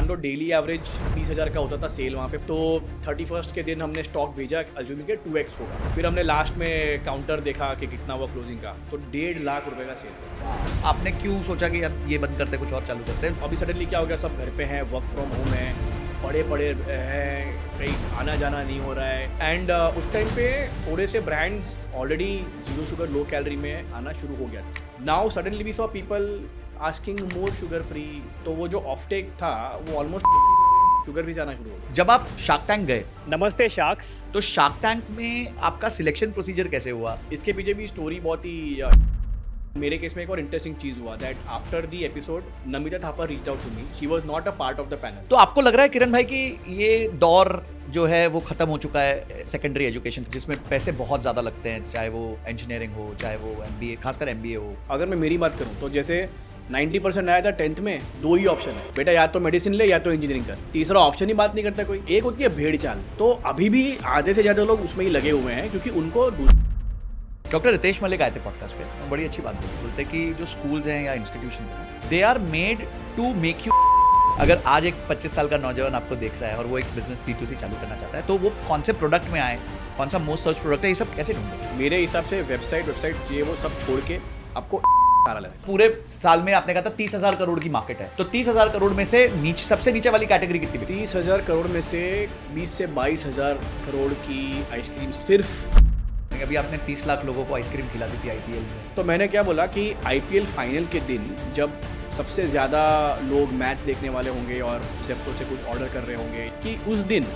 मान लो daily average 20,000 का होता था सेल वहाँ पे, तो 31st के दिन हमने स्टॉक भेजा, अज्यूमिंग के 2x होगा। फिर हमने लास्ट में काउंटर देखा कि कितना हुआ क्लोजिंग का, तो 1.5 लाख रुपए का सेल। आपने क्यों सोचा कि अब ये बंद करते कुछ और चालू करते हैं? अभी सडनली क्या हो गया, सब घर पे हैं, वर्क फ्रॉम होम है, पड़े पड़े हैं, कहीं आना जाना नहीं हो रहा है। एंड उस टाइम पे थोड़े से brands already zero sugar low calorie में आना शुरू हो गया था। Now suddenly we saw people asking more sugar free, तो वो जो ऑफ टेक था वो ऑलमोस्ट शुगर फ्री जाना शुरू हो गया। जब आप शार्क टैंक गए नमस्ते शार्क्स। तो शार्क टैंक में आपका सिलेक्शन प्रोसीजर कैसे हुआ? इसके पीछे भी स्टोरी बहुत ही मेरे केस में एक और इंटरेस्टिंग चीज हुआ that after the episode Namita Thapar reach out to me, she was not a part of the panel. तो आपको लग रहा है किरण भाई कि ये दौर जो है वो खत्म हो चुका है सेकेंडरी एजुकेशन, जिसमें पैसे बहुत ज़्यादा लगते हैं, चाहे वो इंजीनियरिंग हो, चाहे वो MBA, खासकर MBA हो? अगर मैं मेरी बात करूं तो जैसे 90% आया था 10th में, दो ही ऑप्शन है बेटा, या तो मेडिसिन ले या तो इंजीनियरिंग कर, तीसरा ऑप्शन ही बात नहीं करता कोई। एक होती है भेड़ चाल, तो अभी भी आधे से ज़्यादा लोग उसमें ही लगे हुए हैं क्योंकि उनको डॉक्टर रितेश मलिक आए थे पॉडकास्ट पे, बड़ी अच्छी बात बोली, बोलते कि जो स्कूल्स हैं या इंस्टीट्यूशंस हैं, they are made to make you. अगर आज एक 25 साल का नौजवान आपको देख रहा है और वो एक बिजनेस D2C चालू करना चाहता है, तो वो कौन से प्रोडक्ट में आए, कौन सा मोस्ट सर्च प्रोडक्ट है, ये सब कैसे ढूंढे? मेरे हिसाब से वेबसाइट ये वो सब छोड़ के आपको सारा लगा। पूरे साल में आपने कहा था 30,000 करोड़ की मार्केट है, तो 30,000 करोड़ में से सबसे नीचे वाली कैटेगरी कितनी बिकती? 30,000 करोड़ में से 20 से 22,000 करोड़ की आइसक्रीम सिर्फ। अभी आपने 30 लाख लोगों को आइसक्रीम खिला दी थी IPL में। तो मैंने क्या बोला कि IPL फाइनल के दिन जब सबसे ज़्यादा लोग मैच देखने वाले होंगे और जेप्टो से कुछ ऑर्डर कर रहे होंगे, कि उस दिन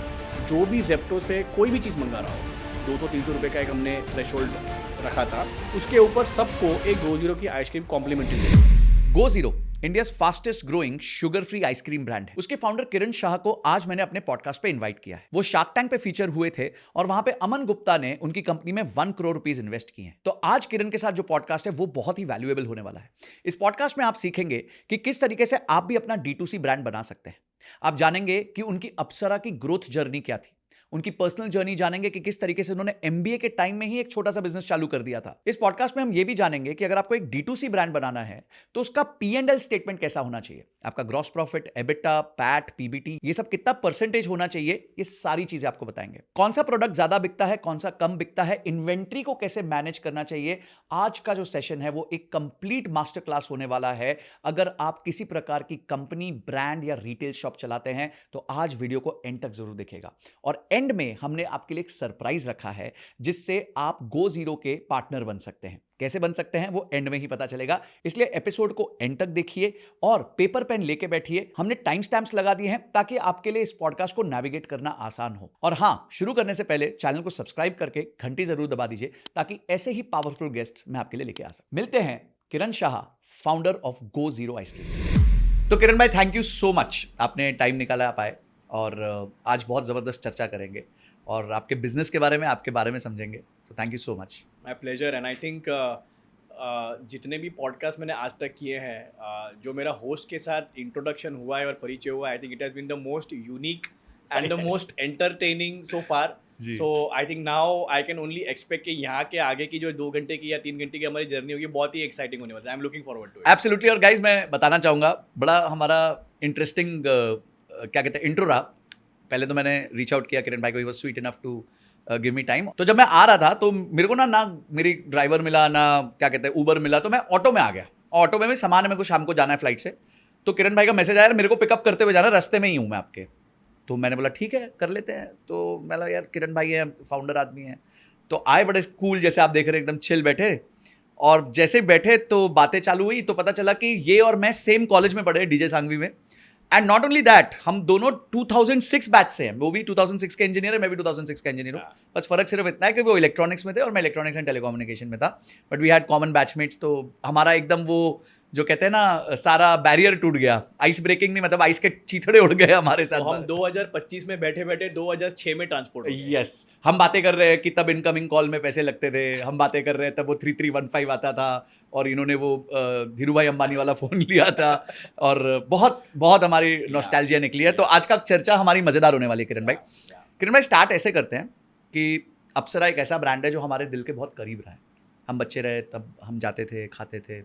जो भी जेप्टो से कोई भी चीज़ मंगा रहा हो, 200-300 रुपये का एक हमने थ्रेशोल्ड रखा था, उसके ऊपर सबको एक गो जीरो की आइसक्रीम कॉम्प्लीमेंट्री देंगे। Go Zero India's fastest growing sugar free ice cream brand है। उसके फाउंडर किरण शाह को आज मैंने अपने पॉडकास्ट पे इनवाइट किया है। वो शार्क टैंक पे फीचर हुए थे और वहां पे अमन गुप्ता ने उनकी कंपनी में 1 करोड़ रुपीस इन्वेस्ट किए हैं। तो आज किरण के साथ जो पॉडकास्ट है वो बहुत ही वैल्यूएबल होने वाला है। इस पॉडकास्ट में आप सीखेंगे कि किस तरीके से आप भी अपना D2C ब्रांड बना सकते हैं। आप जानेंगे कि उनकी अप्सरा की ग्रोथ जर्नी क्या थी, उनकी पर्सनल जर्नी जानेंगे कि किस तरीके से उन्होंने MBA के टाइम में ही एक छोटा सा बिजनेस चालू कर दिया था। इस पॉडकास्ट में हम ये भी जानेंगे कि अगर आपको एक D2C ब्रांड बनाना है तो उसका P&L स्टेटमेंट कैसा होना चाहिए, आपका gross profit, EBITDA, PAT, PBT, ये सब कितना परसेंटेज होना चाहिए, ये सारी चीजें आपको बताएंगे। कौन सा प्रोडक्ट ज्यादा बिकता है, कौन सा कम बिकता है, इन्वेंट्री को कैसे मैनेज करना चाहिए। आज का जो सेशन है वो एक कंप्लीट मास्टर क्लास होने वाला है। अगर आप किसी प्रकार की कंपनी, ब्रांड या रिटेल शॉप चलाते हैं तो आज वीडियो को एंड तक जरूर देखेगा। और एंड में हमने आपके लिए एक सरप्राइज रखा है जिससे आप गो जीरो के पार्टनर बन सकते हैं। कैसे बन सकते हैं वो एंड में ही पता चलेगा, इसलिए एपिसोड को एंड तक देखिए और पेपर पेन लेके बैठिए। हमने टाइम स्टैम्प्स लगा दिए हैं ताकि आपके लिए इस पॉडकास्ट को नेविगेट करना आसान हो। और हां, शुरू करने से पहले चैनल को सब्सक्राइब करके घंटी जरूर दबा दीजिए ताकि ऐसे ही पावरफुल गेस्ट्स मैं आपके लिए लेके आ सकूं। मिलते हैं Kiran Shah, founder of Go Zero ice cream. तो किरण भाई, थैंक यू सो मच, आपने टाइम निकाला, आप आए और आज बहुत ज़बरदस्त चर्चा करेंगे और आपके बिजनेस के बारे में, आपके बारे में समझेंगे। So thank you so much. My pleasure. And I think जितने भी पॉडकास्ट मैंने आज तक किए हैं, जो मेरा होस्ट के साथ इंट्रोडक्शन हुआ है और परिचय हुआ है, I think it has been the most unique and the most entertaining so far. So I think now I can only expect कि यहाँ के आगे की जो 2 घंटे की या 3 घंटे की हमारी जर्नी होगी बहुत ही एक्साइटिंग होने वाली है। I am looking forward to it. Absolutely. और गाइज, मैं बताना चाहूँगा, बड़ा हमारा इंटरेस्टिंग क्या कहते हैं इंट्रो रहा। पहले तो मैंने रीच आउट किया किरण भाई को, he was sweet enough to give me time. तो जब मैं आ रहा था तो मेरे को ना मेरी ड्राइवर मिला, ना क्या कहते हैं उबर मिला, तो मैं ऑटो में आ गया। ऑटो में भी सामान है, मेरे को शाम को जाना है फ्लाइट से, तो किरण भाई का मैसेज आया, मेरे को पिकअप करते हुए जाना, रास्ते में ही हूँ मैं आपके। तो मैंने बोला ठीक है, कर लेते हैं। तो मैं बोला यार किरण भाई है, फाउंडर आदमी है, तो आए बड़े कूल, जैसे आप देख रहे हैं एकदम चिल बैठे। और जैसे बैठे तो बातें चालू हुई तो पता चला कि ये और मैं सेम कॉलेज में पढ़े, DJ सांघवी में। एंड नॉट ओनली दैट, हम दोनों 2006 बैच से हैं। वो भी 2006 के इंजीनियर है, मैं भी 2006 का इंजीनियर हूँ। बस फर्क सिर्फ इतना है कि वो इलेक्ट्रॉनिक्स में थे और मैं इलेक्ट्रॉनिक्स एंड टेलीकम्युनिकेशन में था, but we had common batchmates. तो हमारा एकदम वो जो कहते हैं ना, सारा बैरियर टूट गया। आइस ब्रेकिंग नहीं, मतलब आइस के चीथड़े उड़ गए हमारे साथ। तो हम 2025 में बैठे बैठे 2006 में ट्रांसपोर्ट हो गए। यस, हम बातें कर रहे हैं कि तब इनकमिंग कॉल में पैसे लगते थे, हम बातें कर रहे हैं तब वो 3315 आता था और इन्होंने वो धीरू भाई अंबानी वाला फ़ोन लिया था। और बहुत बहुत हमारी नॉस्टैल्जिया निकली है। तो आज का चर्चा हमारी मज़ेदार होने वाली है किरण भाई। किरण भाई, स्टार्ट ऐसे करते हैं कि अप्सरा एक ऐसा ब्रांड है जो हमारे दिल के बहुत करीब रहा है। हम बच्चे रहे तब हम जाते थे, खाते थे,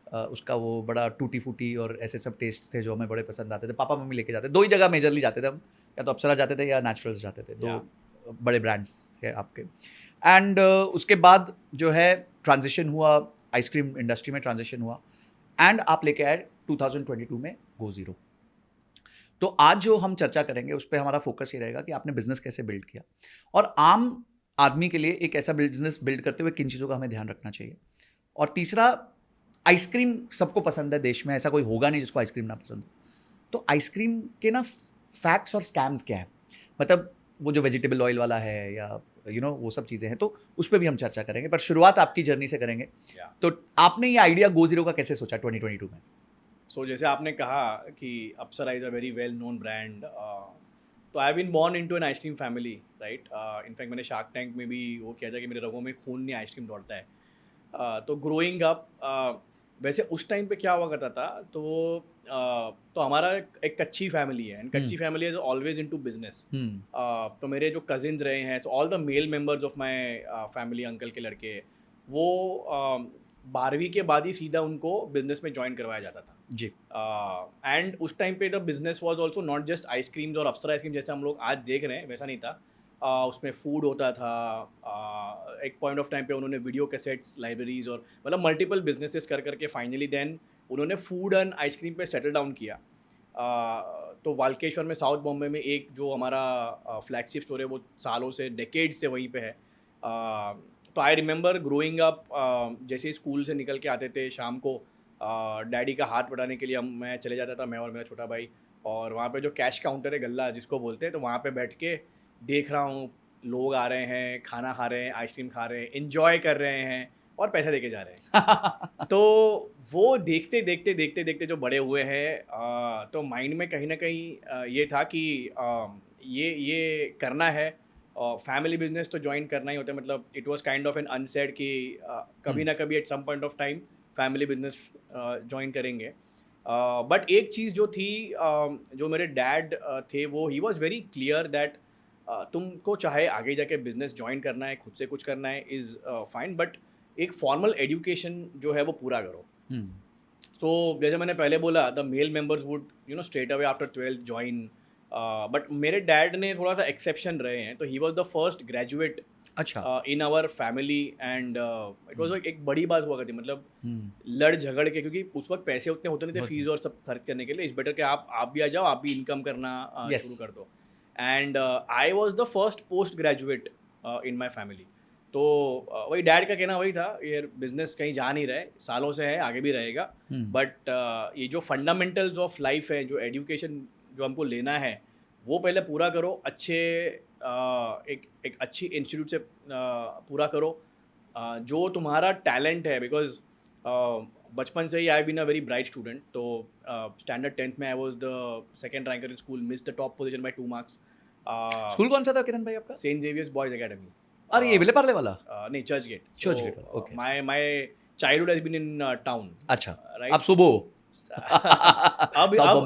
उसका वो बड़ा टूटी फूटी और ऐसे सब टेस्ट थे जो हमें बड़े पसंद आते थे। पापा मम्मी लेके जाते, 2 ही जगह मेजरली जाते थे हम, या तो अप्सरा जाते थे या नेचुरल्स जाते थे, 2 बड़े ब्रांड्स थे आपके। एंड उसके बाद जो है ट्रांजिशन हुआ, आइसक्रीम इंडस्ट्री में ट्रांजिशन हुआ, एंड आप लेके आए 2022 में गो ज़ीरो। तो आज जो हम चर्चा करेंगे उस पे हमारा फोकस ये रहेगा कि आपने बिजनेस कैसे बिल्ड किया, और आम आदमी के लिए एक ऐसा बिजनेस बिल्ड करते हुए किन चीज़ों का हमें ध्यान रखना चाहिए। और तीसरा, आइसक्रीम सबको पसंद है देश में, ऐसा कोई होगा नहीं जिसको आइसक्रीम ना पसंद हो। तो आइसक्रीम के ना फैक्ट्स और स्कैम्स क्या है, मतलब वो जो वेजिटेबल ऑयल वाला है या वो सब चीज़ें हैं, तो उस पर भी हम चर्चा करेंगे। पर शुरुआत आपकी जर्नी से करेंगे। तो आपने ये आइडिया गो जीरो का कैसे सोचा 2022 में? जैसे आपने कहा कि Apsara is a very well known brand, तो I have been born into an ice cream family, right. In fact मैंने शार्क टैंक में भी वो किया था कि मेरे रगों में खून नहीं आइसक्रीम दौड़ता है। तो ग्रोइंग अप, वैसे उस टाइम पे क्या हुआ करता था, तो हमारा एक कच्ची फैमिली है, एंड कच्ची family is always into business. तो मेरे जो कजिन्स रहे हैं, तो all the male members of my family, uncle के लड़के, वो 12वीं के बाद ही सीधा उनको बिजनेस में ज्वाइन करवाया जाता था जी। एंड उस टाइम पे the business was also not just ice creams और अप्सरा आइसक्रीम जैसे हम लोग आज देख रहे हैं, वैसा नहीं था। उसमें फूड होता था। एक पॉइंट ऑफ टाइम पे उन्होंने वीडियो कैसेट्स, लाइब्रेरीज और मतलब मल्टीपल बिजनेसेस कर करके फाइनली देन उन्होंने फूड एंड आइसक्रीम पे सेटल डाउन किया। तो वाल्केश्वर में, साउथ बॉम्बे में एक जो हमारा फ्लैगशिप स्टोर है, वो सालों से, डेकेड्स से वहीं पे है। तो आई रिमेंबर ग्रोइंग अप, जैसे स्कूल से निकल के आते थे शाम को, डैडी का हाथ बटाने के लिए मैं चले जाता था, मैं और मेरा छोटा भाई, और वहाँ पे जो कैश काउंटर है, गल्ला जिसको बोलते हैं, तो वहाँ पे बैठ के देख रहा हूँ लोग आ रहे हैं, खाना खा रहे हैं, आइसक्रीम खा रहे हैं, इन्जॉय कर रहे हैं और पैसे देके जा रहे हैं। तो वो देखते देखते देखते देखते जो बड़े हुए हैं, तो माइंड में कहीं ना कहीं ये था कि ये करना है, फैमिली बिजनेस तो ज्वाइन करना ही होता है। मतलब it was kind of an unsaid कि कभी ना कभी at some point of time family business join करेंगे। बट एक चीज़ जो थी, जो मेरे डैड थे, वो he was very clear that तुमको चाहे आगे जाके बिजनेस ज्वाइन करना है, खुद से कुछ करना है, इज़ फाइन, बट एक फॉर्मल एजुकेशन जो है वो पूरा करो। तो जैसे मैंने पहले बोला, the male members would straight away after 12th join, but मेरे डैड ने थोड़ा सा एक्सेप्शन रहे हैं। तो he was the first graduate अच्छा। In our family, and it was एक बड़ी बात हुआ करती, मतलब लड़ झगड़ के, क्योंकि उस वक्त पैसे उतने होते नहीं थे फीस और सब खर्च करने के लिए। इस बेटर कि आप भी आ जाओ, आप भी इनकम करना शुरू कर दो। And I was the first post graduate in my family. तो वही डैड का कहना वही था, ये बिजनेस कहीं जा नहीं रहे, सालों से है, आगे भी रहेगा, बट ये जो फंडामेंटल्स ऑफ लाइफ है, जो एजुकेशन जो हमको लेना है, वो पहले पूरा करो, अच्छे एक अच्छी इंस्टीट्यूट से पूरा करो, जो तुम्हारा टैलेंट है। बिकॉज बचपन से ही I been a very bright student. तो स्टैंडर्ड 10th में I was the second ranker in school, miss the top position by 2 marks। School कौन सा था किरण भाई आपका? Saint Xavier's boys academy. अरे ये विलेपार्ले वाला? नहीं, Churchgate. Churchgate, okay. My childhood has been in town. अच्छा, राइट। आप सुबह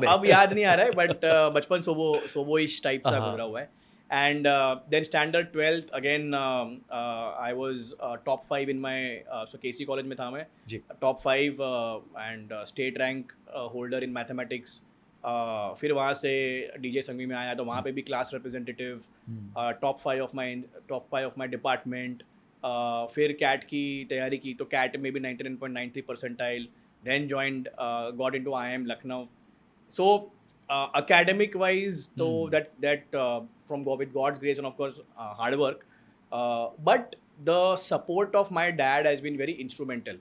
अब याद नहीं आ रहा है, बट बचपन सोबो-इश टाइप सा गुजरा हुआ है। And then standard 12th again I was top 5 in my, so KC college में था मैं, top 5 and state rank holder in mathematics. फिर वहाँ से डीजे संघवी में आया, तो वहाँ पे भी class representative, top 5 of my department. फिर कैट की तैयारी की, तो कैट में भी 99.93 percentile. Then joined, got into IIM Lucknow. So academic wise, so that with God's grace and of course hard work, but the support of my dad has been very instrumental.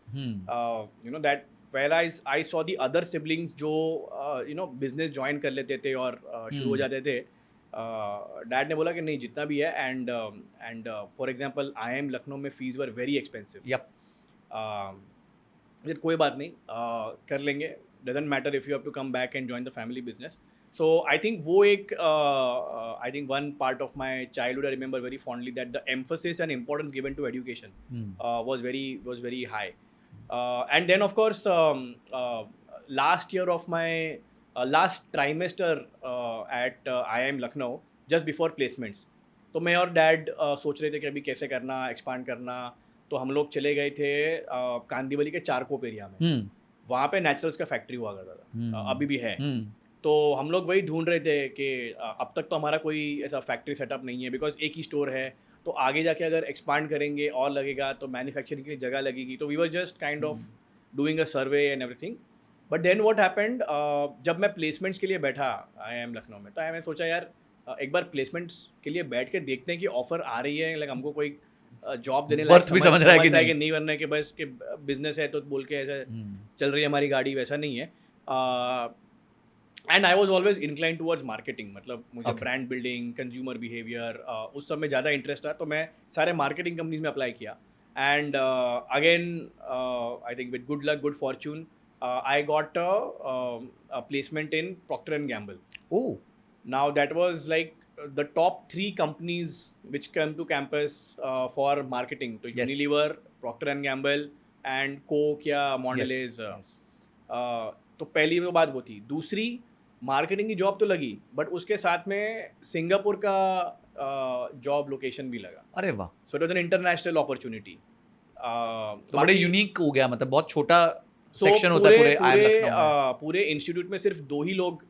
That whereas I saw the other siblings जो business join कर लेते थे और शुरू हो जाते थे, dad ने बोला कि नहीं, जितना भी है, and for example IIM Lucknow में फीस वर वेरी एक्सपेंसिव। फिर कोई बात नहीं, कर लेंगे, doesn't matter if you have to come back and join the family business. So I think वो एक, I think one part of my childhood I remember very fondly, that the emphasis and importance given to education was very high. And then of course last year of my last trimester at IIM Lucknow, just before placements, तो मैं और dad सोच रहे थे कि अभी कैसे करना, एक्सपांड करना। तो हम लोग चले गए थे कांदीवली के चारकोप एरिया में, वहाँ पे नेचुरल्स का फैक्ट्री हुआ करता था, अभी भी है। हम्म, तो हम लोग वही ढूंढ रहे थे कि अब तक तो हमारा कोई ऐसा फैक्ट्री सेटअप नहीं है, बिकॉज एक ही स्टोर है। तो आगे जाके अगर एक्सपांड करेंगे और लगेगा तो मैन्युफैक्चरिंग की जगह लगेगी। तो we were just kind of doing a survey and everything. But then what happened, जब मैं प्लेसमेंट्स के लिए बैठा आई एम लखनऊ में, तो मैंने सोचा यार एक बार प्लेसमेंट्स के लिए बैठ के देखते हैं कि ऑफर आ रही है, लाइक हमको कोई जॉब देने लायक वर्थ भी समझ रहा है कि नहीं। नहीं वरना कि बस कि बिजनेस है तो बोल के ऐसा चल रही है हमारी गाड़ी, वैसा नहीं है। And I was always incline towards marketing, मतलब मुझे Okay. Brand building, consumer behaviour, उस सब में ज़्यादा इंटरेस्ट था। तो मैं सारे मार्केटिंग कंपनीज में अप्लाई किया। And again I think with good luck, good Fortune, I got a placement in Procter and Gamble. Oh, Now that was like the top 3 companies which come to campus for marketing. So Yes. Unilever, Procter and Gamble and Coke या Mondelez. yes. तो पहली वो बात वो थी। दूसरी, marketing की job तो लगी, बट उसके साथ में सिंगापुर का जॉब लोकेशन भी लगा। अरे वाह, so it was an international opportunity. तो बड़े यूनिक हो गया, मतलब बहुत छोटा सेक्शन होता है पूरे IIM लखनऊ में। पूरे इंस्टीट्यूट में सिर्फ 2 ही लोग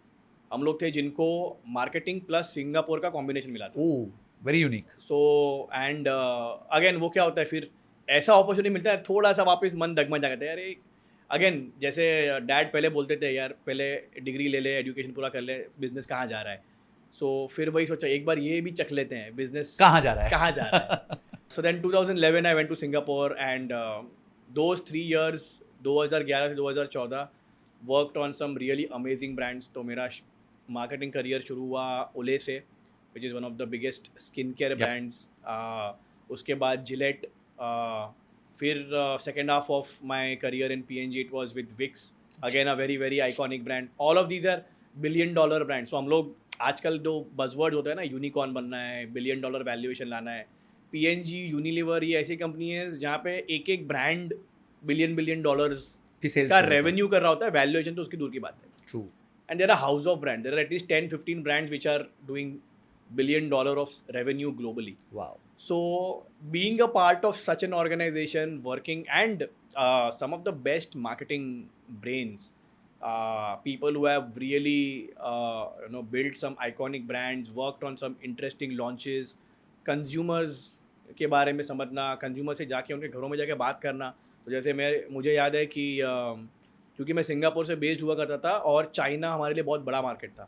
हम लोग थे जिनको मार्केटिंग प्लस सिंगापुर का कॉम्बिनेशन मिला था। Oh, very unique. So and again वो क्या होता है, फिर ऐसा अपॉर्चुनिटी मिलता है, थोड़ा सा वापस मन दगमग जाता है। अरे अगेन जैसे डैड पहले बोलते थे यार पहले डिग्री ले ले, एजुकेशन पूरा कर ले, बिजनेस कहाँ जा रहा है। सो फिर वही सोचा एक बार ये भी चख लेते हैं, बिजनेस कहाँ जा रहा है। कहाँ जा रहा है। So then 2011 I went to Singapore and those 3 years 2011 से 2014 worked on some really amazing brands. तो मेरा मार्केटिंग करियर शुरू हुआ ओले से, which is one of the biggest skin care brands. उसके बाद जिलेट, फिर second half of my career in PNG it was with Vicks, again a very very iconic brand. All of these are $1 billion brand. सो हम लोग आजकल जो buzzword होता है ना, यूनिकॉर्न बनना है, $1 billion वैल्यूएशन लाना है, PNG, यूनिलीवर, ये ऐसी कंपनी है जहाँ पे एक एक ब्रांड बिलियन डॉलर्स की सेल्स का रेवेन्यू कर रहा होता है, वैल्यूएशन तो उसकी दूर की बात है। True. And there are house of brands. There are at least 10-15 brands which are doing $1 billion of revenue globally. Wow. So being a part of such an organization, working and some of the best marketing brains, people who have really built some iconic brands, worked on some interesting launches, consumers के बारे में समझना, consumer से जाके उनके घरों में जाके बात करना। तो जैसे मुझे याद है कि क्योंकि मैं सिंगापुर से बेस्ड हुआ करता था और चाइना हमारे लिए बहुत बड़ा मार्केट था,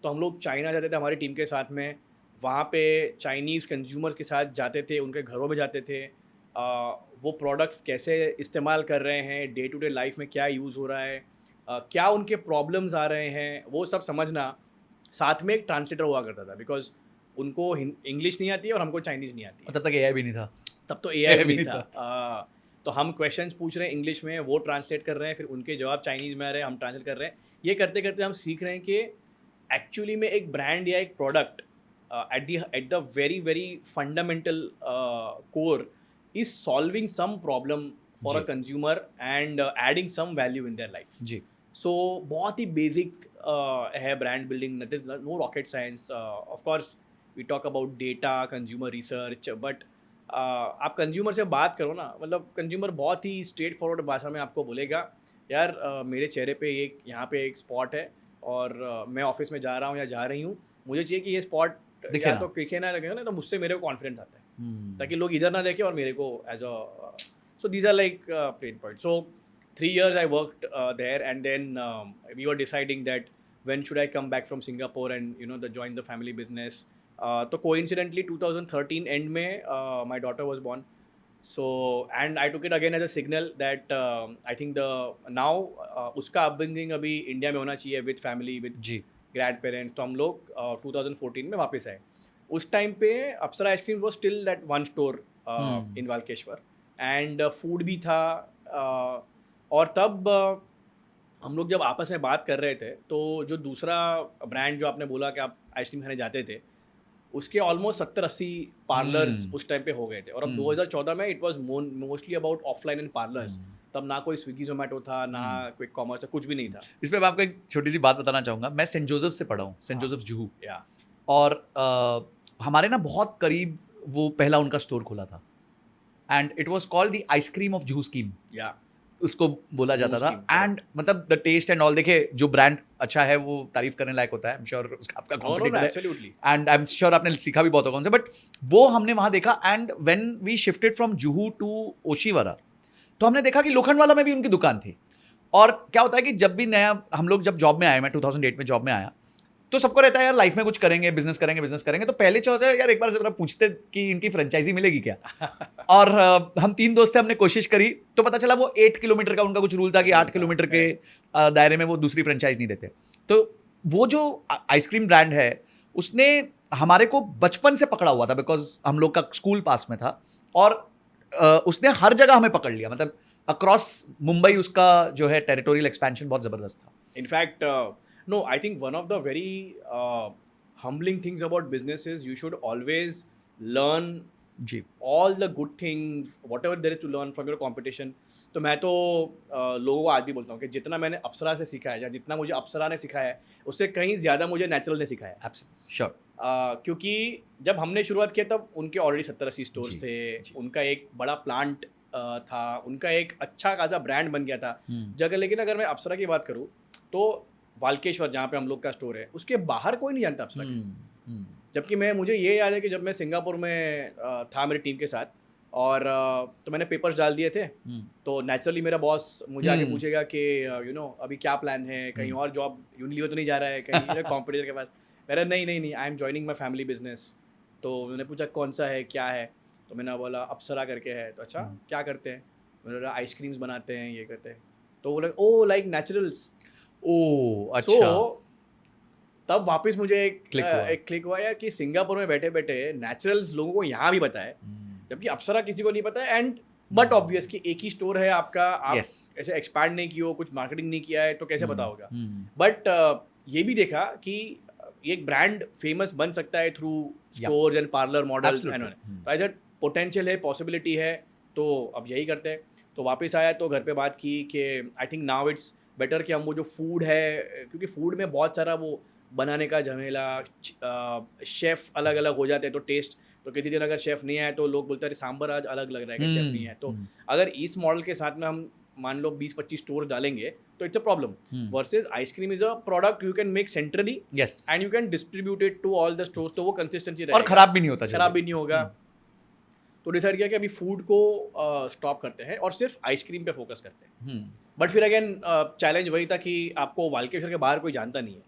तो हम लोग चाइना जाते थे हमारी टीम के साथ में, वहाँ पे चाइनीज़ कंज्यूमर्स के साथ जाते थे, उनके घरों में जाते थे, वो प्रोडक्ट्स कैसे इस्तेमाल कर रहे हैं, डे टू डे लाइफ में क्या यूज़ हो रहा है, क्या उनके प्रॉब्लम्स आ रहे हैं, वो सब समझना। साथ में एक ट्रांसलेटर हुआ करता था, बिकॉज उनको इंग्लिश नहीं आती है और हमको चाइनीज़ नहीं आती है। तब तक AI भी नहीं था। तब तो AI भी नहीं था। तो हम क्वेश्चंस पूछ रहे हैं इंग्लिश में, वो ट्रांसलेट कर रहे हैं, फिर उनके जवाब चाइनीज़ में आ रहे हैं, हम ट्रांसलेट कर रहे हैं। ये करते करते हम सीख रहे हैं कि एक्चुअली में एक ब्रांड या एक product at the very very fundamental core is solving some problem for a consumer and adding some value in their life. जी। सो बहुत ही बेसिक है brand building, no rocket science. Of course we talk about data, consumer research, but आप consumer से बात करो ना, मतलब कंज्यूमर बहुत ही स्ट्रेट फॉरवर्ड भाषा में आपको बोलेगा यार मेरे चेहरे पे एक यहाँ पे एक स्पॉट है और मैं ऑफिस में जा रहा हूँ या जा रही हूँ, मुझे चाहिए कि ये स्पॉट दिखे या ना। तो दिखे ना लगे ना, तो मुझसे मेरे को कॉन्फिडेंस आता है ताकि लोग इधर ना देखें और मेरे को as a so these are like pain point. So 3 years I worked there, and then we were deciding that when should I come back from Singapore and join the family business. तो coincidentally 2013 end में my daughter was born. So and I took it again as a signal that I think now उसका upbringing अभी India में होना चाहिए with family, with जी। Grandparents. तो हम लोग 2014 में वापस आए। उस टाइम पे Apsara ice cream was still that one store in Walkeshwar, and food भी था। और तब हम लोग जब आपस में बात कर रहे थे, तो जो दूसरा ब्रांड जो आपने बोला कि आप आइसक्रीम खाने जाते थे, उसके ऑलमोस्ट 70-80 पार्लर्स उस टाइम पे हो गए थे। और अब 2014 में it was mostly about offline and parlours. तब ना कोई स्विगी जोमेटो था, ना क्विक कॉमर्स था, कुछ भी नहीं था। इस पे मैं आपको एक छोटी सी बात बताना चाहूँगा। मैं सेंट जोसेफ से पढ़ा हूँ, सेंट जोसेफ जुहू, या और हमारे ना बहुत करीब वो पहला उनका स्टोर खुला था, and it was called the ice cream of Juhu scheme. या उसको बोला जाता था। scheme, correct. एंड मतलब द टेस्ट एंड ऑल, देखे जो ब्रांड अच्छा है वो तारीफ करने लायक होता है। आई एम श्योर उसका आपका No, कॉम्पिटिटर है, absolutely. And I am sure आपने सीखा भी बहुत होगा उनसे। बट वो हमने वहां देखा, and when we shifted from Juhu to Oshiwara, तो हमने देखा कि लोखंडवाला में भी उनकी दुकान थी। और क्या होता है कि जब भी नया हम लोग जब जॉब में आए, मैं 2008 में जॉब में आया, तो सबको रहता है यार लाइफ में कुछ करेंगे, बिजनेस करेंगे। तो पहले क्या होता है यार, एक बार से पूछते कि इनकी फ्रेंचाइजी मिलेगी क्या। और हम 3 दोस्त थे, हमने कोशिश करी, तो पता चला वो 8 किलोमीटर का उनका कुछ रूल था कि 8 किलोमीटर के दायरे में वो दूसरी फ्रेंचाइज नहीं देते। तो वो जो आइसक्रीम ब्रांड है उसने हमारे को बचपन से पकड़ा हुआ था, बिकॉज हम लोग का स्कूल पास में था, और उसने हर जगह हमें पकड़ लिया। मतलब अक्रॉस मुंबई उसका जो है टेरिटोरियल एक्सपेंशन बहुत जबरदस्त था। In fact, no, I think one of the very humbling things about business is you should always learn ji all the good things, whatever there is to learn from your competition. तो मैं तो लोगों को आज भी बोलता हूँ कि जितना मैंने अप्सरा से सीखा है या जितना मुझे अप्सरा ने सिखाया है, उससे कहीं ज़्यादा मुझे नेचुरल ने सिखाया है। श्योर। क्योंकि जब हमने शुरुआत किया तब उनके ऑलरेडी 70-80 स्टोर्स जी, थे, जी। उनका एक बड़ा प्लांट था, उनका एक अच्छा खासा ब्रांड बन गया था जगह। लेकिन अगर मैं अप्सरा की बात करूँ तो वाल्केश्वर जहाँ पे हम लोग का स्टोर है, उसके बाहर कोई नहीं जानता अप्सरा के। जबकि मुझे ये याद है कि जब मैं सिंगापुर में था मेरी टीम के साथ, और तो मैंने पेपर्स डाल दिए थे, तो नेचुरली मेरा बॉस मुझे आके पूछेगा कि अभी क्या प्लान है, कहीं और जॉब यूनिलीवर तो नहीं जा रहा है कहीं कॉम्पिटिटर के पास। मेरा नहीं, I am joining my family business. तो उन्होंने पूछा कौन सा है, क्या है, तो मैंने बोला अप्सरा करके है। तो अच्छा क्या करते हैं, मैंने बोला आइसक्रीम्स बनाते हैं, ये करते हैं। तो बोला ओ लाइक नेचुरल्स। ओह अच्छा। सो तब वापस मुझे एक Click क्लिक हुआ यार कि सिंगापुर में बैठे बैठे नेचुरल्स लोगों को यहाँ भी पता है, जबकि अप्सरा किसी को नहीं पता है। एंड बट ऑब्वियस कि एक ही स्टोर है आपका, आप Yes. ऐसे एक्सपैंड नहीं किया हो, कुछ मार्केटिंग नहीं किया है, तो कैसे पता होगा। हम्म, बट ये भी देखा कि ये एक ब्रांड फेमस बन सकता है through stores and parlour models Absolutely. And तो एज पोटेंशियल है, पॉसिबिलिटी है, तो अब यही करते हैं। तो वापस आया तो घर पे बात की कि आई थिंक नाउ इट्स बेटर कि हम वो जो फूड है, क्योंकि फूड में बहुत सारा वो बनाने का झमेला, शेफ़ अलग अलग हो जाते हैं, तो टेस्ट, तो किसी दिन अगर शेफ़ नहीं आए तो लोग बोलते हैं सांभर आज अलग लग रहा है कि शेफ़ नहीं है। तो अगर इस मॉडल के साथ में हम मान लो 20-25 स्टोर डालेंगे तो it's a problem. Versus ice cream is a product you can make centrally yes, and you can distribute it to all the stores, तो वो कंसिस्टेंसी और रहेगा, खराब भी नहीं होता, खराब भी नहीं होगा। तो डिसाइड किया कि अभी फूड को स्टॉप करते हैं और सिर्फ आइसक्रीम पे फोकस करते हैं। बट फिर अगेन चैलेंज वही था कि आपको वाल्केश्वर के बाहर कोई जानता नहीं है,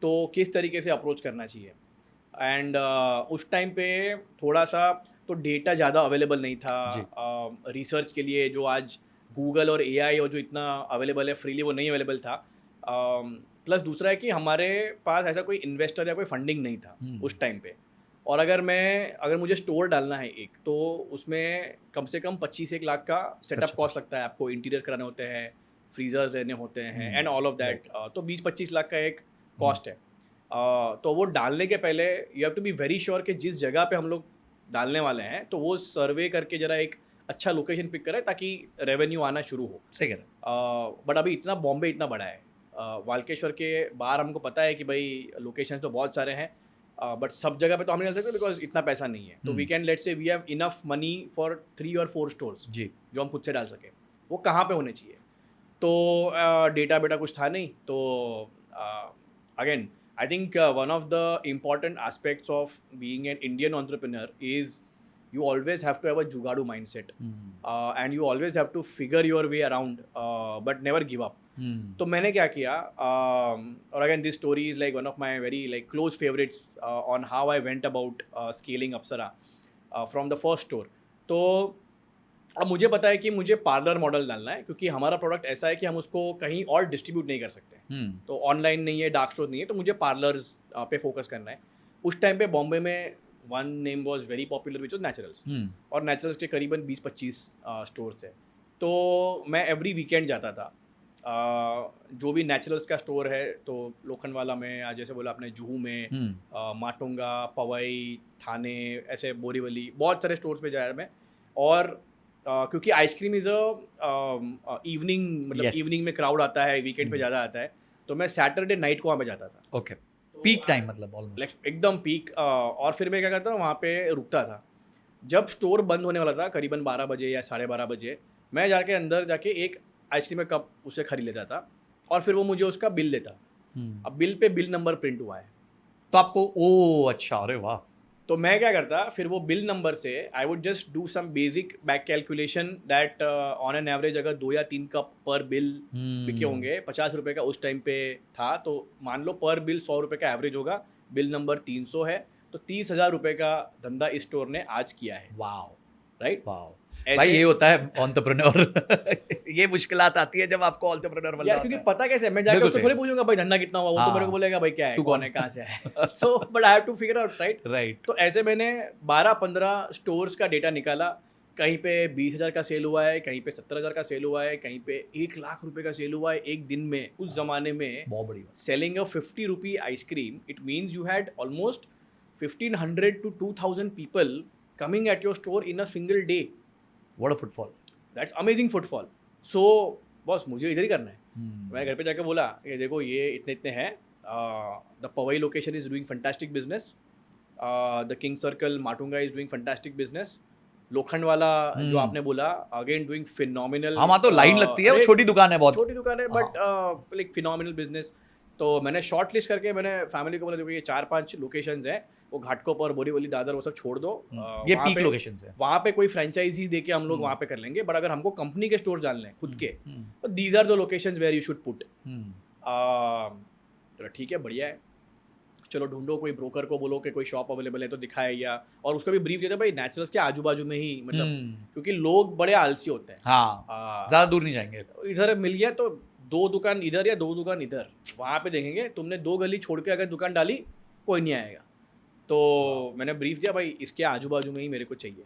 तो किस तरीके से अप्रोच करना चाहिए। एंड उस टाइम पे थोड़ा सा तो डेटा ज़्यादा अवेलेबल नहीं था रिसर्च के लिए, जो आज गूगल और एआई और जो इतना अवेलेबल है फ्रीली, वो नहीं अवेलेबल था। प्लस दूसरा है कि हमारे पास ऐसा कोई इन्वेस्टर या कोई फंडिंग नहीं था उस टाइम पे। और अगर मुझे स्टोर डालना है एक, तो उसमें कम से कम 25-1 लाख का सेटअप कॉस्ट लगता है, आपको इंटीरियर कराने होते हैं, फ्रीजर्स लेने होते हैं एंड ऑल ऑफ दैट। तो 20-25 लाख का एक कॉस्ट है। तो वो डालने के पहले you have to be very sure कि जिस जगह पे हम लोग डालने वाले हैं तो वो सर्वे करके ज़रा एक अच्छा लोकेशन पिक करें ताकि रेवेन्यू आना शुरू हो। सही कह रहे बट अभी बॉम्बे इतना बड़ा है, वाल्केश्वर के बाहर हमको पता है कि भाई लोकेशन तो बहुत सारे हैं, बट सब जगह पे तो हम नहीं डाल सकते बिकॉज इतना पैसा नहीं है। तो we can let's say we have enough money for 3 और 4 स्टोर्स जी। जो हम खुद से डाल सकें। वो कहाँ पे होने चाहिए, तो डेटा बेटा कुछ था नहीं। तो again I think one of the important aspects of being an Indian entrepreneur is you always have to have a jugadu mindset, and you always have to figure your way around, but never give up. तो मैंने क्या किया, और again this story is like one of my very like close favourites on how I went about scaling Apsara from the first store. तो अब मुझे पता है कि मुझे पार्लर मॉडल डालना है, क्योंकि हमारा प्रोडक्ट ऐसा है कि हम उसको कहीं और डिस्ट्रीब्यूट नहीं कर सकते। तो ऑनलाइन नहीं है, डार्क स्टोर नहीं है, तो मुझे पार्लर्स पे फोकस करना है। उस टाइम पे बॉम्बे में one name was very popular which was naturals, और नेचुरल्स के करीबन 20-25 स्टोर्स है। तो मैं एवरी वीकेंड जाता था, जो भी नेचुरल्स का स्टोर है, तो लोखंडवाला में, या जैसे बोला आपने जुहू में, माटुंगा, पवई, थाने, ऐसे बोरीवली, बहुत सारे स्टोर्स पे जाया मैं। और क्योंकि आइसक्रीम इज़ अ इवनिंग, मतलब इवनिंग में क्राउड आता है, वीकेंड पे ज़्यादा आता है, तो मैं सैटरडे नाइट को वहाँ पे जाता था। ओके, पीक टाइम मतलब ऑलमोस्ट एकदम पीक। और फिर मैं क्या करता था, वहाँ पे रुकता था। जब स्टोर बंद होने वाला था करीबन 12 बजे या 12:30 बजे, मैं जाके अंदर जाके एक आइसक्रीम का कप उससे खरीद लेता था और फिर वो मुझे उसका बिल देता। अब bill pay bill number print हुआ है, तो आपको ओ अच्छा, अरे वाह, तो मैं क्या करता, फिर वो बिल नंबर से I would just do some basic back calculation that on an average अगर 2 या 3 कप पर बिल बिके होंगे, 50 रुपये का उस टाइम पे था, तो मान लो पर बिल 100 रुपये का एवरेज होगा, बिल नंबर 300 है, तो 30,000 रुपये का धंधा इस स्टोर ने आज किया है, वाओ राइट? वाओ भाई, ये होता है एंटरप्रेन्योर ये मुश्किलात आती है जब आपको एंटरप्रेन्योर बनना यार, होता क्योंकि है। पता कैसे, मैं जाकर बिल्कुल उससे सही। थोड़ी पूछूंगा भाई धंधा कितना हुआ, वो तो हाँ। मेरे को बोलेगा भाई क्या है, तू कौन कौन है, कहाँ से है। So but I have to figure out, right? Right. तो ऐसे मैंने 12-15 स्टोर्स का डेटा निकाला, कहीं पे 20,000 का सेल हुआ है, कहीं पे 70,000 का सेल हुआ है, कहीं पे 1 लाख रुपए का सेल हुआ है एक दिन में। उस जमाने में बहुत बड़ी बात। Selling a 50 rupee ice cream, it means you had almost 1,500 to 2,000 people coming at your store in a single day. What a footfall. That's amazing footfall. So boss मुझे इधर ही करना है। मैंने घर पे जाके बोला कि देखो ये इतने इतने हैं, the Powai location is doing fantastic business, the King Circle Matunga is doing fantastic business, Lokhandwala जो आपने बोला अगेन डूइंग फिनोमिनल। हाँ, वहाँ तो लाइन लगती है, वो छोटी दुकान है, बहुत छोटी दुकान है, बट लाइक फिनोमिनल बिजनेस। तो मैंने शॉर्ट लिस्ट करके मैंने फैमिली को बोला देखो ये 4-5 लोकेशंस हैं, वो घाटकोपर, बोरीवली, दादर, वो सब छोड़ दो, ये वहाँ पीक पे- लोकेशंस है। वहाँ पे कोई फ्रेंचाइजी देके हम लोग वहाँ पे कर लेंगे, बट अगर हमको कंपनी के स्टोर डालने हैं खुद के, तो these are the locations where you should put. चलो ठीक है, बढ़िया है, चलो ढूंढो, कोई ब्रोकर को बोलो कि कोई शॉप अवेलेबल है तो दिखाए, या और उसका भी ब्रीफ देते भाई नेचुरल्स के आजू बाजू में ही, मतलब क्योंकि लोग बड़े आलसी होते हैं। हाँ, ज्यादा दूर नहीं जाएंगे। इधर मिल गया तो 2 दुकान इधर या 2 दुकान इधर, वहाँ पे देखेंगे, तुमने 2 गली छोड़ के अगर दुकान डाली कोई नहीं आएगा। तो मैंने ब्रीफ दिया भाई इसके आजू बाजू में ही मेरे को चाहिए,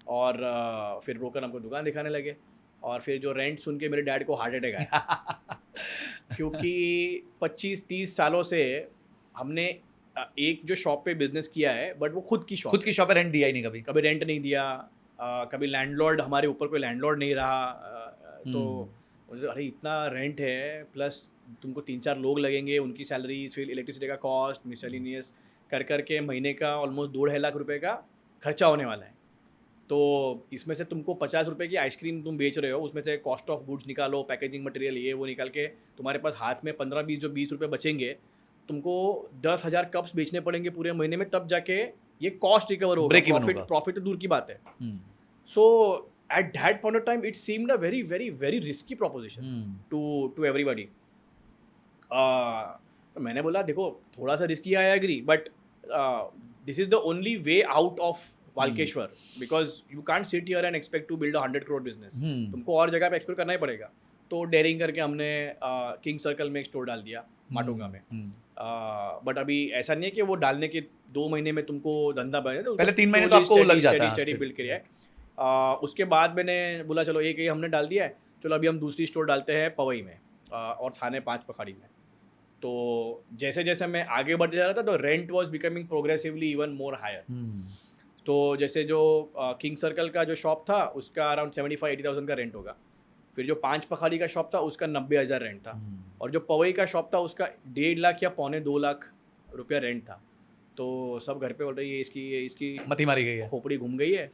और फिर ब्रोकर हमको दुकान दिखाने लगे, और फिर जो रेंट सुन के मेरे डैड को हार्ट अटैक आया क्योंकि 25-30 सालों से हमने एक जो शॉप पे बिजनेस किया है, बट वो खुद की खुद की शॉप पे रेंट दिया ही नहीं कभी। कभी रेंट नहीं दिया, कभी लैंडलॉर्ड, हमारे ऊपर कोई लैंडलॉर्ड नहीं रहा, तो अरे इतना रेंट है, प्लस तुमको 3-4 लोग लगेंगे, उनकी सैलरीज, फिर इलेक्ट्रिसिटी का कॉस्ट, मिसलिनियस कर करके महीने का ऑलमोस्ट 2.5 लाख रुपए का खर्चा होने वाला है। तो इसमें से तुमको 50 रुपये की आइसक्रीम तुम बेच रहे हो, उसमें से कॉस्ट ऑफ गुड्स निकालो, पैकेजिंग मटेरियल ये वो निकाल के तुम्हारे पास हाथ में 15-20 जो 20 रुपये बचेंगे, तुमको 10,000 कप्स बेचने पड़ेंगे पूरे महीने में, तब जाके ये कॉस्ट रिकवर होगा, प्रॉफिट तो दूर की बात है। सो at that point of time it seemed a very very very risky proposition to everybody. तो मैंने बोला देखो थोड़ा सा रिस्की है, I agree, but this is the only way out of Walkeshwar, because you can't sit here and expect to build 100 crore business, तुमको और जगह पे एक्सप्लोर करना ही पड़ेगा। तो डेयरिंग करके हमने किंग सर्कल में एक स्टोर डाल दिया माटुंगा में, बट अभी ऐसा नहीं है कि वो डालने के 2 महीने में तुमको धंधा बने, तो पहले 3 महीने तो आपको लग जाता है स्टडी बिल्ड किया है। उसके बाद मैंने बोला चलो एक ही हमने डाल दिया है, चलो अभी हम दूसरी स्टोर डालते हैं पवई में और थाने 5 पखाड़ी में। तो जैसे जैसे मैं आगे बढ़ते जा रहा था तो rent was becoming progressively even more higher. तो जैसे जो किंग सर्कल का जो शॉप था उसका अराउंड 75-80,000 का रेंट होगा, फिर जो 5 पखाड़ी का शॉप था उसका 90,000 रेंट था, और जो पवई का शॉप था उसका 1.5 लाख या 2.25 लाख रुपया रेंट था। तो सब घर पे बोल रही है इसकी मती मारी गई है, खोपड़ी घूम गई है,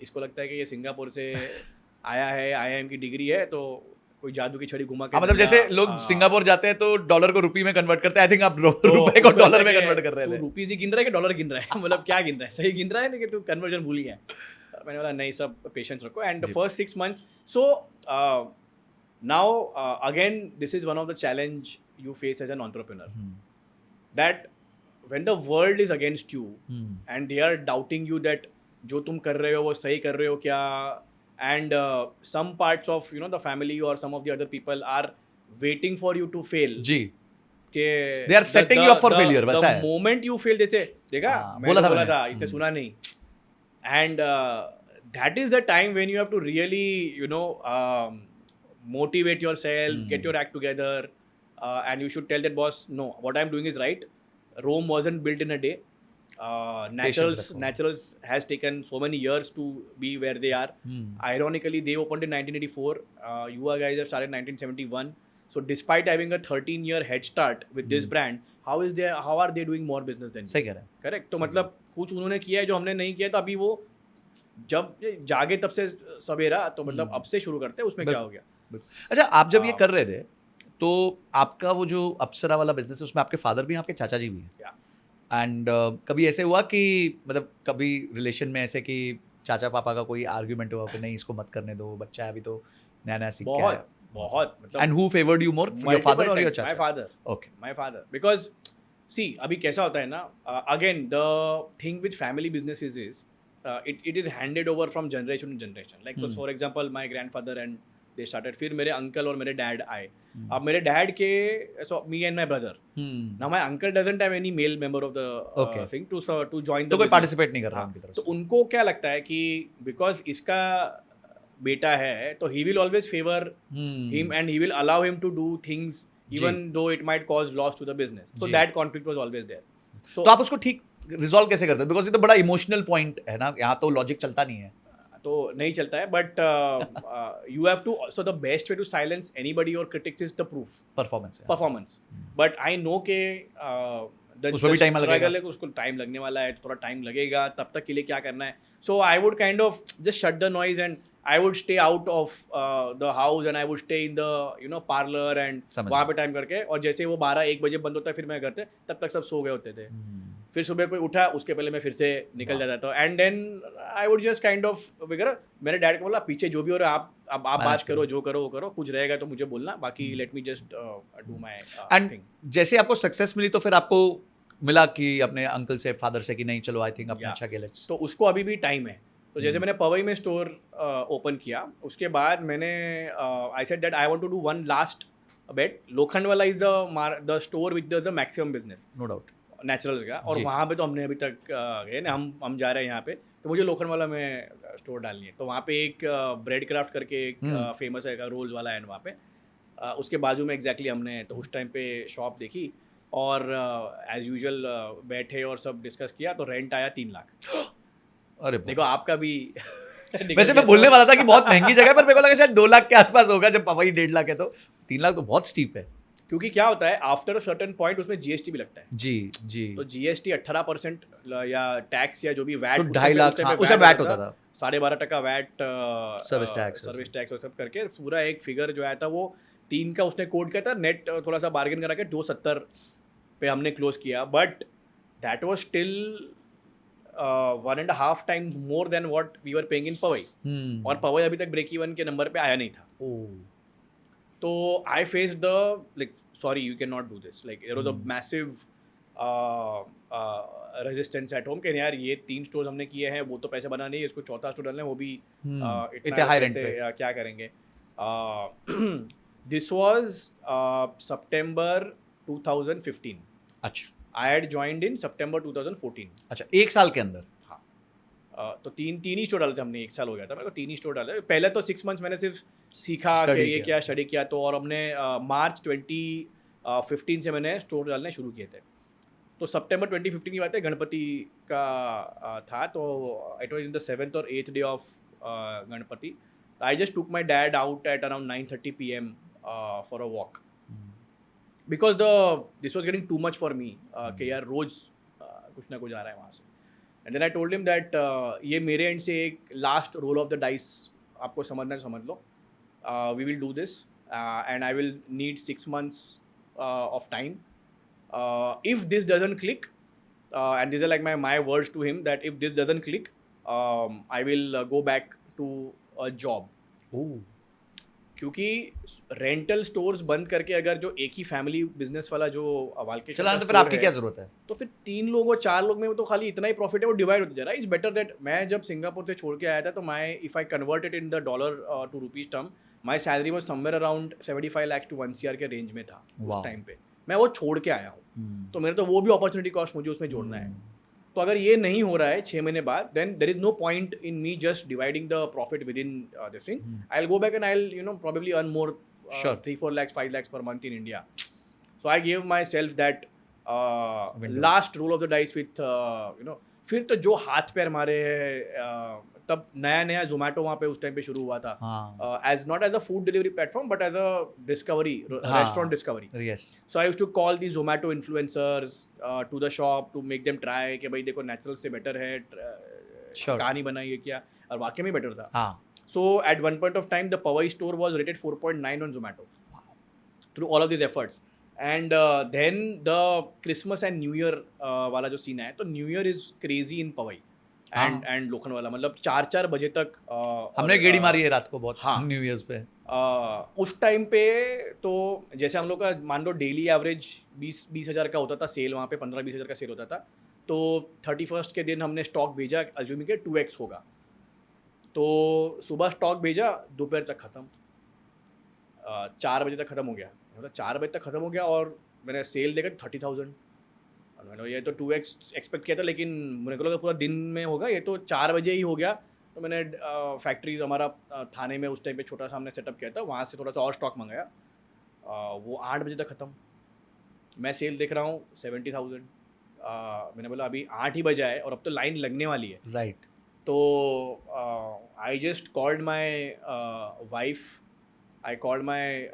इसको लगता है कि ये सिंगापुर से आया है, IIM की डिग्री है, तो कोई जादू की छड़ी घुमा के मतलब जैसे लोग सिंगापुर जाते हैं तो डॉलर को रुपये में कन्वर्ट करते हैं, आई थिंक आप रुपए को डॉलर में कन्वर्ट कर रहे थे। रुपीज ही गिन रहा है कि डॉलर गिन रहा है मतलब क्या गिन रहा है, सही गिन रहा है लेकिन तू कन्वर्जन भूल गया। मैंने बोला नहीं, सब पेशेंस रखो, and the first 6 months, so now again this is one of the challenge you face as an entrepreneur, that when the world is against you and they are doubting you that जो तुम कर रहे हो वो सही कर रहे हो क्या, and some parts of the family or some of the other people are waiting for you to fail जी, के they are setting you up for failure, वैसा है। the moment you fail, जैसे देखा बोला था इसे सुना नहीं, and that is the time when you have to really motivate yourself, get your act together, and you should tell that boss, no, what I'm doing is right. Rome wasn't built in a day. Naturals has taken so many years to be where they are. Ironically, they opened in 1984. You guys have started in 1971. So despite having a 13-year head start with this brand, how are they doing more business than you? सही कह रहे हैं। Correct. तो मतलब कुछ उन्होंने किया है जो हमने नहीं किया, तो अभी वो जब जागे तब से सवेरा, तो मतलब अब से शुरू करते हैं, उसमें क्या हो गया। अच्छा, आप जब ये हाँ। कर रहे थे तो आपका वो जो अप्सरा वाला बिजनेस है उसमें आपके फादर भी हैं, आपके चाचा जी भी हैं, Yeah. एंड कभी ऐसे हुआ कि मतलब कभी रिलेशन में ऐसे कि चाचा पापा का कोई आर्ग्यूमेंट हुआ कि नहीं इसको मत करने दो, बच्चा है अभी तो नया नया सीख के आया? बहुत बहुत एंड मतलब who favoured you more, your father और योर माय चाचा? Father okay. My father because see अभी कैसा होता है ना again the thing with family businesses is it is handed over from generation to generation like for example my grandfather and they started फिर मेरे uncle और मेरे डैड आए अब मेरे डैड के so me and my brother now my uncle doesn't have any male member of Okay. The thing to join तो the कोई पार्टिसिपेट नहीं कर रहा उनकी तरफ तो से? उनको क्या लगता है कि बिकॉज इसका बेटा है तो he will always favour him and he will allow him to do things even though it might cause loss to the business. So जी। that conflict was always there. So तो आप उसको ठीक रिजॉल्व कैसे करते हैं? बिकॉज ये तो बड़ा इमोशनल पॉइंट है ना, यहाँ तो लॉजिक चलता नहीं है। तो नहीं चलता है but you have to so the best way to silence anybody or critics is the proof performance है। performance. But I know के उसमें भी time लगेगा। है कि उसको टाइम लगने वाला है थोड़ा टाइम लगेगा तब तक के लिए क्या करना है so I would kind of just shut the noise and I would stay out of the house and I would stay in the parlour and समझ वहाँ पे टाइम करके और जैसे वो 12-1 बजे बंद होता है फिर मैं घर से तब तक सब सो गए होते थे फिर सुबह कोई उठा उसके पहले मैं फिर से निकल जाता था and then I would just kind of वगैरह मेरे डैड को बोला पीछे जो भी हो रहा है आप Manage बात करो। करो जो करो वो करो कुछ रहेगा तो मुझे बोलना बाकी let me just do my and thing जैसे आपको सक्सेस मिली तो फिर आपको मिला कि अपने अंकल से, फादर से कि नहीं चलो आई थिंक अपने Yeah. अच्छा के लेट्स। तो उसको अभी भी टाइम है तो जैसे मैंने पवई में स्टोर ओपन किया उसके बाद मैंने I said that I want to do one last bet Lokhandwala is the store with the maximum business no doubt. Naturals का और जी। वहाँ पे तो हमने अभी तक गए ना हम जा रहे हैं यहाँ पे तो मुझे लोखंड वाला में स्टोर डालनी है तो वहाँ पे एक ब्रेड क्राफ्ट करके एक फेमस है रोल्स वाला है वहाँ पे उसके बाजू में एग्जैक्टली हमने तो उस टाइम पे शॉप देखी और एज यूजुअल बैठे और सब डिस्कस किया तो रेंट आया 3 लाख अरे देखो आपका भी वैसे मैं बोलने वाला था कि बहुत महंगी जगह है, पर मेरे को लगा शायद 2 लाख के आसपास होगा, जब वही 1.5 लाख है तो 3 लाख तो बहुत स्टीप है। क्योंकि क्या होता है आफ्टर अ सर्टेन पॉइंट उसमें जीएसटी भी लगता है जी जी। तो जीएसटी 18% या टैक्स या जो भी वैट तो 2.5 लाख, हाँ, उसमें वैट होता था। 12.5% VAT service tax. Service tax और सब करके पूरा एक फिगर जो आया था वो 3 का उसने कोड किया था नेट थोड़ा सा बार्गेन करा के 270 पे हमने क्लोज किया but that was still 1.5 times more than what we were paying in Powai और पवई अभी तक ब्रेक इवन के नंबर पे आया नहीं था तो I face the like sorry you can not do this like there was a massive resistance at home कि यार ये 3 स्टोर्स हमने किए हैं वो तो पैसे बना नहीं है इसको चौथा स्टोर डालना है वो भी इतने हाई रेंट पे क्या करेंगे दिस वाज सितंबर 2015 अच्छा आई हैड जॉइंड इन सितंबर 2014 अच्छा, 1 साल के अंदर। तो तीन ही स्टोर डाले थे हमने 1 साल हो गया था मेरे को 3 ही स्टोर डाले पहले तो 6 मंथ्स मैंने सिर्फ सीखा Study कि ये किया। क्या स्टडी किया तो और हमने मार्च 2015 से मैंने स्टोर डालने शुरू किए थे तो सितंबर 2015 की बात है गणपति का था तो it was in the 7th और 8th day of Ganpati I just took my dad out at around 9:30 PM for a walk because this was getting too much for me कि यार रोज कुछ ना कुछ आ रहा है वहाँ से and then I told him that ये मेरे एंड से एक last roll of the dice आपको समझना है समझ लो we will do this and I will need 6 months of time if this doesn't click and these are like my words to him that if this doesn't click I will go back to a job क्योंकि rental stores बंद करके अगर जो एक ही family business वाला जो वालके चला तो फिर आपकी क्या जरूरत है? तो फिर 3 लोग और 4 लोग में तो खाली इतना ही प्रॉफिट है वो डिवाइड होता जा रहा है इज बेटर दैट मैं जब सिंगापुर से छोड़ के आया था तो मैं if I convert it in the $, to rupees term my salary was somewhere around 75 lakhs to 1 crore के रेंज में था उस टाइम पे मैं वो छोड़ के आया हूँ तो मेरे तो वो भी अपॉर्चुनिटी कॉस्ट मुझे उसमें जोड़ना है तो अगर ये नहीं हो रहा है 6 महीने बाद then there is no point in me just dividing the profit within this thing I will go back and I will probably earn more 3-4 lakhs 5 lakhs per month in India so I gave myself that last roll of the dice with फिर तो जो हाथ पैर मारे तब नया जोमेटो वहाँ पे उस टाइम पे शुरू हुआ था as not as a food delivery platform but as a discovery restaurant discovery yes. So I used to call the Zomato influencers to the shop to make them try कि भाई देखो नेचुरल से बेटर है Sure. कहानी बनाई है क्या और वाकई में बेटर था हाँ So at one point of time, the Powai store was rated 4.9 on Zomato through all of these efforts. And then the Christmas and New Year वाला जो सीन है, तो New Year is crazy in Powai and Lokhandwala, मतलब 4-4 बजे तक हमने गेड़ी मारी है रात को बहुत हाँ। न्यू ईयर्स पे। उस टाइम पे तो जैसे हम लोग का मान लो डेली एवरेज 20 हज़ार का होता था सेल, वहाँ पे 15-20 हज़ार का सेल होता था। तो 31st के दिन हमने स्टॉक भेजा, अज्यूमिंग के 2x होगा, तो सुबह स्टॉक भेजा, दोपहर तक ख़त्म, 4 बजे तक ख़त्म हो गया, मतलब 4 बजे तक ख़त्म हो गया, और मैंने सेल देखा 30,000। और मैंने ये तो 2x एक्सपेक्ट किया था, लेकिन मुझे को लगा पूरा दिन में होगा, ये तो 4 बजे ही हो गया। तो मैंने फैक्ट्रीज हमारा थाने में उस टाइम पे छोटा सा हमने सेटअप किया था, वहाँ से थोड़ा सा और स्टॉक मंगाया, वो 8 बजे तक ख़त्म। मैं सेल देख रहा हूँ 70,000। मैंने बोला अभी 8 ही बजा है और अब तो लाइन लगने वाली है। राइट। तो I just called my wife, I called my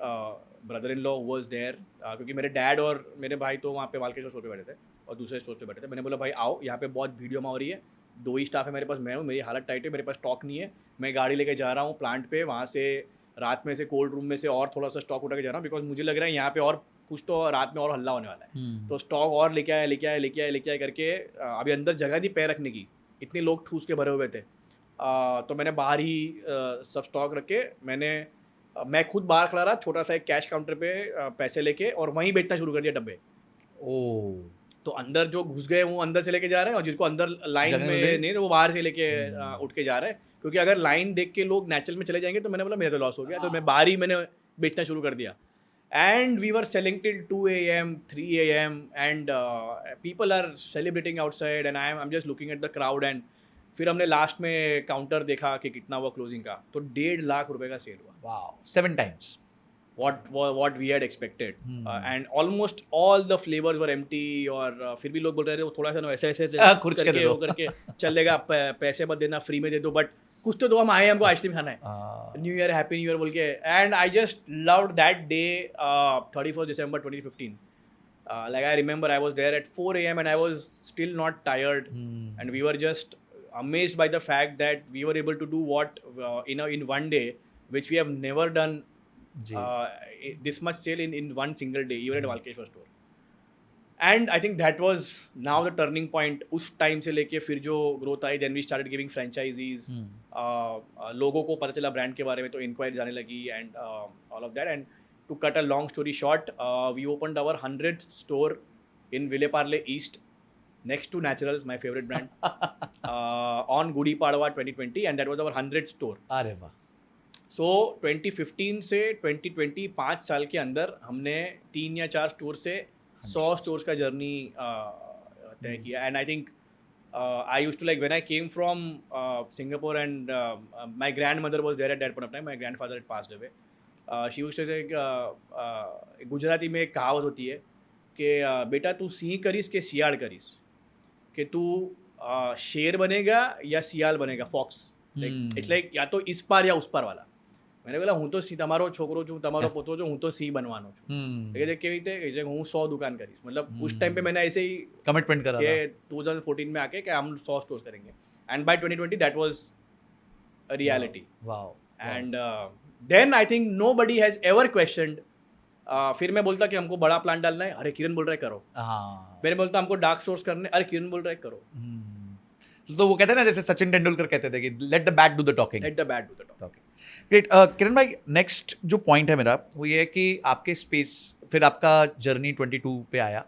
brother in law was there, क्योंकि मेरे डैड और मेरे भाई तो वहाँ पे वालकेश्वर स्टोर पे बैठे थे और दूसरे स्टोर पे बैठे थे। मैंने बोला भाई आओ, यहाँ पे बहुत भीड़ जमा हो रही है, 2 ही स्टाफ है मेरे पास, मैं हूँ, मेरी हालत टाइट है, मेरे पास स्टॉक नहीं है, मैं गाड़ी लेके जा रहा हूँ प्लांट पे, वहाँ से रात में से कोल्ड रूम में से और थोड़ा सा स्टॉक उठा के जा रहा हूँ, बिकॉज मुझे लग रहा है यहाँ पे और कुछ तो रात में और हल्ला होने वाला है। तो स्टॉक और लेके आए करके अभी अंदर जगह थी पैर रखने की, इतने लोग ठूस के भरे हुए थे। तो मैंने बाहर ही सब स्टॉक रख के मैं खुद बाहर खड़ा रहा, छोटा सा एक कैश काउंटर पे पैसे लेके, और वहीं बेचना शुरू कर दिया डब्बे। तो अंदर जो घुस गए वो अंदर से लेके जा रहे हैं, और जिसको अंदर लाइन में नहीं वो बाहर से लेके उठ के जा रहे हैं, क्योंकि अगर लाइन देख के लोग नेचुरल में चले जाएंगे तो मैंने बोला मेरा तो लॉस हो गया। तो मैं बाहर ही मैंने बेचना शुरू कर दिया, and we were selling till 2 AM 3 AM and people are celebrating outside and I am just looking at the crowd. And फिर हमने लास्ट में काउंटर देखा कि कितना हुआ क्लोजिंग का, तो 1.5 लाख रुपए का सेल हुआ। Wow, 7 times what we had expected. And almost all the flavors were empty, और फिर भी लोग बोल रहे थे वो थोड़ा सा ना ऐसे खुर्च के दे वो दो। करके चलेगा, पैसे मत देना, फ्री में दे दो, बट कुछ तो दो, हम आए, हमको आइसक्रीम खाना है, new year happy new year बोल के। And I just loved that day, 31st December 2015. Like I remember I was there at 4 AM and I was still not tired, and we were just amazed by the fact that we were able to do what in one day, which we have never done this much sale in one single day, even at Walkeshwar store. And I think that was now the turning point. उस time से लेके फिर जो growth I, then we started giving franchisees, लोगों को पता चला brand के बारे में, तो इंक्वायरी जाने लगी, and all of that. And to cut a long story short, we opened our 100th store in Ville Parle East, next to Naturals, my favorite brand, on Gudi Padwa 2020, and that was our 100th store. अरे वाह। सो 2015 से 2020 5 साल के अंदर हमने 3 या 4 store से 100 stores का जर्नी तय किया। And I think I used to like when I came from Singapore, and my grandmother was there at that point of time, my grandfather had passed away. She used to say, Gujarati में एक कहावत होती है कि बेटा तू सिंह करीस के सियाड़ करीस, कि तू शेर बनेगा या सियाल बनेगा, फॉक्स। इट्स लाइक या तो इस पार या उस पार वाला। मैंने बोला હું તો સી તમારો છોકરો છું, તમારો પોતો છું, હું તો સી બનવાનો છું। એ કેવી રીતે કે હું 100 दुकान करीस, मतलब उस टाइम पे मैंने ऐसे ही कमिटमेंट करा कि 2014 में आके कि हम 100 स्टोर्स करेंगे, and by 2020 that was a reality. Wow. And then I think nobody has ever questioned. फिर मैं बोलता कि हमको बड़ा प्लान डालना है, अरे किरण बोल रहा है करो। मैंने बोलता हमको डार्क स्टोर्स करने, अरे किरण बोल रहा है करो। तो वो कहते हैं ना, जैसे सचिन तेंदुलकर कहते थे कि let the bat do the talking. Let the bat do the talking. Great. Kiran भाई, नेक्स्ट जो पॉइंट है मेरा वो ये है कि आपके स्पेस, फिर आपका जर्नी 22 पे आया,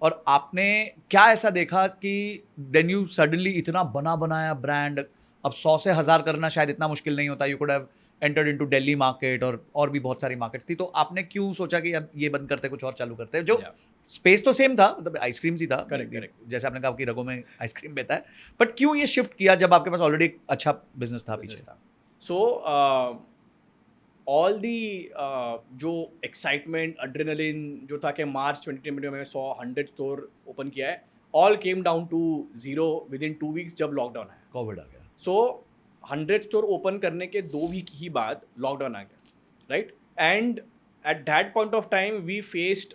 और आपने क्या ऐसा देखा कि देन यू सडनली इतना बना बनाया ब्रांड, अब 100 से 1000 करना शायद इतना मुश्किल नहीं होता, you could have entered into Delhi market और भी बहुत सारी मार्केट्स थी, तो आपने क्यों सोचा कि अब ये बंद करते कुछ और चालू करते हैं? जो स्पेस तो सेम था, मतलब आइसक्रीम ही था, करेक्ट, जैसे आपने कहा कि रगों में आइसक्रीम बहता है, बट क्यों ये शिफ्ट किया जब आपके पास ऑलरेडी अच्छा बिजनेस था पीछे? सो ऑल दी जो एक्साइटमेंट, एड्रेनलिन जो था कि मार्च 2020 में 100 स्टोर ओपन किया है, all came down to zero within 2 weeks जब लॉकडाउन आया, कोविड आ गया। सो 100 स्टोर ओपन करने के 2 वीक ही बाद लॉकडाउन आ गया, right? And at that point of time we faced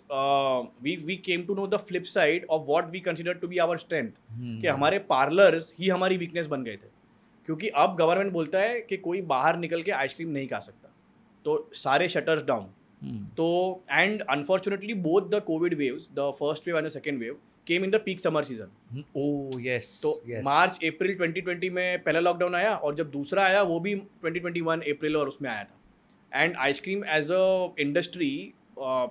we came to know the flip side of what we considered to be our strength, कि हमारे parlours ही हमारी weakness बन गए थे। क्योंकि अब गवर्नमेंट बोलता है कि कोई बाहर निकल के आइसक्रीम नहीं खा सकता, तो सारे शटर्स डाउन. तो and unfortunately both the Covid waves, the first wave and the second wave, came in the peak summer season. Oh yes. तो मार्च अप्रैल 2020 में पहला लॉकडाउन आया, और जब दूसरा आया वो भी 2021 अप्रैल और उसमें आया था. And ice cream as a industry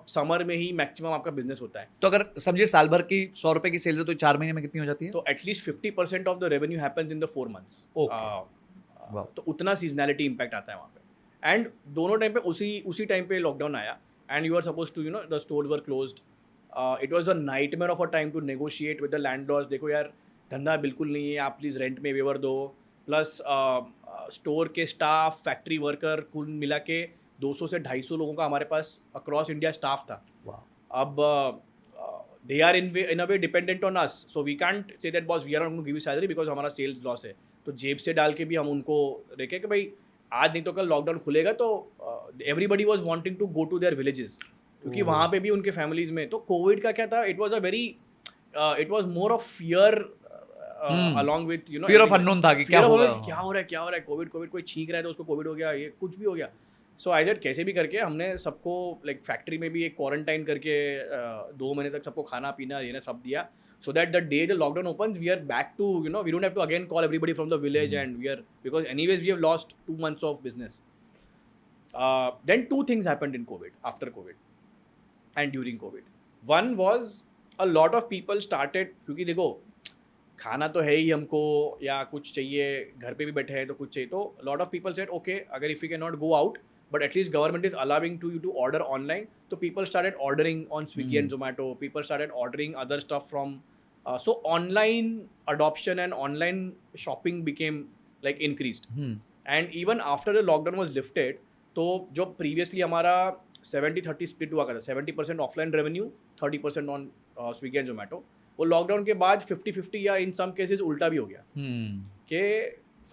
summer में ही मैक्सिमम आपका बिजनेस होता है. तो अगर समझिए साल भर की 100 रुपए की सेल्स है तो 4 महीने में कितनी हो जाती है? तो at least 50% of the revenue happens in the 4 months. Wow. तो उतना सीजनैलिटी इम्पैक्ट आता है वहाँ पे. एंड दोनों टाइम पे उसी टाइम पे लॉकडाउन आया, and you are suppose to the stores were closed. It was a nightmare of a time to negotiate with the landlords. देखो यार, धंधा बिल्कुल नहीं है, आप प्लीज़ रेंट में वेवर दो. प्लस स्टोर के स्टाफ, फैक्ट्री वर्कर, कुल मिला के 200 से 250 लोगों का हमारे पास अक्रॉस इंडिया स्टाफ था. अब they are in a way dependent on us, so we can't say that boss we are not going to give you salary because हमारा सेल्स लॉस है. तो जेब से डाल के भी हम उनको देखे कि भाई आज नहीं तो कल लॉकडाउन खुलेगा, तो everybody was wanting to go to their villages, क्योंकि वहाँ पे भी उनके फैमिलीज में. तो कोविड का क्या था, it was more of fear along with fear of unknown था कि क्या होगा, क्या हो रहा है, कोविड कोई छींक रहा है तो उसको कोविड हो गया, ये कुछ भी हो गया. सो आई सेड कैसे भी करके हमने सबको लाइक फैक्ट्री में भी एक क्वारंटाइन करके 2 महीने तक सबको खाना पीना ये ना सब दिया, so that the day the lockdown opens we are back to we don't have to again call everybody from the village, and we are, because anyways we have lost 2 months of business. Then two things happened in COVID, after COVID and during COVID. One was a lot of people started, क्योंकि देखो खाना तो है ही हमको, या कुछ चाहिए, घर पे भी बैठे हैं तो कुछ चाहिए, तो lot of people said okay, अगर if we cannot go out but at least government is allowing you to order online, so people started ordering on Swiggy and Zomato, people started ordering other stuff from so online adoption and online shopping became like increased. And even after the lockdown was lifted, तो जो previously हमारा 70-30 split हुआ करता, 70% offline revenue, 30% on Swiggy and Zomato, वो lockdown के बाद 50-50 या in some cases उल्टा भी हो गया कि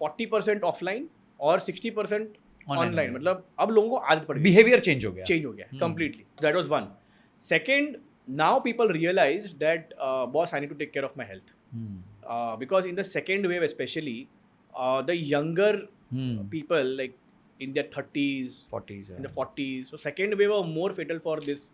40% ऑफलाइन और 60% ऑनलाइन. मतलब अब लोगों को आदत पड़ गई, बिहेवियर चेंज हो गया completely. That was one. Second, now people realized that boss, I need to take care of my health. Because in the second wave especially, the younger people like in their 30s, 40s, in the 40s, so second wave were more fatal for this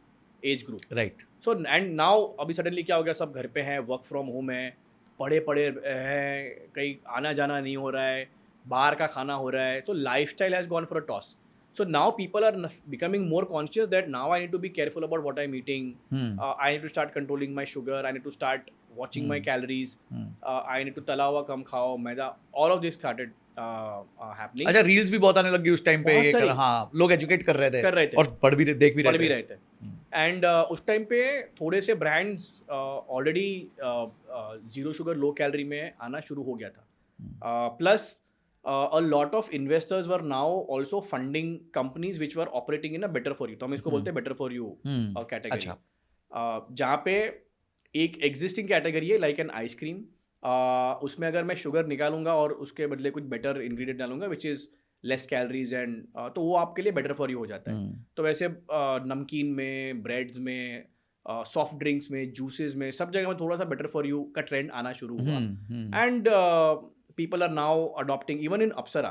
age group. Right. So and now अभी suddenly क्या हो गया, सब घर पे हैं, work from home है, पड़े हैं, कहीं आना जाना नहीं हो रहा है, बाहर का खाना हो रहा है, तो lifestyle has gone for a toss. So now people are becoming more conscious that now I need to be careful about what I'm eating. I need to start controlling my sugar. I need to start watching my calories. I need to तला हुआ कम खाओ, मैदा. All of this started happening. अच्छा, reels भी बहुत आने लगी उस time पे. हाँ, लोग एजुकेट कर रहे थे और देख भी रहे थे. एंड उस टाइम पे थोड़े से brands already zero sugar low calorie में आना शुरू हो गया था. Plus a lot of investors were now also funding companies which were operating in a better for you. तो हम इसको बोलते हैं better for you category. जहाँ पे एक existing category है like an ice cream, उसमें अगर मैं शुगर निकालूंगा और उसके बदले कुछ better ingredient डालूंगा which is less calories and तो वो आपके लिए better for you हो जाता है. तो वैसे नमकीन में, ब्रेड्स में, सॉफ्ट ड्रिंक्स में, जूसेस में, सब जगह में थोड़ा सा better for you का ट्रेंड आना शुरू हुआ. And people are now adopting even in अप्सरा.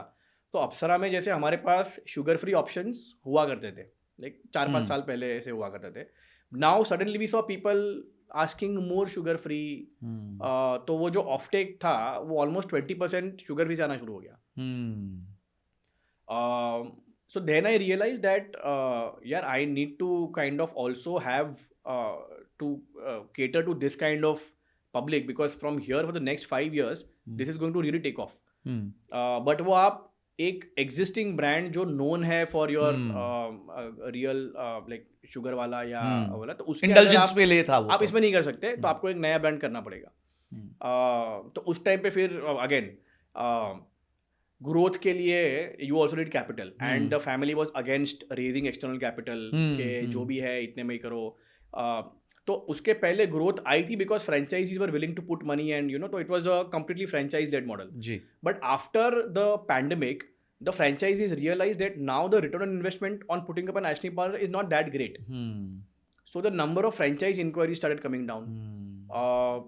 तो अप्सरा में जैसे हमारे पास शुगर फ्री ऑप्शंस हुआ करते थे, लाइक 4-5 साल पहले ऐसे हुआ करते थे. Now suddenly we saw people asking more sugar free. तो वो जो ऑफटेक था वो ऑलमोस्ट 20% शुगर फ्री से आना शुरू हो गया. So then I realized that I need to kind of also have to cater to this kind of public, because from here for the next 5 years this is going to really take off. But वो आप एक existing brand जो known है for your real like sugar वाला या वाला, तो उसके इंडल्जेंस पे ले था वो, आप इसमें नहीं कर सकते, तो आपको एक नया ब्रांड करना पड़ेगा. तो उस टाइम पे फिर अगेन ग्रोथ के लिए you also need capital, and the family was against raising external capital के जो भी है इतने में ही करो. तो उसके पहले ग्रोथ आई थी because franchisees were willing to put money and तो it was a completely franchise led model. But after the pandemic the franchisees realized that now the return on investment on putting up an ice cream parlor is not that great. So the number of franchise inquiries started coming down.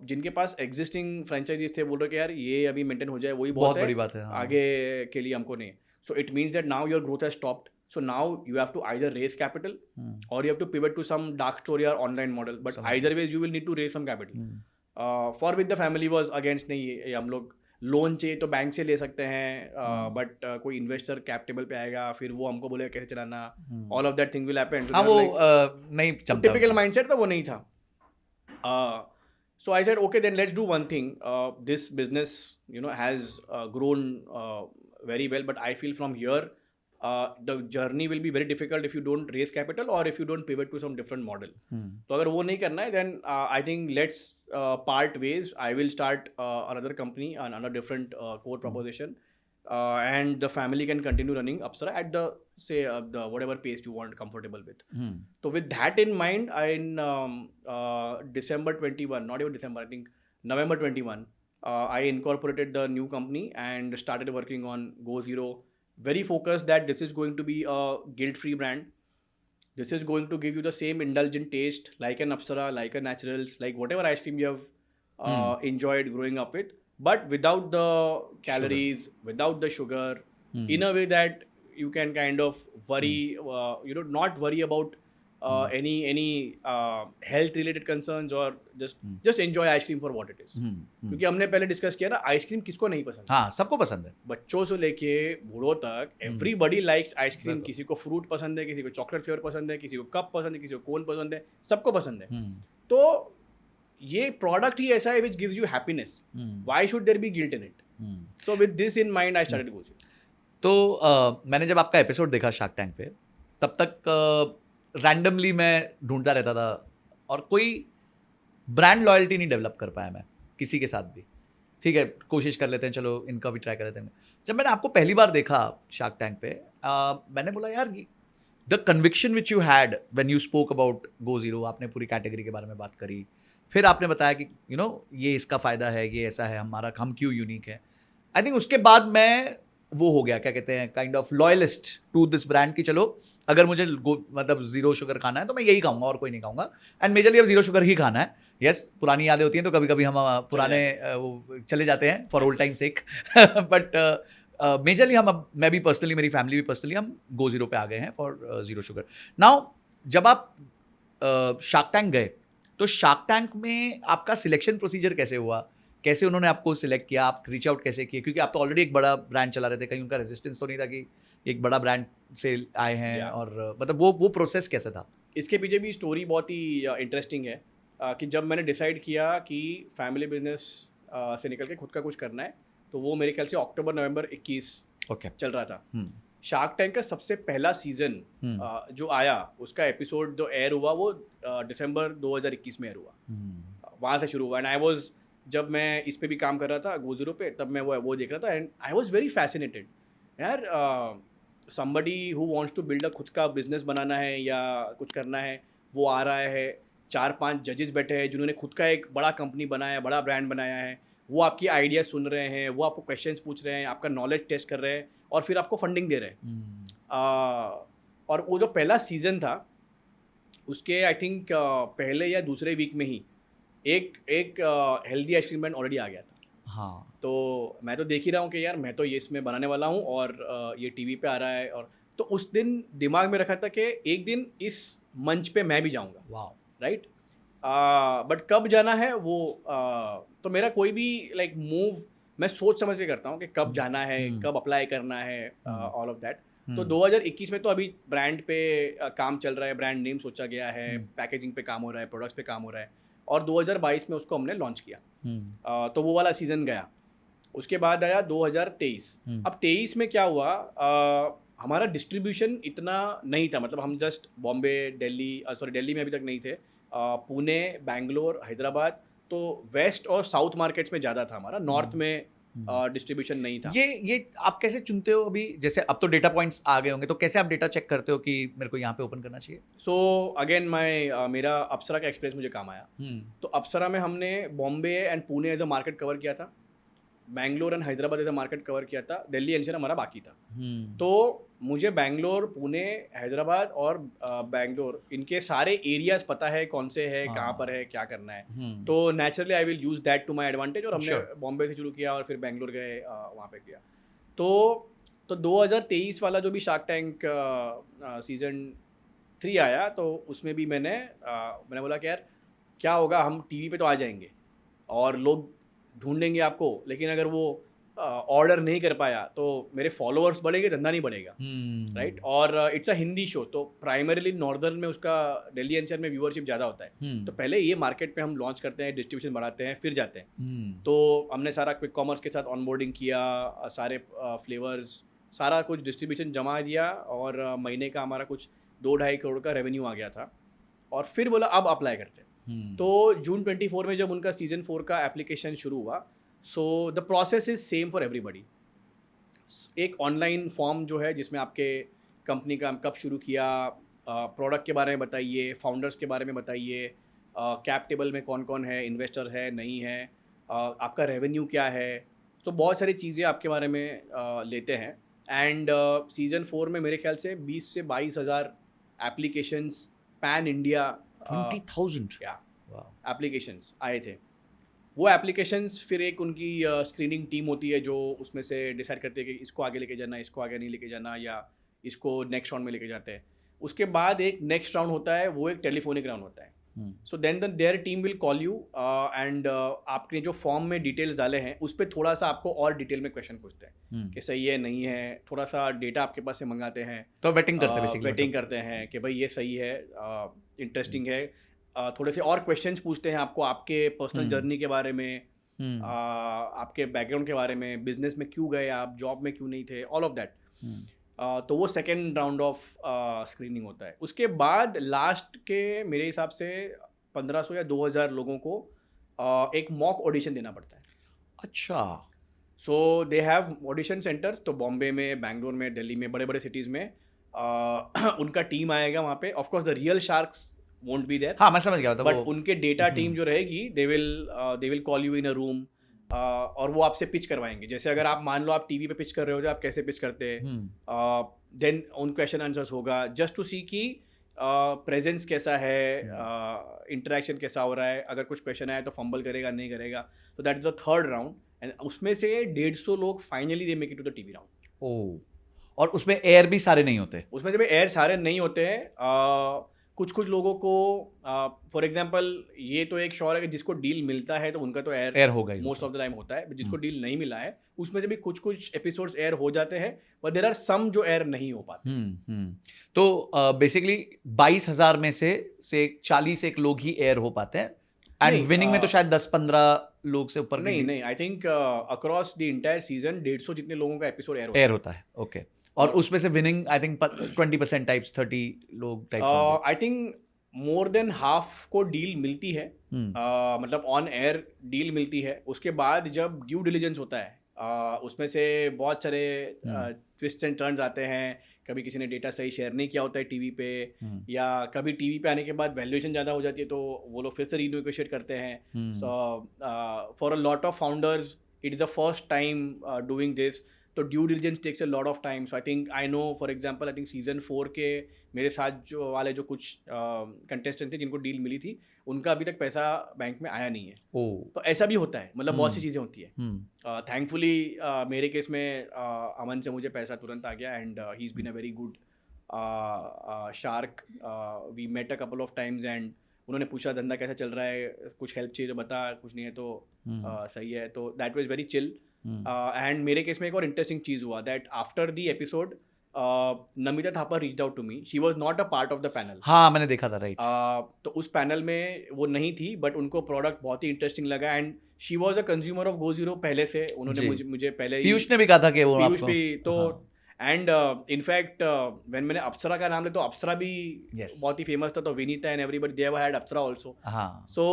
जिनके पास existing franchises थे बोल रहे कि यार ये अभी maintain हो जाए वही बहुत बड़ी बात है, हाँ। आगे के लिए हमको नहीं. So it means that now your growth has stopped. So now you have to either raise capital or you have to pivot to some dark story or online model. But either ways you will need to raise some capital. For with the family was against नहीं ये हम लोग loan चाहिए तो bank से ले सकते हैं बट कोई इन्वेस्टर कैपिटल पे आएगा फिर वो हमको बोलेगा कैसे चलाना. All of that thing will happen. हाँ वो नहीं चलता. टिपिकल माइंडसेट था वो नहीं था. So I said, okay, then let's do one thing. This business, has grown very well, but I feel from here, the journey will be very difficult if you don't raise capital or if you don't pivot to some different model. तो अगर वो नहीं करना है, then I think let's part ways. I will start another company and another different core proposition, and the family can continue running Apsara at the the whatever pace you want, comfortable with. So with that in mind, in December 21, not even December, I think November 21, I incorporated the new company and started working on Go Zero. Very focused that this is going to be a guilt-free brand. This is going to give you the same indulgent taste like an Apsara, like a Naturals, like whatever ice cream you have enjoyed growing up with, but without the calories, without the sugar, in a way that you can kind of worry, not worry about any health-related concerns or just enjoy ice cream for what it is. क्योंकि हमने पहले discuss किया ना ice cream किसको नहीं पसंद. हाँ सबको पसंद है. बच्चों से लेके बूढ़ों तक एवरीबडी लाइक्स आइसक्रीम. किसी को फ्रूट पसंद है, किसी को चॉकलेट फ्लेवर पसंद है, किसी को कप पसंद है, किसी को कोन पसंद है, सबको पसंद है. तो ये प्रोडक्ट ही ऐसा है which gives you happiness. Why should there be guilt in it? So with this in mind I started Go Zero. तो मैंने जब आपका एपिसोड देखा शार्क टैंक पे, तब तक रैंडमली मैं ढूंढता रहता था और कोई ब्रांड लॉयल्टी नहीं डेवलप कर पाया मैं किसी के साथ भी. ठीक है, कोशिश कर लेते हैं, चलो इनका भी ट्राई कर लेते हैं. जब मैंने आपको पहली बार देखा शार्क टैंक पे, मैंने बोला यार the conviction which you had when you spoke about Go Zero, आपने पूरी कैटेगरी के बारे में बात करी, फिर आपने बताया कि ये इसका फ़ायदा है, ये ऐसा है, हम क्यों यूनिक है. आई थिंक उसके बाद मैं वो हो गया, क्या कहते हैं, kind of loyalist to this brand की चलो अगर मुझे मतलब जीरो शुगर खाना है तो मैं यही खाऊंगा और कोई नहीं खाऊंगा. एंड मेजरली अब जीरो शुगर ही खाना है. यस, पुरानी यादें होती हैं तो कभी कभी हम पुराने वो चले जाते हैं for old time sake. But majorly हम अब, मैं भी पर्सनली, मेरी फैमिली भी पर्सनली, हम Go Zero पे आ गए हैं फॉर जीरो शुगर. नाउ जब आप शार्क टैंक गए तो शार्क टैंक में आपका सिलेक्शन प्रोसीजर कैसे हुआ? कैसे उन्होंने आपको सिलेक्ट किया? आप रीच आउट कैसे किए? क्योंकि आप तो ऑलरेडी एक बड़ा ब्रांड चला रहे थे, कहीं उनका रेजिस्टेंस तो नहीं था कि एक बड़ा ब्रांड से आए हैं. और मतलब वो प्रोसेस कैसा था? इसके पीछे भी स्टोरी बहुत ही इंटरेस्टिंग है कि जब मैंने डिसाइड किया कि फैमिली बिजनेस से निकल के खुद का कुछ करना है, तो वो मेरे ख्याल से अक्टूबर-नवंबर 21 चल रहा था. शार्क टैंक का सबसे पहला सीजन जो आया, उसका एपिसोड जो एयर हुआ वो दिसंबर 2021 में एयर हुआ. वहाँ से शुरू हुआ. एंड आई वॉज, जब मैं इस पे भी काम कर रहा था Go Zero पे, तब मैं वो देख रहा था and I was very fascinated. यार somebody who wants to build a खुद का बिजनेस बनाना है या कुछ करना है, वो आ रहा है, 4-5 जजेस बैठे हैं जिन्होंने खुद का एक बड़ा कंपनी बनाया है, बड़ा ब्रांड बनाया है, वो आपकी आइडिया सुन रहे हैं, वो आपको क्वेश्चंस पूछ रहे हैं, आपका नॉलेज टेस्ट कर रहे हैं और फिर आपको फंडिंग दे रहे हैं. और वो जो पहला सीज़न था उसके आई थिंक पहले या दूसरे वीक में ही एक हेल्दी आइसक्रीम ब्रांड ऑलरेडी आ गया था. हाँ, तो मैं तो देख ही रहा हूँ कि यार मैं तो ये इसमें बनाने वाला हूँ और ये टीवी पे आ रहा है. और तो उस दिन दिमाग में रखा था कि एक दिन इस मंच पे मैं भी जाऊँगा. वाह, राइट. बट कब जाना है वो तो मेरा कोई भी लाइक मूव मैं सोच समझ के करता हूँ कि कब जाना है, कब अप्लाई करना है, ऑल ऑफ दैट. तो 2021 में तो अभी ब्रांड पे काम चल रहा है, ब्रांड नेम सोचा गया है, पैकेजिंग पे काम हो रहा है, प्रोडक्ट्स पे काम हो रहा है, और 2022 में उसको हमने लॉन्च किया. तो वो वाला सीज़न गया. उसके बाद आया 2023. अब 23 में क्या हुआ, हमारा डिस्ट्रीब्यूशन इतना नहीं था. मतलब हम जस्ट बॉम्बे, दिल्ली में अभी तक नहीं थे, पुणे, बैंगलोर, हैदराबाद, तो वेस्ट और साउथ मार्केट्स में ज़्यादा था हमारा. नॉर्थ में डिस्ट्रीब्यूशन नहीं था. ये आप कैसे चुनते हो अभी? जैसे अब तो डेटा पॉइंट्स आ गए होंगे, तो कैसे आप डेटा चेक करते हो कि मेरे को यहाँ पे ओपन करना चाहिए? सो अगेन मेरा अप्सरा का एक्सपीरियंस मुझे काम आया. तो अप्सरा में हमने Bombay and Pune as a market cover किया था. बैंगलोर एंड हैदराबाद ऐसा मार्केट कवर किया था, दिल्ली एनसीआर हमारा बाकी था। तो मुझे बैंगलोर, पुणे, हैदराबाद और बैंगलोर, इनके सारे एरियाज पता है कौन से है, कहाँ पर है, क्या करना है। तो naturally I will use that to my advantage, और हमने बॉम्बे से शुरू किया और फिर बैंगलोर गए, वहाँ पे किया। तो 2023 वाला जो भी शार्क टैंक सीज़न 3 आया, तो उसमें भी मैंने बोला कि यार क्या होगा, हम टीवी पे तो आ जाएंगे और लोग ढूंढेंगे आपको, लेकिन अगर वो ऑर्डर नहीं कर पाया तो मेरे फॉलोअर्स बढ़ेंगे, धंधा नहीं बढ़ेगा, राइट। और इट्स अ हिंदी शो, तो प्राइमरीली नॉर्दर्न में उसका, दिल्ली एनसीआर में व्यूअरशिप ज़्यादा होता है। तो पहले ये मार्केट पे हम लॉन्च करते हैं, डिस्ट्रीब्यूशन बढ़ाते हैं, फिर जाते हैं। तो हमने सारा क्विक कॉमर्स के साथ ऑनबोर्डिंग किया, सारे फ्लेवर्स, सारा कुछ डिस्ट्रीब्यूशन जमा दिया, और महीने का हमारा कुछ 2-2.5 करोड़ का रेवेन्यू आ गया था। और फिर बोला अब अप्लाई करते हैं। तो जून 24 में जब उनका सीज़न 4 का एप्लीकेशन शुरू हुआ, so the process is same for everybody. एक ऑनलाइन फॉर्म जो है जिसमें आपके कंपनी का कब शुरू किया, प्रोडक्ट के बारे में बताइए, फाउंडर्स के बारे में बताइए, कैप टेबल में कौन कौन है, इन्वेस्टर है नहीं है, आपका रेवेन्यू क्या है। तो बहुत सारी चीज़ें आपके बारे में लेते हैं। एंड सीज़न 4 में मेरे ख्याल से 20 से 22 हज़ार एप्लीकेशंस पैन इंडिया 20,000 या एप्लीकेशंस आए थे। वो एप्लीकेशंस फिर एक उनकी स्क्रीनिंग टीम होती है जो उसमें से डिसाइड करती है कि इसको आगे लेके जाना, इसको आगे नहीं लेके जाना, या इसको नेक्स्ट राउंड में लेके जाते हैं। उसके बाद एक नेक्स्ट राउंड होता है, वो एक टेलीफोनिक राउंड होता है। So then their team will call you and आपने जो फॉर्म में डिटेल्स डाले हैं उस पर थोड़ा सा आपको और डिटेल में क्वेश्चन पूछते हैं कि सही है नहीं है, थोड़ा सा डेटा आपके पास से मंगाते हैं। तो वेटिंग करते हैं बेसिकली, वेटिंग करते हैं कि भाई ये सही है, इंटरेस्टिंग है। थोड़े से और क्वेश्चंस पूछते हैं आपको, आपके पर्सनल जर्नी के बारे में, आपके बैकग्राउंड के बारे में, बिजनेस में क्यों गए आप, जॉब में क्यों नहीं थे, ऑल ऑफ दैट। तो वो सेकेंड राउंड ऑफ स्क्रीनिंग होता है। उसके बाद लास्ट के मेरे हिसाब से 1500 या 2000 लोगों को एक मॉक ऑडिशन देना पड़ता है। अच्छा। सो दे हैव ऑडिशन सेंटर्स, तो बॉम्बे में, बैंगलोर में, दिल्ली में, बड़े बड़े सिटीज़ में उनका टीम आएगा वहाँ पे। Of course the real sharks won't be there. हाँ, मैं समझ गया था। बट उनके डेटा टीम जो रहेगी, they will call you in a room, और वो आपसे पिच करवाएंगे। जैसे अगर आप मान लो आप टीवी पे पिच कर रहे हो, जो आप कैसे पिच करते हैं, देन उन क्वेश्चन आंसर्स होगा जस्ट टू सी कि प्रेजेंस कैसा है, इंटरेक्शन कैसा हो रहा है, अगर कुछ क्वेश्चन आया तो फंबल करेगा नहीं करेगा। तो that is the third round, and उसमें से 150 लोग finally they make it to the TV round. Oh, और उसमें एयर भी सारे नहीं होते? उसमें से भी एयर सारे नहीं होते हैं। कुछ कुछ लोगों को, फॉर एग्जांपल, ये तो एक श्योर है कि जिसको डील मिलता है तो उनका तो एयर होगा ही, मोस्ट ऑफ द टाइम होता है। जिसको डील नहीं मिला है उसमें से भी कुछ कुछ एपिसोड्स एयर हो जाते हैं, बट देयर आर सम जो एयर नहीं हो पाते। तो बेसिकली 22,000 में से 40 एक लोग ही एयर हो पाते हैं, एंड विनिंग में तो शायद 10-15 लोग से ऊपर नहीं, I think across the entire season 150 जितने लोगों का एपिसोड एयर होता है। ओके, और उसमें से विनिंग आई थिंक 20% टाइप्स, 30 लोग types. I think more than half को डील मिलती है, मतलब ऑन एयर डील मिलती है। उसके बाद जब ड्यू डिलिजेंस होता है, उसमें से बहुत सारे ट्विस्ट एंड टर्न्स आते हैं। कभी किसी ने डेटा सही शेयर नहीं किया होता है टीवी पे, या कभी टीवी पे आने के बाद वैल्यूएशन ज़्यादा हो जाती है तो वो लोग फिर से रीनेगोशिएट करते हैं। So for a lot of founders it is the first time doing this, तो due diligence takes a lot of time. So I think, I know for example, I think season 4 के मेरे साथ जो वाले जो कुछ कंटेस्टेंट थे जिनको डील मिली थी, उनका अभी तक पैसा बैंक में आया नहीं है। तो ऐसा भी होता है, मतलब बहुत सी चीज़ें होती है। थैंकफुली मेरे केस में अमन से मुझे पैसा तुरंत आ गया, and he is been a very good shark. We met a couple of times, and उन्होंने पूछा धंधा कैसा चल रहा है, कुछ हेल्प चाहिए तो बता, कुछ नहीं है तो सही है। तो that was very chill. And मेरे केस में एक और इंटरेस्टिंग चीज़ हुआ, that after the episode Namita Thapar reached out to me. She was not a part of the panel. हाँ, मैंने देखा था, राइट। तो उस पैनल में वो नहीं थी, बट उनको प्रोडक्ट बहुत ही इंटरेस्टिंग लगा, and she was a consumer of GoZero पहले से। उन्होंने मुझे पहले ही, पीयूष ने भी कहा था कि वो पीयूष भी तो, एंड इनफैक्ट व्हेन मैंने अप्सरा का नाम लिया तो अप्सरा भी बहुत ही फेमस था, तो Vinita and everybody they had Apsara also. So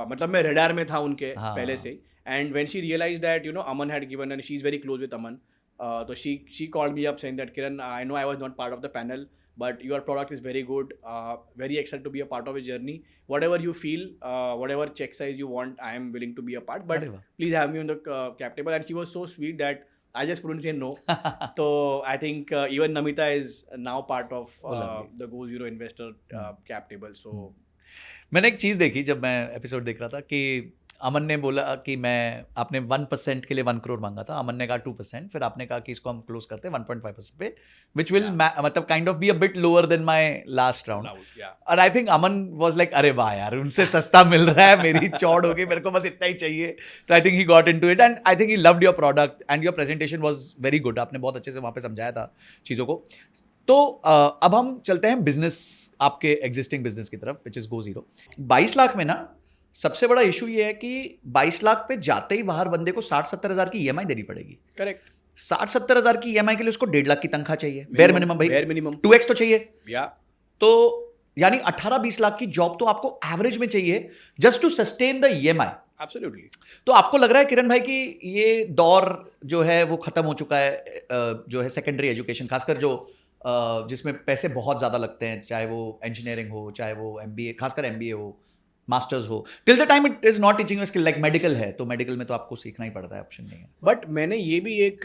मतलब मैं रडार में था उनके पहले से। And when she realise that Aman had given, and she is very close with Aman, तो she called me up saying that, Kiran, I know I was not part of the panel, but your product is very good. Very excited to be a part of a journey. Whatever you feel, whatever check size you want, I am willing to be a part. But अरे वाह। please have me on the cap table. And she was so sweet that I just couldn't say no. So I think even Namita is now part of the Go Zero investor cap table. So मैंने एक चीज़ देखी जब मैं episode देख रहा था कि अमन ने बोला कि मैं आपने 1% के लिए 1 करोड़ मांगा था, अमन ने कहा 2%, फिर आपने कहा कि इसको हम क्लोज करते हैं 1.5% पे, विच विल मतलब kind of be a bit lower than my last round. और I think Aman was like अरे वाह यार, उनसे सस्ता मिल रहा है, मेरी चौड़ हो गई, मेरे को बस इतना ही चाहिए। तो I think he got into it and I think he loved your product and your presentation was very good. आपने बहुत अच्छे से वहाँ पे समझाया था चीज़ों को। तो अब हम चलते हैं बिजनेस, आपके एग्जिस्टिंग बिजनेस की तरफ, which is go zero. 22 lakh में ना सबसे बड़ा इशू ये है कि 22 लाख पे जाते ही बाहर बंदे को 60-70 हज़ार की ईएमआई देनी पड़ेगी। करेक्ट। 60-70 हज़ार की ईएमआई के लिए उसको 1.5 लाख की तंखा चाहिए, बेयर मिनिमम भाई, बेयर मिनिमम 2x तो चाहिए। या तो यानी 18-20 लाख की जॉब तो आपको एवरेज में चाहिए just to sustain the EMI. Absolutely. तो आपको लग रहा है किरण भाई कि ये दौर जो है वो खत्म हो चुका है, जो है सेकेंडरी एजुकेशन, खासकर जो जिसमें पैसे बहुत ज़्यादा लगते हैं, चाहे वो इंजीनियरिंग हो, चाहे वो एमबीए, खासकर एमबीए हो, मास्टर्स हो, till the time it is not teaching skill, like medical है तो मेडिकल में तो आपको सीखना ही पड़ता है, ऑप्शन नहीं है। बट मैंने ये भी एक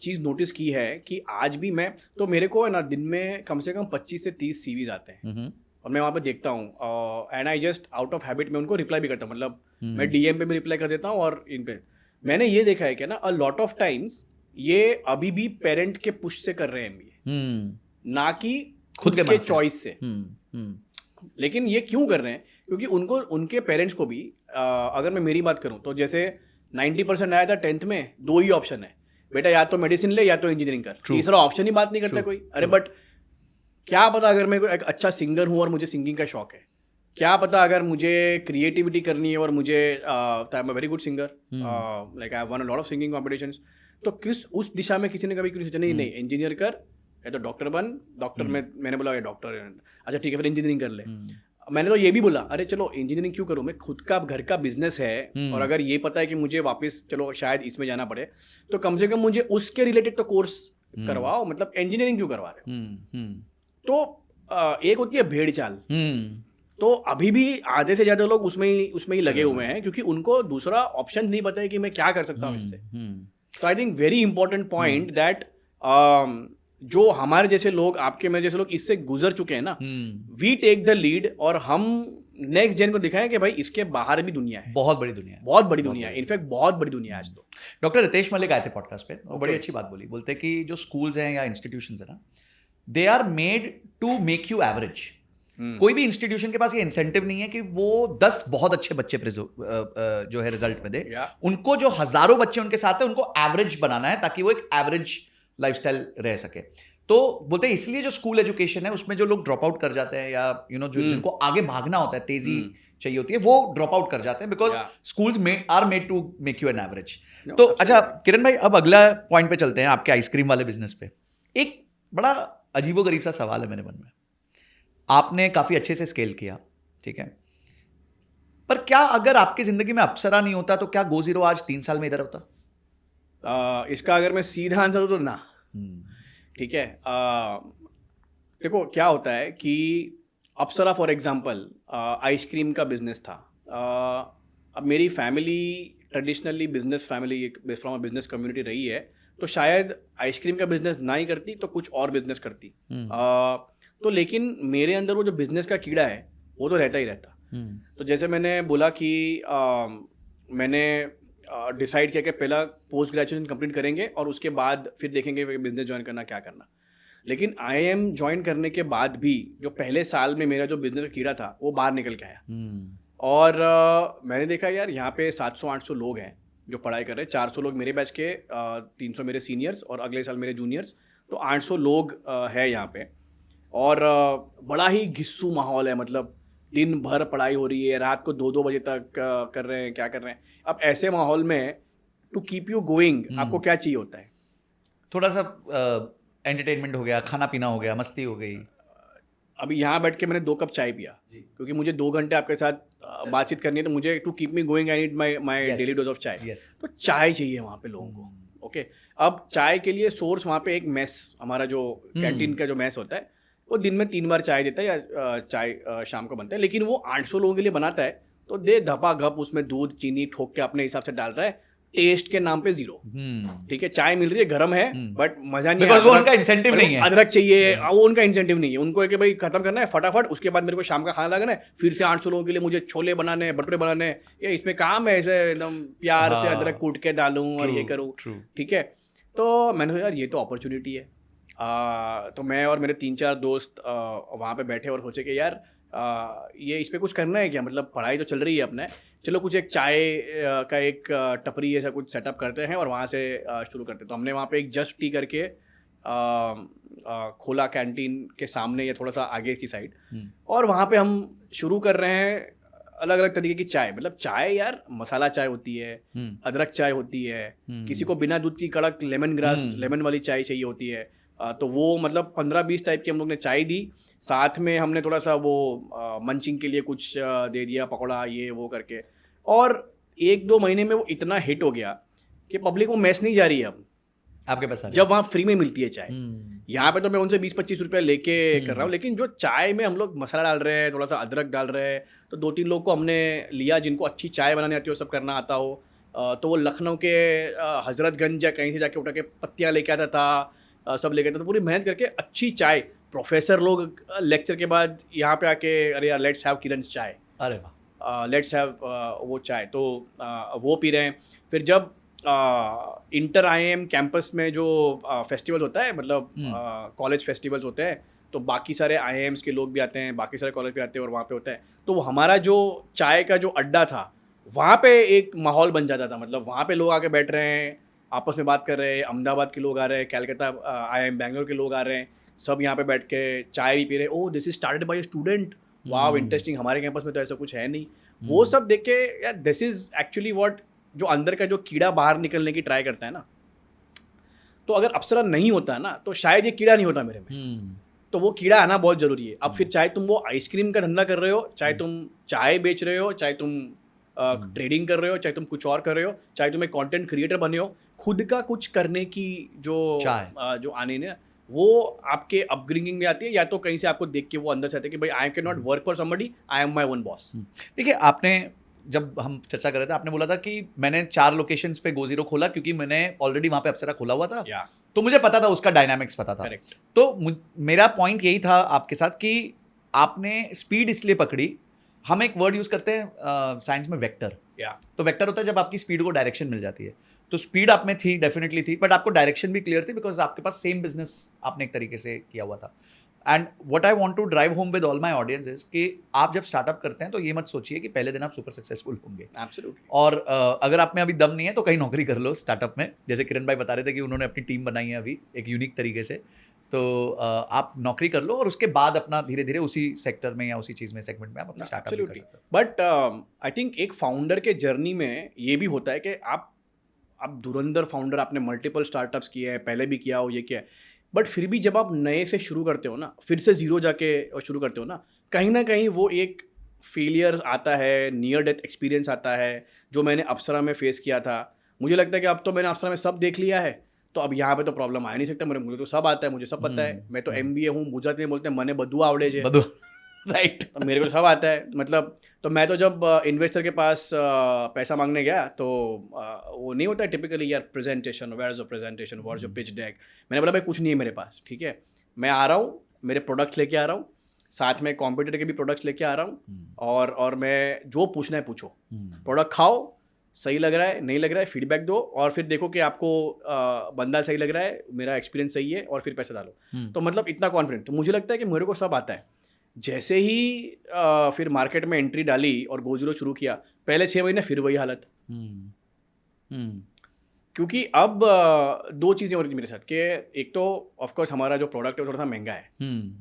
चीज़ नोटिस की है कि आज भी मैं तो मेरे को है ना दिन में कम से कम 25 से 30 सीवीज आते हैं और मैं वहाँ पे देखता हूँ and I just out of habit में उनको रिप्लाई भी करता हूँ, मतलब मैं डीएम पे भी रिप्लाई कर देता हूँ और इन पे। मैंने ये देखा है कि ना अ लॉट ऑफ टाइम्स ये अभी भी पेरेंट के पुश से कर रहे हैं एमबीए, ना कि खुद के चॉइस से। लेकिन ये क्यों कर रहे हैं? क्योंकि उनको उनके पेरेंट्स को भी अगर मैं मेरी बात करूं तो जैसे 90% आया था 10th में, 2 ही ऑप्शन है बेटा, या तो मेडिसिन ले या तो इंजीनियरिंग कर, तीसरा ऑप्शन ही बात नहीं करता कोई। अरे बट क्या पता अगर मैं एक अच्छा सिंगर हूं और मुझे सिंगिंग का शौक है, क्या पता अगर मुझे क्रिएटिविटी करनी है और मुझे I am a very good singer, like I have one a lot of singing competitions, तो किस उस दिशा में किसी ने कभी क्यों सोचा नहीं इंजीनियर कर या तो डॉक्टर बन। डॉक्टर में मैंने बोला ये डॉक्टर, अच्छा ठीक है फिर इंजीनियरिंग कर ले। मैंने तो ये भी बोला अरे चलो इंजीनियरिंग क्यों करूँ, मैं खुद का घर का बिजनेस है और अगर ये पता है कि मुझे वापस चलो शायद इसमें जाना पड़े तो कम से कम मुझे उसके रिलेटेड तो कोर्स करवाओ, मतलब इंजीनियरिंग क्यों करवा रहे हो। तो एक होती है भेड़ चाल, तो अभी भी आधे से ज़्यादा लोग उसमें ही लगे हुए हैं क्योंकि उनको दूसरा ऑप्शन नहीं पता है कि मैं क्या कर सकता हूँ इससे। तो I think very important point that जो हमारे जैसे लोग, आपके मेरे जैसे लोग इससे गुजर चुके हैं ना, वी टेक द लीड और हम नेक्स्ट जेन को दिखाएं कि भाई इसके बाहर भी दुनिया है, बहुत बड़ी दुनिया है, बहुत बड़ी दुनिया है, इनफैक्ट बहुत बड़ी दुनिया है आज तो। डॉक्टर रितेश मलिक आए थे पॉडकास्ट पे, वो बड़ी अच्छी बात बोली, बोलते कि जो स्कूल्स हैं या इंस्टीट्यूशंस है ना, they are made to make you average. कोई भी इंस्टीट्यूशन के पास ये इंसेंटिव नहीं है कि वो 10 बहुत अच्छे बच्चे जो है रिजल्ट में दे, उनको जो हजारों बच्चे उनके साथ है उनको एवरेज बनाना है ताकि वो एक एवरेज लाइफस्टाइल रह सके। तो बोलते हैं इसलिए जो स्कूल एजुकेशन है उसमें जो लोग ड्रॉप आउट कर जाते हैं या जिनको आगे भागना होता है, तेजी चाहिए होती है, वो ड्रॉप आउट कर जाते हैं because schools are made to make you an average. तो अच्छा किरण भाई, अब अगला पॉइंट पे चलते हैं, आपके आइसक्रीम वाले बिजनेस पे। एक बड़ा अजीबोगरीब सा सवाल है मेरे मन में, आपने काफी अच्छे से स्केल किया, ठीक है, पर क्या अगर आपकी जिंदगी में अप्सरा नहीं होता तो क्या गो जीरो आज 3 साल में इधर होता? इसका अगर मैं सीधा आंसर दूं तो ना, ठीक है। देखो क्या होता है कि अप्सरा फॉर एग्जांपल आइसक्रीम का बिजनेस था। अब मेरी family traditionally business family, from a business community रही है, तो शायद आइसक्रीम का बिजनेस ना ही करती तो कुछ और बिजनेस करती। तो लेकिन मेरे अंदर वो जो बिजनेस का कीड़ा है वो तो रहता ही रहता। तो जैसे मैंने बोला कि मैंने डिसाइड किया कि पहला पोस्ट ग्रेजुएशन कंप्लीट करेंगे और उसके बाद फिर देखेंगे बिजनेस ज्वाइन करना क्या करना। लेकिन IIM ज्वाइन करने के बाद भी जो पहले साल में मेरा जो बिजनेस का कीड़ा था वो बाहर निकल के आया और मैंने देखा यार यहाँ पे 700-800 लोग हैं जो पढ़ाई कर रहे हैं, 400 लोग मेरे बैच के, 300 मेरे सीनियर्स और अगले साल मेरे जूनियर्स, तो 800 लोग है यहाँ पे। और बड़ा ही घिस्सू माहौल है, मतलब दिन भर पढ़ाई हो रही है, रात को 2-2 बजे तक कर रहे हैं, क्या कर रहे हैं। अब ऐसे माहौल में टू कीप यू गोइंग आपको क्या चाहिए होता है? थोड़ा सा एंटरटेनमेंट हो गया, खाना पीना हो गया, मस्ती हो गई। अभी यहाँ बैठ के मैंने 2 कप चाय पिया क्योंकि मुझे 2 घंटे आपके साथ बातचीत करनी है, तो मुझे to keep me going I need my daily dose of chai. तो चाय चाहिए वहाँ पे लोगों को। ओके, अब चाय के लिए सोर्स वहाँ पे एक मेस, हमारा जो कैंटीन का जो मेस होता है, वो दिन में 3 बार चाय देता है या चाय शाम को बनता है, लेकिन वो 800 लोगों के लिए बनाता है तो दे धपा घप उसमें दूध चीनी ठोक के अपने हिसाब से डाल रहा है, टेस्ट के नाम पे 0। ठीक है, चाय मिल रही है, गर्म है, बट मजा नहीं बिकॉज वो उनका इंसेंटिव नहीं है। अदरक चाहिए, वो उनका इंसेंटिव नहीं है, उनको है कि भाई खत्म करना है फटाफट, उसके बाद मेरे को शाम का खाना लगाना है, फिर से 800 लोगों के लिए मुझे छोले बनाने हैं, भटूरे बनाने हैं, ये इसमें काम है ऐसे एकदम प्यार से अदरक कूट के डालूं और ये करूँ। ठीक है, तो मैंने सोचा यार ये तो अपॉर्चुनिटी है। तो मैं और मेरे 3-4 दोस्त वहाँ पे बैठे और सोचे कि यार ये इस पे कुछ करना है क्या, मतलब पढ़ाई तो चल रही है अपने, चलो कुछ एक चाय का एक टपरी ऐसा कुछ सेटअप करते हैं और वहाँ से शुरू करते हैं। तो हमने वहाँ पे एक जस्ट टी करके खोला कैंटीन के सामने या थोड़ा सा आगे की साइड, और वहाँ पे हम शुरू कर रहे हैं अलग अलग तरीके की चाय। मतलब चाय यार मसाला चाय होती है, अदरक चाय होती है, किसी को बिना दूध की कड़क लेमन ग्रास लेमन वाली चाय चाहिए होती है, तो वो मतलब 15-20 टाइप की हम लोग ने चाय दी। साथ में हमने थोड़ा सा वो मंचिंग के लिए कुछ दे दिया, पकौड़ा ये वो करके, और 1-2 महीने में वो इतना हिट हो गया कि पब्लिक वो मैस नहीं जा रही है अब आपके पास जब वहाँ फ्री में मिलती है चाय। यहाँ पे तो मैं उनसे 20-25 रुपये लेके कर रहा हूँ, लेकिन जो चाय में हम लोग मसाला डाल रहे हैं, थोड़ा सा अदरक डाल रहे हैं, तो 2-3 लोग को हमने लिया जिनको अच्छी चाय बनानी आती हो, सब करना आता हो। तो वो लखनऊ के हजरतगंज या कहीं से जाके उठा के पत्तियाँ लेके आता था, सब लेके आता, तो पूरी मेहनत करके अच्छी चाय। प्रोफेसर लोग लेक्चर के बाद यहाँ पे आके अरे यार लेट्स हैव किरण चाय, अरे वाह, लेट्स हैव वो चाय, तो वो पी रहे हैं। फिर जब इंटर IIM कैंपस में जो फेस्टिवल होता है, मतलब कॉलेज फेस्टिवल्स होते हैं, तो बाकी सारे IIMs के लोग भी आते हैं, बाकी सारे कॉलेज भी आते हैं और वहाँ पे होता है, तो वो हमारा जो चाय का जो अड्डा था वहाँ पे एक माहौल बन जाता था। मतलब वहाँ पे लोग आके बैठ रहे हैं, आपस में बात कर रहे हैं, अहमदाबाद के लोग आ रहे हैं, कलकत्ता IIM बैंगलोर के लोग आ रहे हैं, सब यहाँ पे बैठ के चाय भी पी रहे हैं। Oh this is started by a student, wow interesting, हमारे कैंपस में तो ऐसा कुछ है नहीं। वो सब देख के यार दिस इज एक्चुअली व्हाट, जो अंदर का जो कीड़ा बाहर निकलने की ट्राई करता है ना, तो अगर अप्सरा नहीं होता ना तो शायद ये कीड़ा नहीं होता मेरे में। तो वो कीड़ा आना बहुत ज़रूरी है। अब फिर चाहे तुम वो आइसक्रीम का धंधा कर रहे हो, चाहे तुम चाय बेच रहे हो, चाहे तुम ट्रेडिंग कर रहे हो, चाहे तुम कुछ और कर रहे हो, चाहे तुम एक कंटेंट क्रिएटर बने हो, खुद का कुछ करने की जो जो आने ने वो आपके अपब्रिंगिंग में आती है, या तो कहीं से आपको देख के वो अंदर से आते हैं कि भाई आई can not work for somebody, I am my own boss. देखिए, आपने जब हम चर्चा कर रहे थे आपने बोला था कि मैंने 4 लोकेशंस पे GoZero खोला क्योंकि मैंने ऑलरेडी वहाँ पे अप्सरा खोला हुआ था, तो मुझे पता था उसका डायनामिक्स पता था। Correct. तो मेरा पॉइंट यही था आपके साथ कि आपने स्पीड इसलिए पकड़ी। हम एक वर्ड यूज करते हैं साइंस में, वेक्टर। तो वेक्टर होता है जब आपकी स्पीड को डायरेक्शन मिल जाती है। तो स्पीड आप में थी, डेफिनेटली थी, बट आपको डायरेक्शन भी क्लियर थी बिकॉज आपके पास सेम बिजनेस आपने एक तरीके से किया हुआ था। And what I want to drive home with all my audience is कि आप जब स्टार्टअप करते हैं तो ये मत सोचिए कि पहले दिन आप सुपर सक्सेसफुल होंगे। एब्सोल्युटली। और अगर आप में अभी दम नहीं है तो कहीं नौकरी कर लो स्टार्टअप में। जैसे किरण भाई बता रहे थे कि उन्होंने अपनी टीम बनाई है अभी एक यूनिक तरीके से, तो आप नौकरी कर लो और उसके बाद अपना धीरे धीरे उसी सेक्टर में या उसी चीज़ में सेगमेंट में आप अपना स्टार्टअप कर सकते हो। बट आई थिंक एक फाउंडर के जर्नी में ये भी होता है कि आप धुरंधर फाउंडर, आपने मल्टीपल स्टार्टअप्स किए हैं, पहले भी किया हो, ये किया है, बट फिर भी जब आप नए से शुरू करते हो ना, फिर से जीरो जाके शुरू करते हो ना कहीं वो एक फेलियर आता है, नियर डेथ एक्सपीरियंस आता है, जो मैंने अप्सरा में फेस किया था। मुझे लगता है कि अब तो मैंने अप्सरा में सब देख लिया है, तो अब यहाँ पे तो प्रॉब्लम आ नहीं सकता। मुझे तो सब आता है, मुझे सब पता है, मैं तो MBA हूँ, गुजराती में बोलते हैं मने बधु आवड़े छे, राइट। तो मेरे को सब आता है। मतलब तो मैं तो जब इन्वेस्टर के पास पैसा मांगने गया तो वो नहीं होता है टिपिकली यार presentation, where is your presentation, what is your pitch deck. मैंने बोला भाई कुछ नहीं है मेरे पास, ठीक है, मैं आ रहा हूँ, मेरे प्रोडक्ट्स लेके आ रहा हूँ, साथ में कॉम्पिटिटर के भी प्रोडक्ट्स लेके आ रहा हूँ, और मैं जो पूछना है पूछो, प्रोडक्ट खाओ, सही लग रहा है नहीं लग रहा है फीडबैक दो, और फिर देखो कि आपको बंदा सही लग रहा है, मेरा एक्सपीरियंस सही है, और फिर पैसा डालो। तो मतलब इतना कॉन्फिडेंट। तो मुझे लगता है कि मेरे को सब आता है। जैसे ही फिर मार्केट में एंट्री डाली और GoZero शुरू किया, पहले 6 महीने फिर वही हालत। क्योंकि अब 2 चीज़ें हो रही थी मेरे साथ कि एक तो ऑफकोर्स हमारा जो प्रोडक्ट है थोड़ा सा महंगा है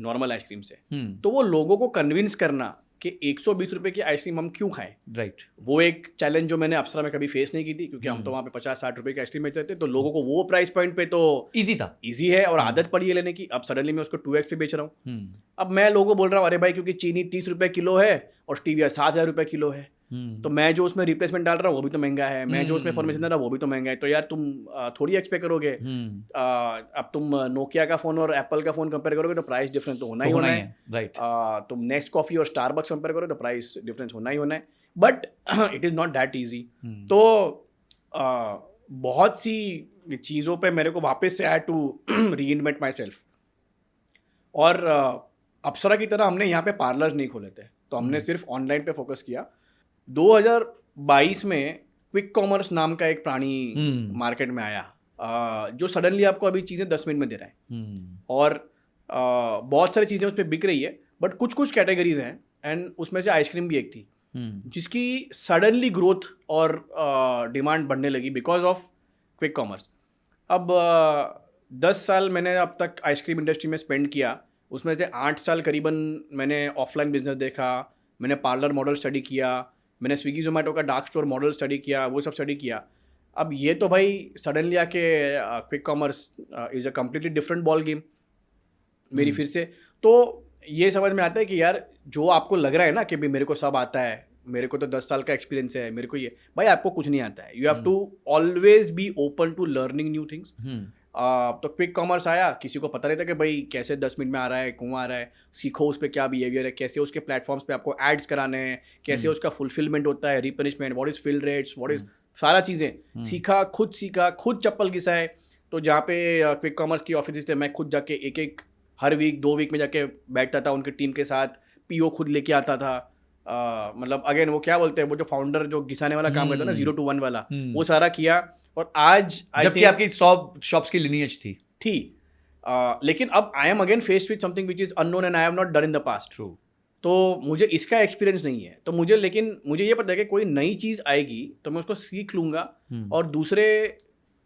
नॉर्मल आइसक्रीम से, तो वो लोगों को कन्विंस करना कि 120 रुपये की आइसक्रीम हम क्यों खाएं, राइट। वो एक चैलेंज जो मैंने अप्सरा में कभी फेस नहीं की थी, क्योंकि हम तो वहाँ पे 50-60 रुपये की आइसक्रीम बेच रहे थे, तो लोगों को वो प्राइस पॉइंट पे तो ईजी था, ईजी है और आदत पड़ी है लेने की। अब सडनली मैं उसको 2x पे बेच रहा हूँ, अब मैं लोगों को बोल रहा हूँ अरे भाई क्योंकि चीनी 30 रुपये किलो है और स्टीविया 7,000 रुपये किलो है, तो मैं जो उसमें रिप्लेसमेंट डाल रहा हूँ वो भी तो महंगा है, मैं जो उसमें फॉर्मेशन डाल रहा हूँ वो भी तो महंगा है, तो यार तुम थोड़ी एक्सपेक्ट करोगे अब तुम नोकिया का फ़ोन और एप्पल का फ़ोन कंपेयर करोगे तो प्राइस डिफरेंस तो होना ही होना है, राइट। तुम नेक्स्ट कॉफ़ी और स्टारबक्स कंपेयर करोगे तो प्राइस डिफरेंस होना ही होना है, but it is not that easy. तो बहुत सी चीज़ों पे मेरे को वापस से आई टू रीइन्वेंट माई सेल्फ। और अप्सरा की तरह हमने यहाँ पे पार्लर्स नहीं खोले थे, तो हमने सिर्फ ऑनलाइन पे फोकस किया। 2022 में क्विक कॉमर्स नाम का एक प्राणी मार्केट में आया, जो सडनली आपको अभी चीज़ें 10 मिनट में दे रहा है, और बहुत सारी चीज़ें उस पर बिक रही है, बट कुछ कुछ कैटेगरीज हैं एंड उसमें से आइसक्रीम भी एक थी जिसकी सडनली ग्रोथ और डिमांड बढ़ने लगी बिकॉज ऑफ क्विक कॉमर्स। अब 10 साल मैंने अब तक आइसक्रीम इंडस्ट्री में स्पेंड किया, उसमें से 8 साल करीबन मैंने ऑफलाइन बिजनेस देखा, मैंने पार्लर मॉडल स्टडी किया, मैंने स्विगी जोमेटो का डार्क स्टोर मॉडल स्टडी किया, वो सब स्टडी किया। अब ये तो भाई सडनली आके quick commerce is a completely different ball game मेरी फिर से। तो ये समझ में आता है कि यार जो आपको लग रहा है ना कि भाई मेरे को सब आता है, मेरे को तो 10 साल का एक्सपीरियंस है, मेरे को ये, भाई आपको कुछ नहीं आता है। You have to always be open to learning new things. तो क्विक कॉमर्स आया, किसी को पता नहीं था कि भाई कैसे 10 मिनट में आ रहा है, कौन आ रहा है, सीखो उस पर क्या बिहेवियर है, कैसे उसके प्लेटफॉर्म्स पे आपको एड्स कराने हैं, कैसे उसका फुलफिलमेंट होता है, replenishment, what is fill rates, what is सारा चीज़ें सीखा, खुद चप्पल घिसाए। तो जहाँ पे क्विक कॉमर्स की ऑफिस थे, मैं खुद जाके एक हर वीक 2 वीक में जाके बैठता था उनकी टीम के साथ, पीओ खुद लेके आता था। मतलब अगेन वो क्या बोलते हैं, वो जो फाउंडर जो घिसाने वाला काम करता है ना 0 to 1 वाला, वो सारा किया। और आज जबकि आपकी 100 शॉप्स की लिनियज थी, लेकिन अब I am again faced with something which is unknown and I have not done in the past. True. तो मुझे इसका एक्सपीरियंस नहीं है, तो मुझे ये पता है कि कोई नई चीज़ आएगी तो मैं उसको सीख लूँगा और दूसरे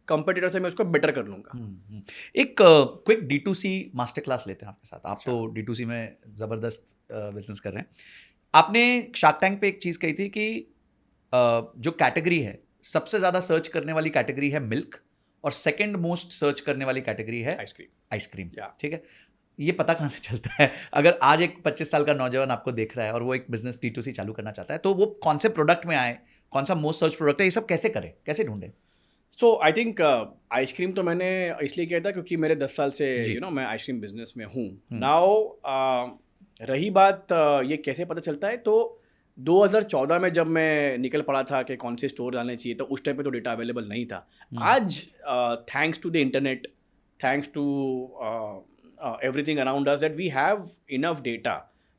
कंपटीटर से मैं उसको बेटर कर लूँगा। एक क्विक D2C मास्टर क्लास लेते हैं आपके साथ। आप तो D2C में ज़बरदस्त बिजनेस कर रहे हैं। आपने शार्क टैंक पे एक चीज़ कही थी कि जो कैटेगरी है, सबसे ज़्यादा सर्च करने वाली कैटेगरी है मिल्क और सेकंड मोस्ट सर्च करने वाली कैटेगरी है आइसक्रीम। ठीक है, ये पता कहाँ से चलता है? अगर आज एक 25 साल का नौजवान आपको देख रहा है और वो एक बिजनेस D2C चालू करना चाहता है, तो वो कौन से प्रोडक्ट में आए, कौन सा मोस्ट सर्च प्रोडक्ट है, ये सब कैसे करे, कैसे ढूंढे? सो आई थिंक आइसक्रीम तो मैंने इसलिए किया था क्योंकि मेरे 10 साल से मैं आइसक्रीम बिजनेस में हूँ। नाउ रही बात ये कैसे पता चलता है, तो 2014 में जब मैं निकल पड़ा था कि कौन से स्टोर डालने चाहिए, तो उस टाइम पे तो डेटा अवेलेबल नहीं था। आज thanks to the internet, thanks to everything around us that we have enough data,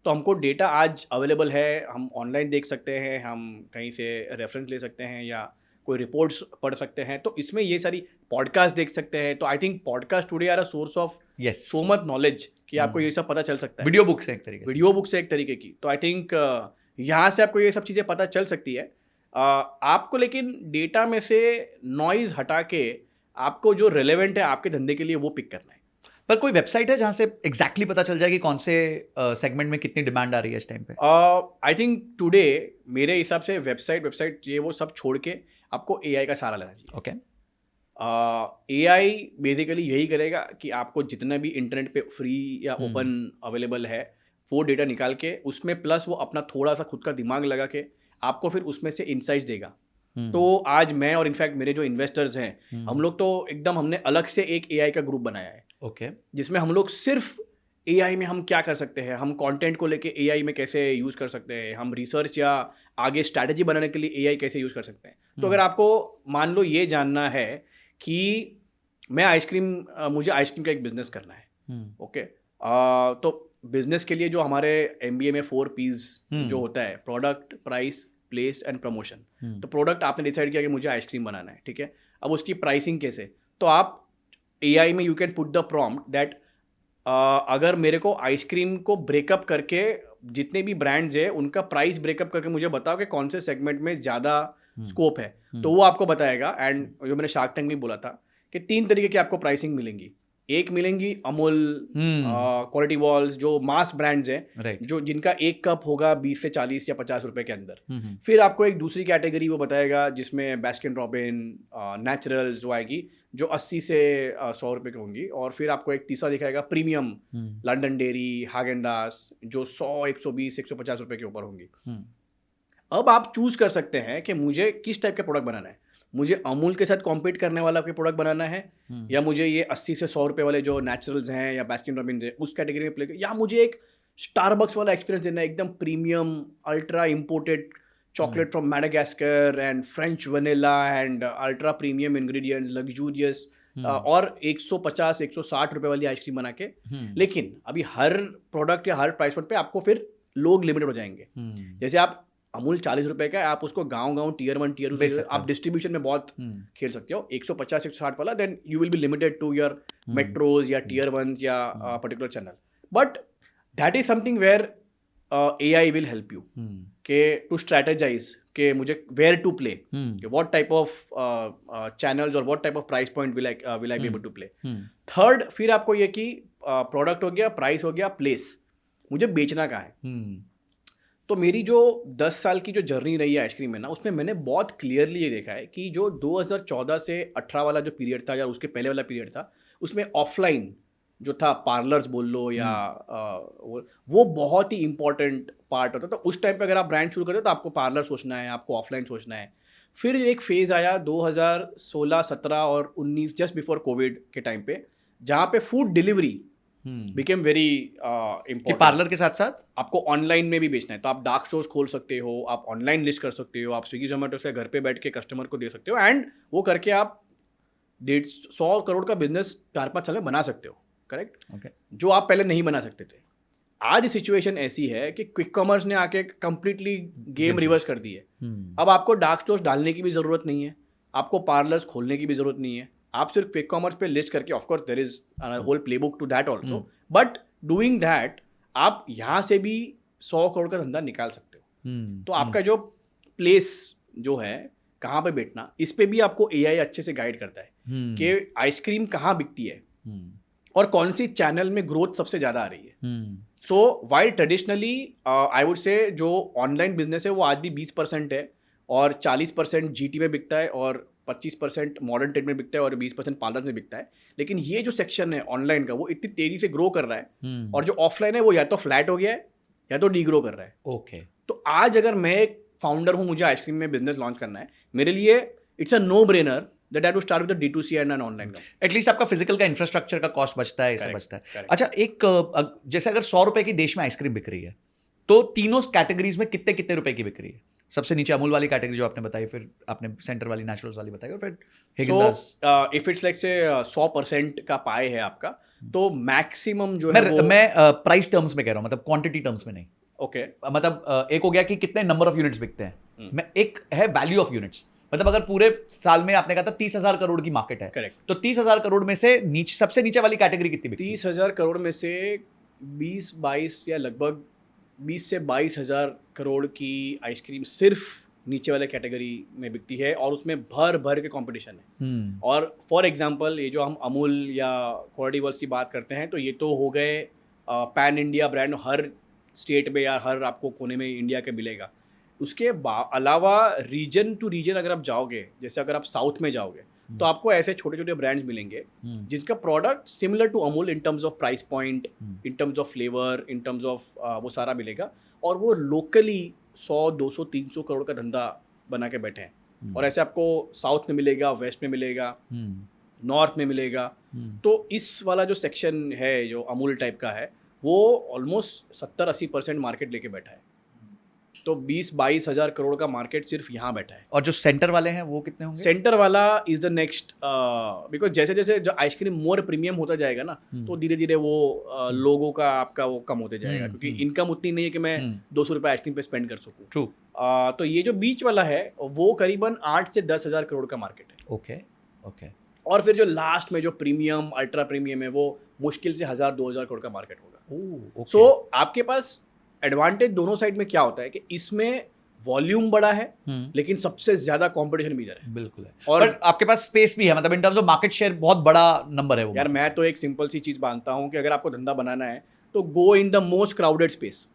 तो हमको डेटा आज अवेलेबल है, हम ऑनलाइन देख सकते हैं, हम कहीं से रेफरेंस ले सकते हैं या कोई रिपोर्ट्स पढ़ सकते हैं, तो इसमें ये सारी पॉडकास्ट देख सकते हैं। तो I think podcast today are a source of so much knowledge कि आपको ये सब पता चल सकता है। वीडियो बुक्स है एक तरीके से, वीडियो बुक्स है एक तरीके की। तो आई थिंक यहाँ से आपको ये सब चीज़ें पता चल सकती है। आपको लेकिन डेटा में से नॉइज़ हटा के आपको जो रिलेवेंट है आपके धंधे के लिए वो पिक करना है। पर कोई वेबसाइट है जहाँ से एग्जैक्टली पता चल जाए कि कौन से सेगमेंट में कितनी डिमांड आ रही है इस टाइम पे? आई थिंक टुडे मेरे हिसाब से वेबसाइट ये वो सब छोड़ के आपको AI का सहारा लेना चाहिए। ओके। AI बेसिकली यही करेगा कि आपको जितना भी इंटरनेट पे फ्री या ओपन अवेलेबल है वो डेटा निकाल के उसमें प्लस वो अपना थोड़ा सा खुद का दिमाग लगा के आपको फिर उसमें से इंसाइट्स देगा। तो आज मैं और इनफैक्ट मेरे जो इन्वेस्टर्स हैं, हम लोग तो एकदम हमने अलग से एक AI का ग्रुप बनाया है। ओके। जिसमें हम लोग सिर्फ AI में हम क्या कर सकते हैं, हम कंटेंट को लेके AI में कैसे यूज़ कर सकते हैं, हम रिसर्च या आगे स्ट्रैटेजी बनाने के लिए AI कैसे यूज़ कर सकते हैं। तो अगर आपको मान लो ये जानना है कि मैं मुझे आइसक्रीम का एक बिजनेस करना है, ओके, तो बिजनेस के लिए जो हमारे MBA में 4 P's जो होता है, product, price, place and promotion. तो प्रोडक्ट आपने डिसाइड किया कि मुझे आइसक्रीम बनाना है, ठीक है। अब उसकी प्राइसिंग कैसे, तो आप AI में you can put the prompt that अगर मेरे को आइसक्रीम को ब्रेकअप करके जितने भी ब्रांड्स है उनका प्राइस ब्रेकअप करके मुझे बताओ कि कौन से सेगमेंट में ज़्यादा स्कोप है, तो वो आपको बताएगा। एंड जो मैंने शार्क टैंक में बोला था कि 3 तरीके की आपको प्राइसिंग मिलेंगी। एक मिलेंगी अमूल, क्वालिटी वॉल्स, जो मास ब्रांड्स हैं, राइट। जो जिनका एक कप होगा 20 से 40 या 50 रुपए के अंदर। फिर आपको एक दूसरी कैटेगरी वो बताएगा जिसमें बास्किन रॉबिन, नेचुरल्स जो आएगी, जो 80 से 100 रुपए की होंगी। और फिर आपको एक तीसरा दिखाएगा प्रीमियम, लंडन डेयरी, हागेनदास, जो 100, 120, 150 रुपए के ऊपर होंगी। अब आप चूज कर सकते हैं कि मुझे किस टाइप का प्रोडक्ट बनाना है। मुझे अमूल के साथ कॉम्पीट करने वाला कोई प्रोडक्ट बनाना है, या मुझे ये 80 से 100 रुपए वाले जो नेचुरल्स हैं या बास्किन रॉबिन्स हैं उस कैटेगरी में प्ले, या मुझे एक स्टारबक्स वाला एक्सपीरियंस देना है, एकदम premium ultra imported chocolate from Madagascar and French vanilla and ultra premium ingredients, luxurious, और 150 160 रुपए वाली आइसक्रीम बना के। लेकिन अभी हर प्रोडक्ट या हर प्राइस पॉइंट पे आपको फिर लोग लिमिटेड हो जाएंगे। जैसे आप अमूल 40 रुपए का है, आप उसको गांव टियर 1 टियर 2 आप डिस्ट्रीब्यूशन में बहुत खेल सकते हो। 150 160 वाला, then you will be limited to your metros या टियर 1 या particular channel. But that is something where AI will help you के टू स्ट्रेटेजाइज के मुझे where to play, what type of channels और what type of price point will I be able to play. Third, फिर आपको ये कि product हो गया, प्राइस हो गया, प्लेस, मुझे बेचना कहाँ है। तो मेरी जो 10 साल की जो जर्नी रही है आइसक्रीम में ना, उसमें मैंने बहुत क्लियरली ये देखा है कि जो 2014 से 18 वाला जो पीरियड था या उसके पहले वाला पीरियड था, उसमें ऑफलाइन जो था, पार्लर्स बोल लो या वो बहुत ही इंपॉर्टेंट पार्ट होता था। तो उस टाइम पे अगर आप ब्रांड शुरू करते हो तो आपको पार्लर सोचना है, आपको ऑफलाइन सोचना है। फिर एक फेज़ आया 2016, 17 और 19, जस्ट बिफोर कोविड के टाइम पे, जहाँ पे food delivery became very important. Parlour के साथ साथ आपको ऑनलाइन में भी बेचना है तो आप डार्क स्टोर्स खोल सकते हो, आप ऑनलाइन लिस्ट कर सकते हो, आप स्विगी जोमेटो से घर पे बैठ के कस्टमर को दे सकते हो, एंड वो करके आप 150 करोड़ का बिजनेस 4-5 साल में बना सकते हो। करेक्ट? Okay. जो आप पहले नहीं बना सकते थे। आज सिचुएशन ऐसी है कि क्विक कॉमर्स ने आके कंप्लीटली गेम रिवर्स कर दी है। अब आपको डार्क स्टोर्स डालने की भी ज़रूरत नहीं है, आपको पार्लर्स खोलने की भी ज़रूरत नहीं है। आप सिर्फ क्विक कॉमर्स पे लिस्ट करके, of course there is a whole playbook to that also, but doing that आप यहाँ से भी 100 करोड़ का धंधा निकाल सकते हो। तो आपका जो प्लेस जो है, कहाँ पे बैठना, इस पे भी आपको AI अच्छे से गाइड करता है कि आइसक्रीम कहाँ बिकती है और कौन सी चैनल में ग्रोथ सबसे ज़्यादा आ रही है। So while traditionally I would say जो ऑनलाइन बिजनेस है वो आज भी 20% है और 40% GT में बिकता है और 25% मॉडर्न ट्रेड में बिकता है और 20% पार्लर में बिकता है। लेकिन ये जो सेक्शन है ऑनलाइन का, वो इतनी तेज़ी से ग्रो कर रहा है, और जो ऑफलाइन है वो या तो फ्लैट हो गया है या तो डी ग्रो कर रहा है। ओके। तो आज अगर मैं एक फाउंडर हूँ, मुझे आइसक्रीम में बिजनेस लॉन्च करना है, मेरे लिए it's a no brainer that I have to start with the D2C and an online company. At least आपका फिजिकल का इंफ्रास्ट्रक्चर का कॉस्ट बचता है, इससे बचता है। अच्छा, एक जैसे अगर 100 रुपए की देश में आइसक्रीम बिक रही है, तो तीनों कैटेगरीज में कितने कितने रुपए की बिक रही है? सबसे नीचे अमूल वाली कैटेगरी जो आपने बताई, फिर आपने सेंटर वाली नेचुरल्स वाली बताई, और फिर हेगेनडाज़। इफ इट्स लाइक से 100% का पाए है आपका, तो मैक्सिमम जो है मैं प्राइस टर्म्स में कह रहा हूँ, मतलब क्वांटिटी टर्म्स में नहीं। ओके। मतलब एक हो गया कि कितने नंबर ऑफ यूनिट्स बिकते हैं, मैं एक है वैल्यू ऑफ यूनिट्स। मतलब अगर पूरे साल में आपने कहा था 30,000 करोड़ की मार्केट है, करेक्ट, तो 30,000 करोड़ में से सबसे नीचे वाली कैटेगरी कितनी बिकती है? 30,000 करोड़ में से 20-22 या लगभग 20 से 22,000 करोड़ की आइसक्रीम सिर्फ नीचे वाले कैटेगरी में बिकती है, और उसमें भर भर के कंपटीशन है। और फॉर एग्जांपल, ये जो हम अमूल या क्वालिटी वॉल्स की बात करते हैं, तो ये तो हो गए पैन इंडिया ब्रांड, हर स्टेट में या हर आपको कोने में इंडिया के मिलेगा। उसके अलावा रीजन टू रीजन अगर आप जाओगे, जैसे अगर आप साउथ में जाओगे, तो आपको ऐसे छोटे छोटे ब्रांड्स मिलेंगे जिनका product similar to Amul in terms of price point, in terms of flavour, in terms of वो सारा मिलेगा, और वो लोकली 100, 200, 300 करोड़ का धंधा बना के बैठे हैं। और ऐसे आपको साउथ में मिलेगा, वेस्ट में मिलेगा, नॉर्थ में मिलेगा। तो इस वाला जो सेक्शन है जो अमूल टाइप का है, वो ऑलमोस्ट 70-80% मार्केट लेके बैठा है। तो 20-22 हज़ार करोड़ का मार्केट सिर्फ यहाँ बैठा है। और जो सेंटर वाले हैं वो कितने होंगे? सेंटर वाला इज द नेक्स्ट, बिकॉज जैसे जैसे जो आइसक्रीम मोर प्रीमियम होता जाएगा ना, तो धीरे धीरे वो लोगों का आपका वो कम होते जाएगा, क्योंकि इनकम उतनी नहीं है कि मैं 200 रुपये आइसक्रीम पे स्पेंड कर सकूँ। ट्रू। तो ये जो बीच वाला है वो करीबन 8 से 10 हज़ार करोड़ का मार्केट है। Okay okay. और फिर जो लास्ट में जो प्रीमियम, अल्ट्रा प्रीमियम है, वो मुश्किल से 1,000-2,000 करोड़ का मार्केट होगा। सो आपके पास एडवांटेज दोनों साइड में क्या होता है कि इसमें वॉल्यूम बड़ा है लेकिन सबसे ज्यादा कंपटीशन भी इधर है। बिल्कुल है। और और आपके पास स्पेस भी है, मतलब इन टर्म्स ऑफ मार्केट शेयर बहुत बड़ा नंबर है वो। यार मैं तो एक सिंपल सी चीज मानता हूँ कि अगर आपको धंधा बनाना है तो go in the most crowded space,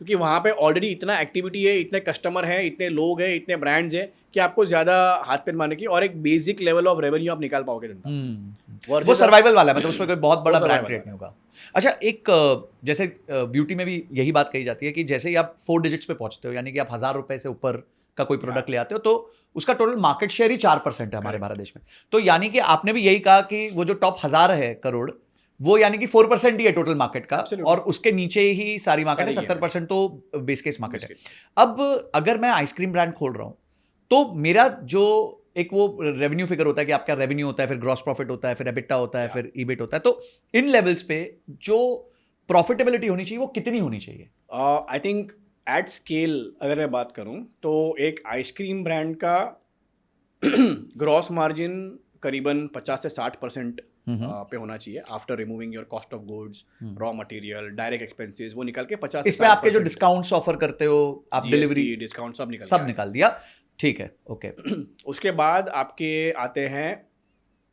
क्योंकि वहाँ पे ऑलरेडी इतना एक्टिविटी है, इतने कस्टमर हैं, इतने लोग हैं, इतने ब्रांड्स हैं कि आपको ज़्यादा हाथ पैर मारने की और एक बेसिक लेवल ऑफ रेवेन्यू आप निकाल पाओगे धंधा। वो सर्वाइवल वाला है, मतलब उसमें कोई बहुत बड़ा वो ब्रांड survival क्रिएट नहीं होगा। अच्छा, एक जैसे ब्यूटी में भी यही बात कही जाती है कि जैसे ही आप 4 डिजिट्स पे पहुंचते हो, यानी कि आप 1000 रुपए से ऊपर का कोई प्रोडक्ट ले आते हो, तो उसका टोटल मार्केट शेयर ही 4% है हमारे भारत देश में। तो यानी कि आपने भी यही कहा कि वो जो टॉप 1000 है करोड़, वो यानी कि 4% ही है टोटल मार्केट का, और उसके नीचे ही सारी मार्केट है, 70% तो बेस केस मार्केट है। अब अगर मैं आइसक्रीम ब्रांड खोल रहा हूँ तो मेरा जो एक वो रेवेन्यू फिगर होता है कि आपका रेवेन्यू होता है, फिर ग्रॉस प्रॉफिट होता है, फिर एबिटा होता है, फिर ईबिट होता है, तो इन लेवल्स पे जो प्रॉफिटेबिलिटी होनी चाहिए वो कितनी होनी चाहिए? आई थिंक एट स्केल अगर मैं बात करूं तो एक आइसक्रीम ब्रांड का ग्रॉस मार्जिन करीबन 50 से 60% पे होना चाहिए after removing your cost of goods, raw material, direct expenses, वो निकाल के 50 इसमें आपके जो डिस्काउंट्स ऑफर करते हो, आप डिलीवरी डिस्काउंट सब निकाल दिया, ठीक है, ओके। उसके बाद आपके आते हैं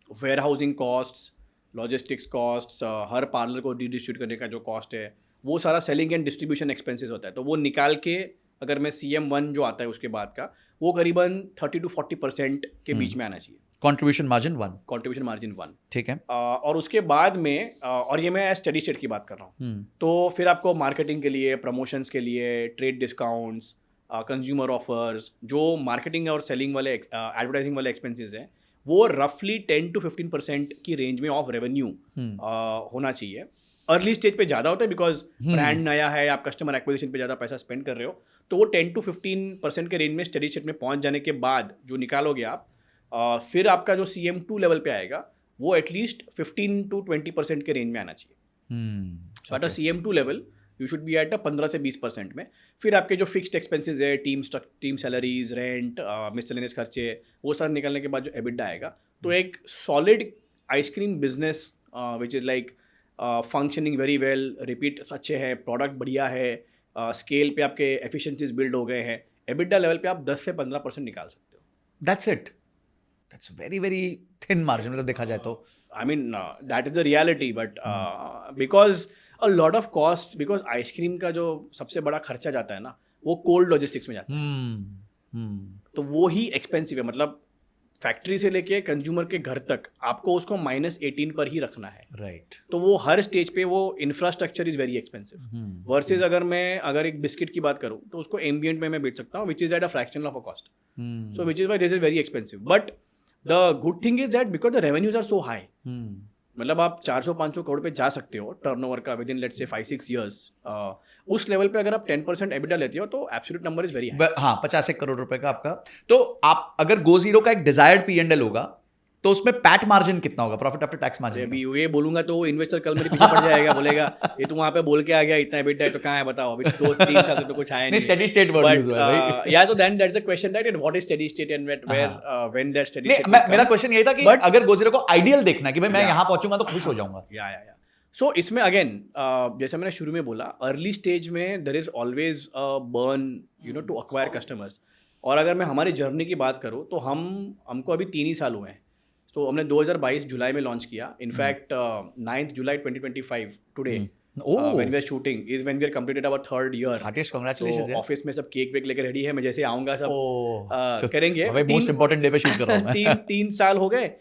warehousing costs, logistics costs, हर पार्लर को डिस्ट्रीब्यूट करने का जो कॉस्ट है, वो सारा सेलिंग एंड डिस्ट्रीब्यूशन एक्सपेंसेस होता है। तो वो निकाल के अगर मैं CM1 जो आता है उसके बाद का, वो करीबन 30 to 40% के बीच में आना चाहिए। कंट्रीब्यूशन मार्जिन 1, कंट्रीब्यूशन मार्जिन 1, ठीक है। और उसके बाद में और ये मैं स्टडी स्टेट की बात कर रहा हूँ, तो फिर आपको मार्केटिंग के लिए, प्रमोशंस के लिए, ट्रेड डिस्काउंट्स, कंज्यूमर ऑफर्स, जो मार्केटिंग और सेलिंग वाले एडवर्टाइजिंग वाले एक्सपेंसेस हैं, वो रफली 10 to 15% की रेंज में ऑफ रेवेन्यू होना चाहिए। अर्ली स्टेज पे ज़्यादा होता है बिकॉज ब्रांड नया है, आप कस्टमर एक्विजिशन पे ज़्यादा पैसा स्पेंड कर रहे हो, तो वो 10 to 15% के रेंज में स्टडी स्टेट में पहुंच जाने के बाद जो निकालोगे आप, फिर आपका जो CM2 लेवल पे आएगा वो एटलीस्ट 15 to 20% के रेंज में आना चाहिए। So at a CM2 level you should be at 15 से 20% में। फिर आपके जो फिक्स्ड एक्सपेंसेस है, टीम सैलरीज, रेंट, मिसलेनियस खर्चे, वो सारा निकलने के बाद जो एबिटा आएगा, तो एक solid ice cream business which is like functioning very well, repeat अच्छे हैं, प्रोडक्ट बढ़िया है, स्केल पे आपके एफिशिएंसीज बिल्ड हो गए हैं, एबिटा लेवल पे आप 10 से 15% निकाल सकते हो। That's it, that's very very thin margin, मतलब देखा जाए तो। I mean that is the reality, but because a lot of cost, because ice cream का जो सबसे बड़ा खर्चा जाता है ना, वो कोल्ड लॉजिस्टिक्स में जाता है। तो वो ही एक्सपेंसिव है, मतलब फैक्ट्री से लेके कंज्यूमर के घर तक आपको उसको -18 पर ही रखना है, राइट। तो वो हर स्टेज पे वो infrastructure is very expensive. Versus अगर एक बिस्किट की बात करूँ तो उसको एम्बियंट में मैं बेच सकता हूँ, which is at a fraction of a cost, so which is why this is very expensive. But the good thing is that because the revenues are so high, मतलब आप 400-500 करोड़ पे जा सकते हो टर्नओवर का with in let's say 5-6 years। उस level पे अगर आप 10% एबिटा लेते हो तो absolute number is very high. हाँ, 50 करोड़ रुपए का आपका। तो आप अगर गो जीरो का एक डिजायर्ड P&L होगा तो उसमें पैट मार्जिन कितना होगा, प्रॉफिट आफ्टर टैक्स मार्जिन? अभी ये बोलूंगा तो इन्वेस्टर कल मेरे पीछे पड़ जाएगा, बोलेगा ये तो वहाँ पे बोल के आ गया, इतना एबिटा है तो कहाँ है बताओ, अभी 2-3 साल से तो कुछ आया नहीं। स्टेडी स्टेट वर्ड यूज हुआ है भाई। या, so then that's the question, right? And what is steady state and when that steady state? मेरा क्वेश्चन ये था कि अगर गो जीरो को आइडियल देखना कि भाई मैं यहाँ पहुंचूंगा तो खुश हो जाऊंगा। या सो इसमें अगेन जैसे मैंने शुरू में बोला, अर्ली स्टेज में there is always a burn, you know, to acquire customers. और अगर मैं हमारी जर्नी की बात करूँ तो हमको अभी 3 ही साल हुए हैं। तो हमने 2022 जुलाई में लॉन्च किया। In fact 9th July 2025 today when we are shooting is when we are completed our 3rd year. Heartiest congratulations। तो ऑफिस में सब केक वेक लेकर रेडी है, मैं जैसे आऊँगा सब करेंगे। भाई मोस्ट इंपॉर्टेंट डे पे शूट कर रहा हूँ मैं। 3 साल हो गए।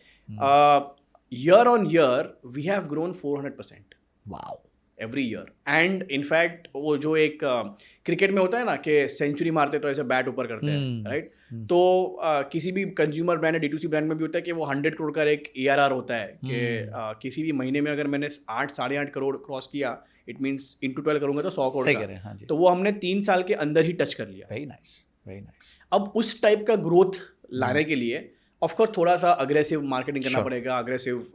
Year on year we have grown 400%। Wow. Every year. And in fact वो जो एक क्रिकेट में होता है ना कि सेंचुरी मारते तो ऐसे बैट ऊपर करते हैं, राइट? तो किसी भी कंज्यूमर ब्रांड या D2C ब्रांड में भी होता है कि वो 100 करोड़ का एक ARR होता है कि किसी भी महीने में अगर मैंने 8-8.5 करोड़ क्रॉस किया, इट मीन्स इंटू 12 करूंगा तो 100 करोड़ का। हाँ, तो वो हमने 3 साल के अंदर ही टच कर लिया। Very nice, very nice. अब उस टाइप का ग्रोथ लाने के लिए ऑफकोर्स थोड़ा सा अग्रेसिव मार्केटिंग करना पड़ेगा, अग्रेसिव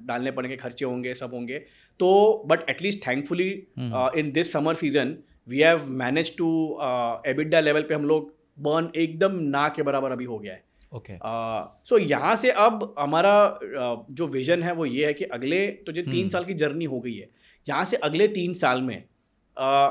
डालने पड़ेंगे, खर्चे होंगे, सब होंगे। तो but at least thankfully in this summer season we have manage to EBITDA level पे हम लोग बर्न एकदम ना के बराबर अभी हो गया है। ओके। सो यहाँ से अब हमारा जो विजन है वो ये है कि अगले तो जो 3 साल की जर्नी हो गई है, यहाँ से अगले 3 साल में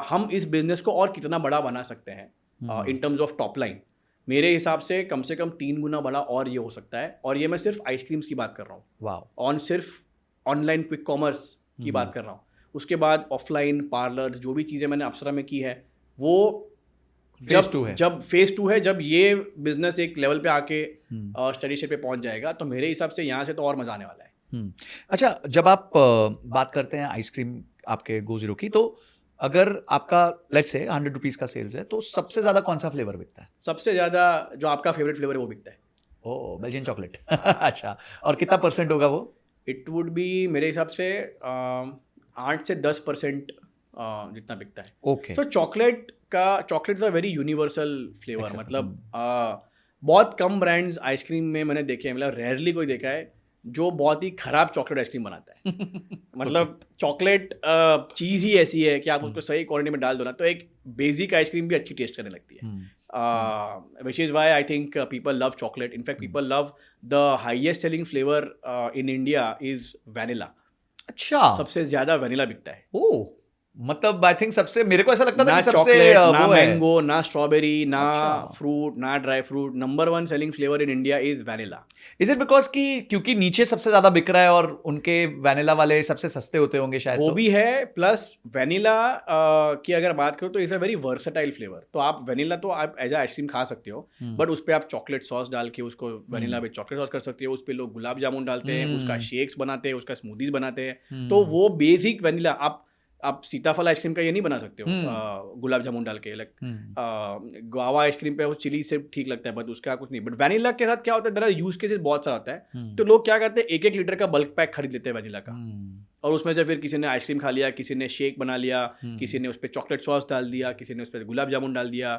हम इस बिजनेस को और कितना बड़ा बना सकते हैं इन टर्म्स ऑफ टॉप लाइन। मेरे हिसाब से कम 3 गुना बड़ा और ये हो सकता है, और ये मैं सिर्फ आइसक्रीम्स की बात कर रहा हूँ, वाओ, ऑन सिर्फ ऑनलाइन क्विक कॉमर्स की बात कर रहा हूँ। उसके बाद ऑफलाइन पार्लर्स, जो भी चीज़ें मैंने अप्सरा में की है वो Phase 2 है। जब फेज 2 है, जब ये बिजनेस एक लेवल पे आके स्टडी शेप पे पहुंच जाएगा, तो मेरे हिसाब से यहाँ से तो और मजा आने वाला है। अच्छा, जब आप बात करते हैं आइसक्रीम आपके गोजीरो की, तो अगर आपका लेट्स से 100 रुपीज़ का सेल्स है, तो सबसे ज़्यादा कौन सा फ्लेवर बिकता है? सबसे ज़्यादा जो आपका फेवरेट फ्लेवर है वो बिकता है। ओह, बेल्जियन चॉकलेट। अच्छा, और कितना परसेंट होगा वो? इट वुड बी मेरे हिसाब से 8 से 10% जितना बिकता है। ओके। तो chocolate is a very universal flavour. Exactly. मतलब बहुत कम ब्रांड्स आइसक्रीम में मैंने देखे हैं, मतलब रेयरली कोई देखा है जो बहुत ही खराब चॉकलेट आइसक्रीम बनाता है। मतलब चॉकलेट चीज़ ही ऐसी है कि आप उसको सही क्वालिटी में डाल दो ना, तो एक बेसिक आइसक्रीम भी अच्छी टेस्ट करने लगती है। Which is why I think people love chocolate. In fact people love the highest selling flavour in India is vanilla. अच्छा, सबसे ज़्यादा वैनिला बिकता है। ओह, मतलब आई थिंक सबसे, मेरे को ऐसा लगता था ना कि सबसे चॉकलेट, ना वो है। मैंगो, ना स्ट्रॉबेरी, ना अच्छा। फ्रूट, ना dry fruit. Number 1 selling flavour in India is vanilla. Is it because कि क्योंकि नीचे सबसे ज्यादा बिक रहा है और उनके वैनिला वाले सबसे सस्ते होते होंगे शायद? वो तो भी है, प्लस वैनिला की अगर बात करो तो is a very versatile flavour. तो आप वैनिला तो आप एज आइसक्रीम खा सकते हो, बट उस पर आप चॉकलेट सॉस डाल के उसको वैनिला विद चॉकलेट सॉस कर सकते हो। उस पर लोग गुलाब जामुन डालते हैं, उसका शेक्स बनाते हैं, उसका स्मूदीज बनाते हैं। तो वो बेसिक वैनिला आप सीताफल आइसक्रीम का ये नहीं बना सकते हो गुलाब जामुन डाल के। लाइक गुआवा आइसक्रीम पे वो चिली से ठीक लगता है, बट उसका कुछ नहीं। बट वैनिला के साथ क्या होता है, मेरा यूज केसेस बहुत सारा होता है। तो लोग क्या करते हैं, 1-1 लीटर का बल्क पैक खरीद लेते हैं वैनिला का, और उसमें से फिर किसी ने आइसक्रीम खा लिया, किसी ने शेक बना लिया, किसी ने उस पर चॉकलेट सॉस डाल दिया, किसी ने उस पर गुलाब जामुन डाल दिया।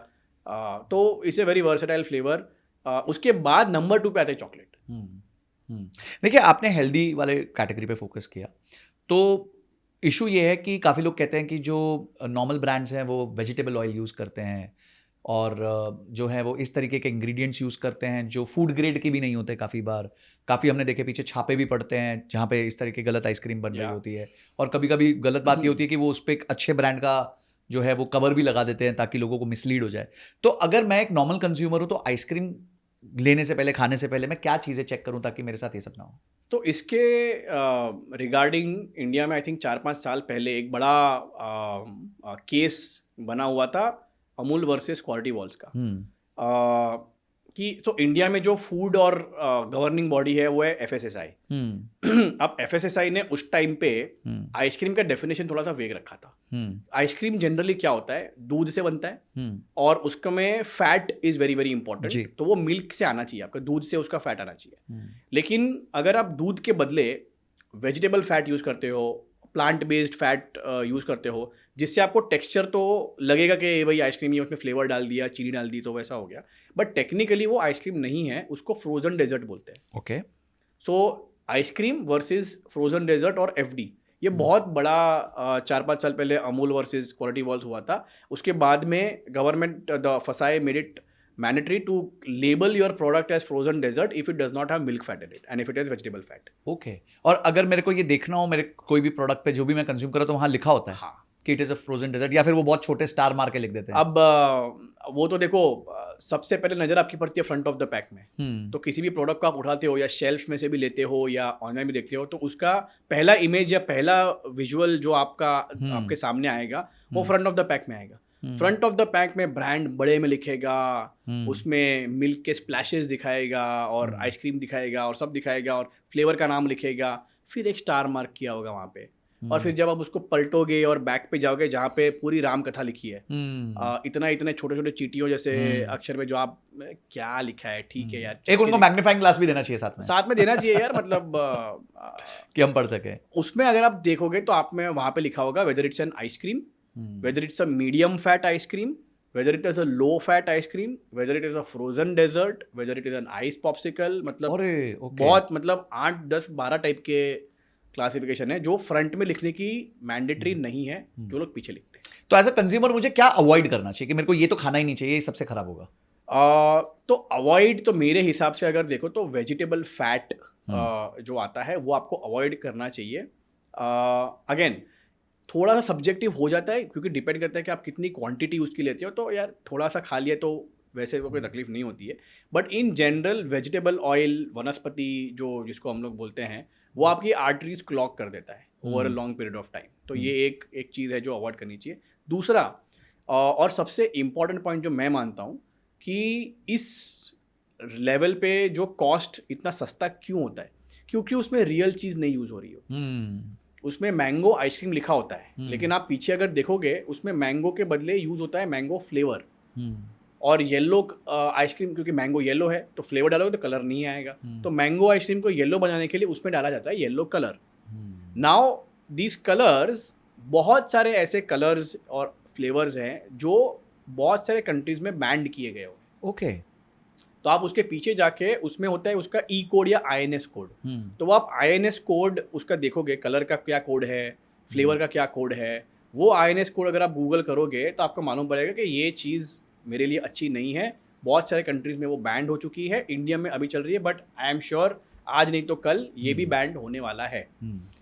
तो it's a very versatile flavour. उसके बाद नंबर 2 पे आता है चॉकलेट। देखिए, आपने हेल्दी वाले कैटेगरी पे फोकस किया, तो इशू ये है कि काफ़ी लोग कहते हैं कि जो नॉर्मल ब्रांड्स हैं वो वेजिटेबल ऑयल यूज़ करते हैं, और जो है वो इस तरीके के इंग्रेडिएंट्स यूज़ करते हैं जो फूड ग्रेड के भी नहीं होते। काफ़ी बार हमने देखे पीछे छापे भी पड़ते हैं जहाँ पे इस तरह की गलत आइसक्रीम बन रही होती है, और कभी कभी गलत बात ये होती है कि वो उस पर एक अच्छे ब्रांड का जो है वो कवर भी लगा देते हैं ताकि लोगों को मिसलीड हो जाए। तो अगर मैं एक नॉर्मल कंज्यूमर हूँ, तो आइसक्रीम लेने से पहले, खाने से पहले मैं क्या चीज़ें चेक करूँ ताकि मेरे साथ ये सब ना हो? तो इसके रिगार्डिंग इंडिया में आई थिंक 4-5 साल पहले एक बड़ा केस बना हुआ था, अमूल वर्सेस क्वालिटी वॉल्स का। कि तो इंडिया में जो फूड और गवर्निंग बॉडी है वो है FSSAI। अब FSSAI ने उस टाइम पे आइसक्रीम का डेफिनेशन थोड़ा सा वेग रखा था। आइसक्रीम जनरली क्या होता है, दूध से बनता है, और उसका में fat is very very important. तो वो मिल्क से आना चाहिए, आपका दूध से उसका फैट आना चाहिए। लेकिन अगर आप दूध के बदले वेजिटेबल फैट यूज करते हो, प्लांट बेस्ड फैट यूज करते हो, जिससे आपको टेक्सचर तो लगेगा कि भाई आइसक्रीम ही, उसमें फ्लेवर डाल दिया, चीनी डाल दी, तो वैसा हो गया, बट टेक्निकली वो आइसक्रीम नहीं है, उसको फ्रोजन डेजर्ट बोलते हैं। Okay, so ice cream versus frozen dessert और FD, ये बहुत बड़ा 4-5 साल पहले अमूल वर्सेस क्वालिटी वॉल्स हुआ था। उसके बाद में government the FSSAI made it mandatory to label your product as frozen dessert if it does not have milk fat in it and if it has vegetable fat. Okay. और अगर मेरे को ये देखना हो, मेरे कोई भी प्रोडक्ट पे जो भी मैं कंज्यूम कर रहा हूं, तो वहां लिखा होता है कि it is a frozen dessert, या फिर वो बहुत छोटे स्टार मार के लिख देते हैं? अब वो तो देखो, सबसे पहले नजर आपकी पड़ती है फ्रंट ऑफ द पैक में। तो किसी भी प्रोडक्ट को आप उठाते हो या शेल्फ में से भी लेते हो या ऑनलाइन भी देखते हो, तो उसका पहला इमेज या पहला विजुअल जो आपके सामने आएगा वो फ्रंट ऑफ द पैक में आएगा। फ्रंट ऑफ द पैक में ब्रांड बड़े में लिखेगा, उसमें मिल्क के स्प्लैशेस दिखाएगा और आइसक्रीम दिखाएगा और सब दिखाएगा और फ्लेवर का नाम लिखेगा, फिर एक स्टार मार्क किया होगा वहाँ पे। और फिर जब आप उसको पलटोगे और बैक पे जाओगे जहाँ पे पूरी राम कथा लिखी है, इतने छोटे छोटे चीटियों जैसे अक्षर में, जो आप क्या लिखा है, ठीक है यार, एक उनको मैग्नीफाइंग ग्लास भी देना चाहिए साथ में देना चाहिए यार, मतलब कि हम पढ़ सके। उसमें अगर आप देखोगे तो आप में वहाँ पे लिखा होगा whether it's an ice cream, whether it's a medium fat ice cream, whether it is a low fat ice cream, whether it is a frozen dessert, whether it is an ice popsicle, मतलब बहुत, मतलब 8, 10, 12 type के classification है जो front में लिखने की mandatory नहीं है, जो लोग पीछे लिखते हैं। तो एज अ कंज्यूमर मुझे क्या अवॉइड करना चाहिए कि मेरे को ये तो खाना ही नहीं चाहिए, ये सबसे खराब होगा? तो अवॉइड तो मेरे हिसाब से अगर देखो तो वेजिटेबल फैट जो आता है वो आपको अवॉइड करना चाहिए। अगेन, थोड़ा सा सब्जेक्टिव हो जाता है, क्योंकि डिपेंड करता है कि आप कितनी क्वांटिटी उसकी लेते हो। तो यार थोड़ा सा खा लिया तो वैसे कोई तकलीफ नहीं होती है। But in general vegetable oil, वनस्पति जो जिसको हम लोग बोलते हैं, वो आपकी आर्टरीज क्लॉग कर देता है over a long period of time. तो ये एक चीज़ है जो अवॉइड करनी चाहिए। दूसरा और सबसे इम्पॉर्टेंट पॉइंट जो मैं मानता हूँ कि इस लेवल पे जो कॉस्ट इतना सस्ता क्यों होता है, क्योंकि उसमें रियल चीज़ नहीं यूज़ हो रही हो। उसमें मैंगो आइसक्रीम लिखा होता है, लेकिन आप पीछे अगर देखोगे उसमें मैंगो के बदले यूज़ होता है मैंगो फ्लेवर और येलो आइसक्रीम, क्योंकि मैंगो येलो है तो फ्लेवर डालोगे तो कलर नहीं आएगा। तो मैंगो आइसक्रीम को येलो बनाने के लिए उसमें डाला जाता है yellow colour. Now these colours, बहुत सारे ऐसे कलर्स और फ्लेवर्स हैं जो बहुत सारे कंट्रीज में बैंड किए गए हो। ओके। तो आप उसके पीछे जाके उसमें होता है उसका ई कोड या INS कोड। तो वो आप INS कोड उसका देखोगे, कलर का क्या कोड है, फ्लेवर का क्या कोड है, वो INS कोड अगर आप गूगल करोगे तो आपको मालूम पड़ेगा कि ये चीज़ मेरे लिए अच्छी नहीं है। बहुत सारे कंट्रीज़ में वो बैंड हो चुकी है, इंडिया में अभी चल रही है, बट आई एम श्योर आज नहीं तो कल ये भी बैंड होने वाला है।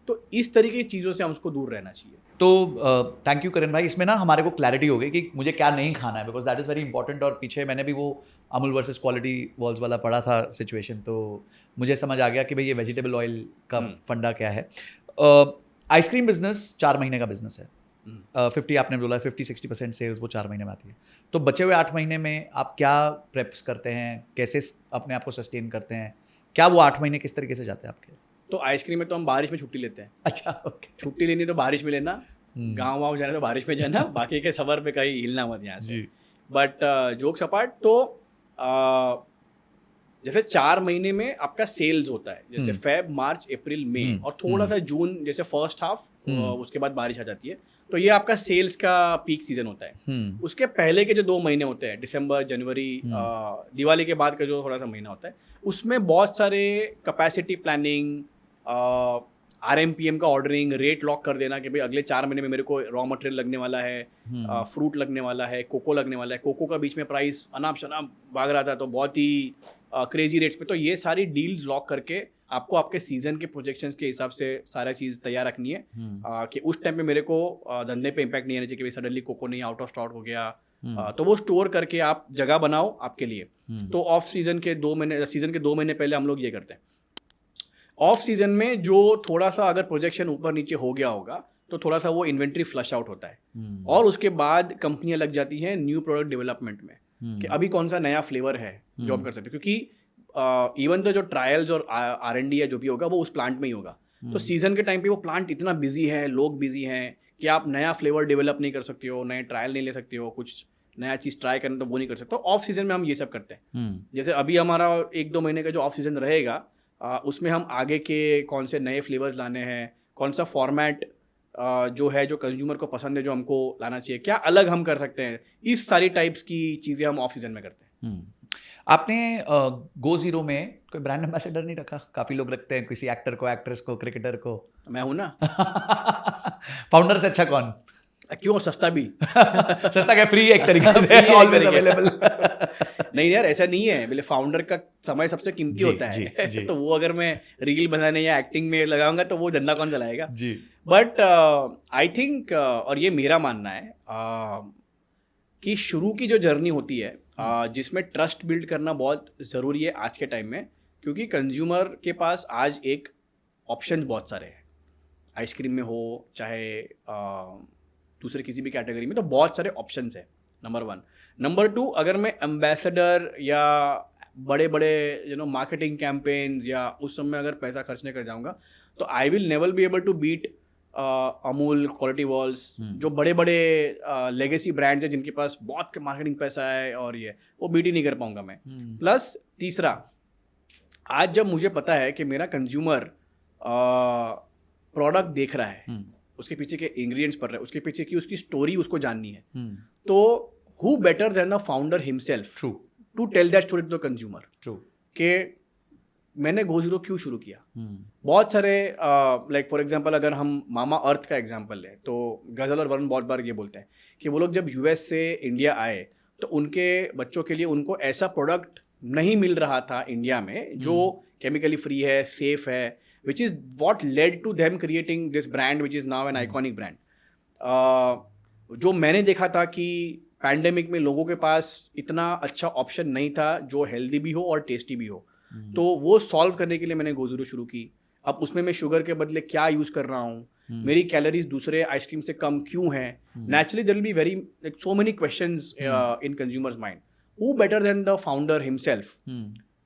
तो इस तरीके की चीज़ों से हमको दूर रहना चाहिए। तो थैंक यू करण भाई, इसमें ना हमारे को क्लैरिटी हो गई कि मुझे क्या नहीं खाना है, because that is very important. और पीछे मैंने भी वो अमूल वर्सेस क्वालिटी वॉल्स वाला पढ़ा था सिचुएशन, तो मुझे समझ आ गया कि भाई ये वेजिटेबल ऑयल का फंडा क्या है। आइसक्रीम बिजनेस 4 महीने का बिजनेस है। 50 आपने बोला 50-60% सेल्स वो 4 महीने में आती है। तो बचे हुए 8 महीने में आप क्या प्रेप्स करते हैं, कैसे अपने आप को सस्टेन करते हैं, क्या वो 8 महीने किस तरीके से जाते हैं आपके? तो आइसक्रीम में तो हम बारिश में छुट्टी लेते हैं। अच्छा, ओके। छुट्टी लेनी तो बारिश में लेना, गाँव वाँव जाना तो बारिश में जाना, बाकी के समर पे कहीं हिलना मत यहाँ से। बट जोक्स अपार्ट, तो जैसे 4 महीने में आपका सेल्स होता है, जैसे फेब, मार्च, अप्रैल, मई और थोड़ा सा जून, जैसे फर्स्ट हाफ, उसके बाद बारिश आ जाती है। तो ये आपका सेल्स का पीक सीजन होता है। उसके पहले के जो 2 महीने होते हैं, दिसंबर, जनवरी, दिवाली के बाद का जो थोड़ा सा महीना होता है, उसमें बहुत सारे कैपेसिटी प्लानिंग, RMPM का ऑर्डरिंग, रेट लॉक कर देना कि भाई अगले 4 महीने में मेरे को रॉ मटेरियल लगने वाला है, फ्रूट लगने वाला है, कोको लगने वाला है। कोको का बीच में प्राइस अनाप शनाप भाग रहा था, तो बहुत ही क्रेजी रेट्स पे। तो ये सारी डील्स लॉक करके आपको आपके सीजन के प्रोजेक्शंस के हिसाब से सारा चीज़ तैयार रखनी है कि उस टाइम पे मेरे को धंधे पे इम्पैक्ट नहीं आना चाहिए कि भाई सडनली कोको नहीं आउट ऑफ स्टॉक हो गया। तो वो स्टोर करके आप जगह बनाओ आपके लिए। तो ऑफ सीजन के 2 महीने, सीजन के 2 महीने पहले हम लोग ये करते हैं। ऑफ सीजन में जो थोड़ा सा अगर प्रोजेक्शन ऊपर नीचे हो गया होगा तो थोड़ा सा वो इन्वेंट्री फ्लश आउट होता है। और उसके बाद कंपनियां लग जाती हैं न्यू प्रोडक्ट डेवलपमेंट में कि अभी कौन सा नया फ्लेवर है जो हम कर सकते हैं, क्योंकि इवन तो जो ट्रायल्स और R&D या जो भी होगा वो उस प्लांट में ही होगा। तो सीजन के टाइम पे वो प्लांट इतना बिजी है, लोग बिजी हैं कि आप नया फ्लेवर डेवलप नहीं कर सकते हो, नए ट्रायल नहीं ले सकते हो, कुछ नया चीज़ ट्राई करना तो वो नहीं कर सकते। ऑफ सीजन में हम ये सब करते हैं। जैसे अभी हमारा 1-2 महीने का जो ऑफ सीजन रहेगा, उसमें हम आगे के कौन से नए फ्लेवर्स लाने हैं, कौन सा फॉर्मेट जो है जो कंज्यूमर को पसंद है जो हमको लाना चाहिए, क्या अलग हम कर सकते हैं, इस सारी टाइप्स की चीज़ें हम ऑफ सीजन में करते हैं। आपने गो जीरो में कोई ब्रांड एम्बेसडर नहीं रखा? काफी लोग रखते हैं, किसी एक्टर को, एक्ट्रेस को, क्रिकेटर को। मैं हूं ना। फाउंडर से अच्छा कौन? क्यों, सस्ता भी। सस्ता क्या, फ्री एक तरीके से, ऑलवेज अवेलेबल। नहीं यार, ऐसा नहीं है, बोले फाउंडर का समय सबसे कीमती होता है। जी। तो वो अगर मैं रील बनाने या एक्टिंग में लगाऊंगा तो वो धंधा कौन चलाएगा जी। बट आई थिंक, और ये मेरा मानना है कि शुरू की जो जर्नी होती है जिसमें ट्रस्ट बिल्ड करना बहुत ज़रूरी है आज के टाइम में, क्योंकि कंज्यूमर के पास आज एक ऑप्शंस बहुत सारे हैं। आइसक्रीम में हो चाहे दूसरे किसी भी कैटेगरी में, तो बहुत सारे ऑप्शंस हैं, नंबर 1। नंबर 2, अगर मैं एम्बेसडर या बड़े बड़े मार्केटिंग कैंपेन्स या उस समय अगर पैसा खर्चने कर जाऊंगा तो I will never be able to beat Amul, Kwality Wall's, जो बड़े बड़े लेगेसी ब्रांड्स हैं जिनके पास बहुत मार्केटिंग पैसा है, और ये वो बीट ही नहीं कर पाऊंगा मैं। प्लस तीसरा, आज जब मुझे पता है कि मेरा कंज्यूमर प्रोडक्ट देख रहा है, उसके पीछे के इंग्रेडिएंट्स पढ़ रहा है, उसके पीछे की उसकी स्टोरी उसको जाननी है, तो who better than the founder himself to tell that story to the consumer कि मैंने गो जीरो क्यों शुरू किया। बहुत सारे लाइक फॉर एग्जांपल अगर हम मामा अर्थ का एग्जांपल लें तो गजल और वरुण बहुत बार ये बोलते हैं कि वो लोग जब US से इंडिया आए तो उनके बच्चों के लिए उनको ऐसा प्रोडक्ट नहीं मिल रहा था इंडिया में जो केमिकली फ्री है, सेफ है, which is what led to them creating this brand which is now an iconic brand। जो मैंने देखा था कि पैंडेमिक में लोगों के पास इतना अच्छा ऑप्शन नहीं था जो हेल्दी भी हो और टेस्टी भी हो, तो वो सॉल्व करने के लिए मैंने गोजीरो शुरू की। अब उसमें मैं शुगर के बदले क्या यूज़ कर रहा हूँ, मेरी कैलोरीज दूसरे आइसक्रीम से कम क्यों हैं। Naturally there will be very like so many questions in consumers mind, who better than the founder himself.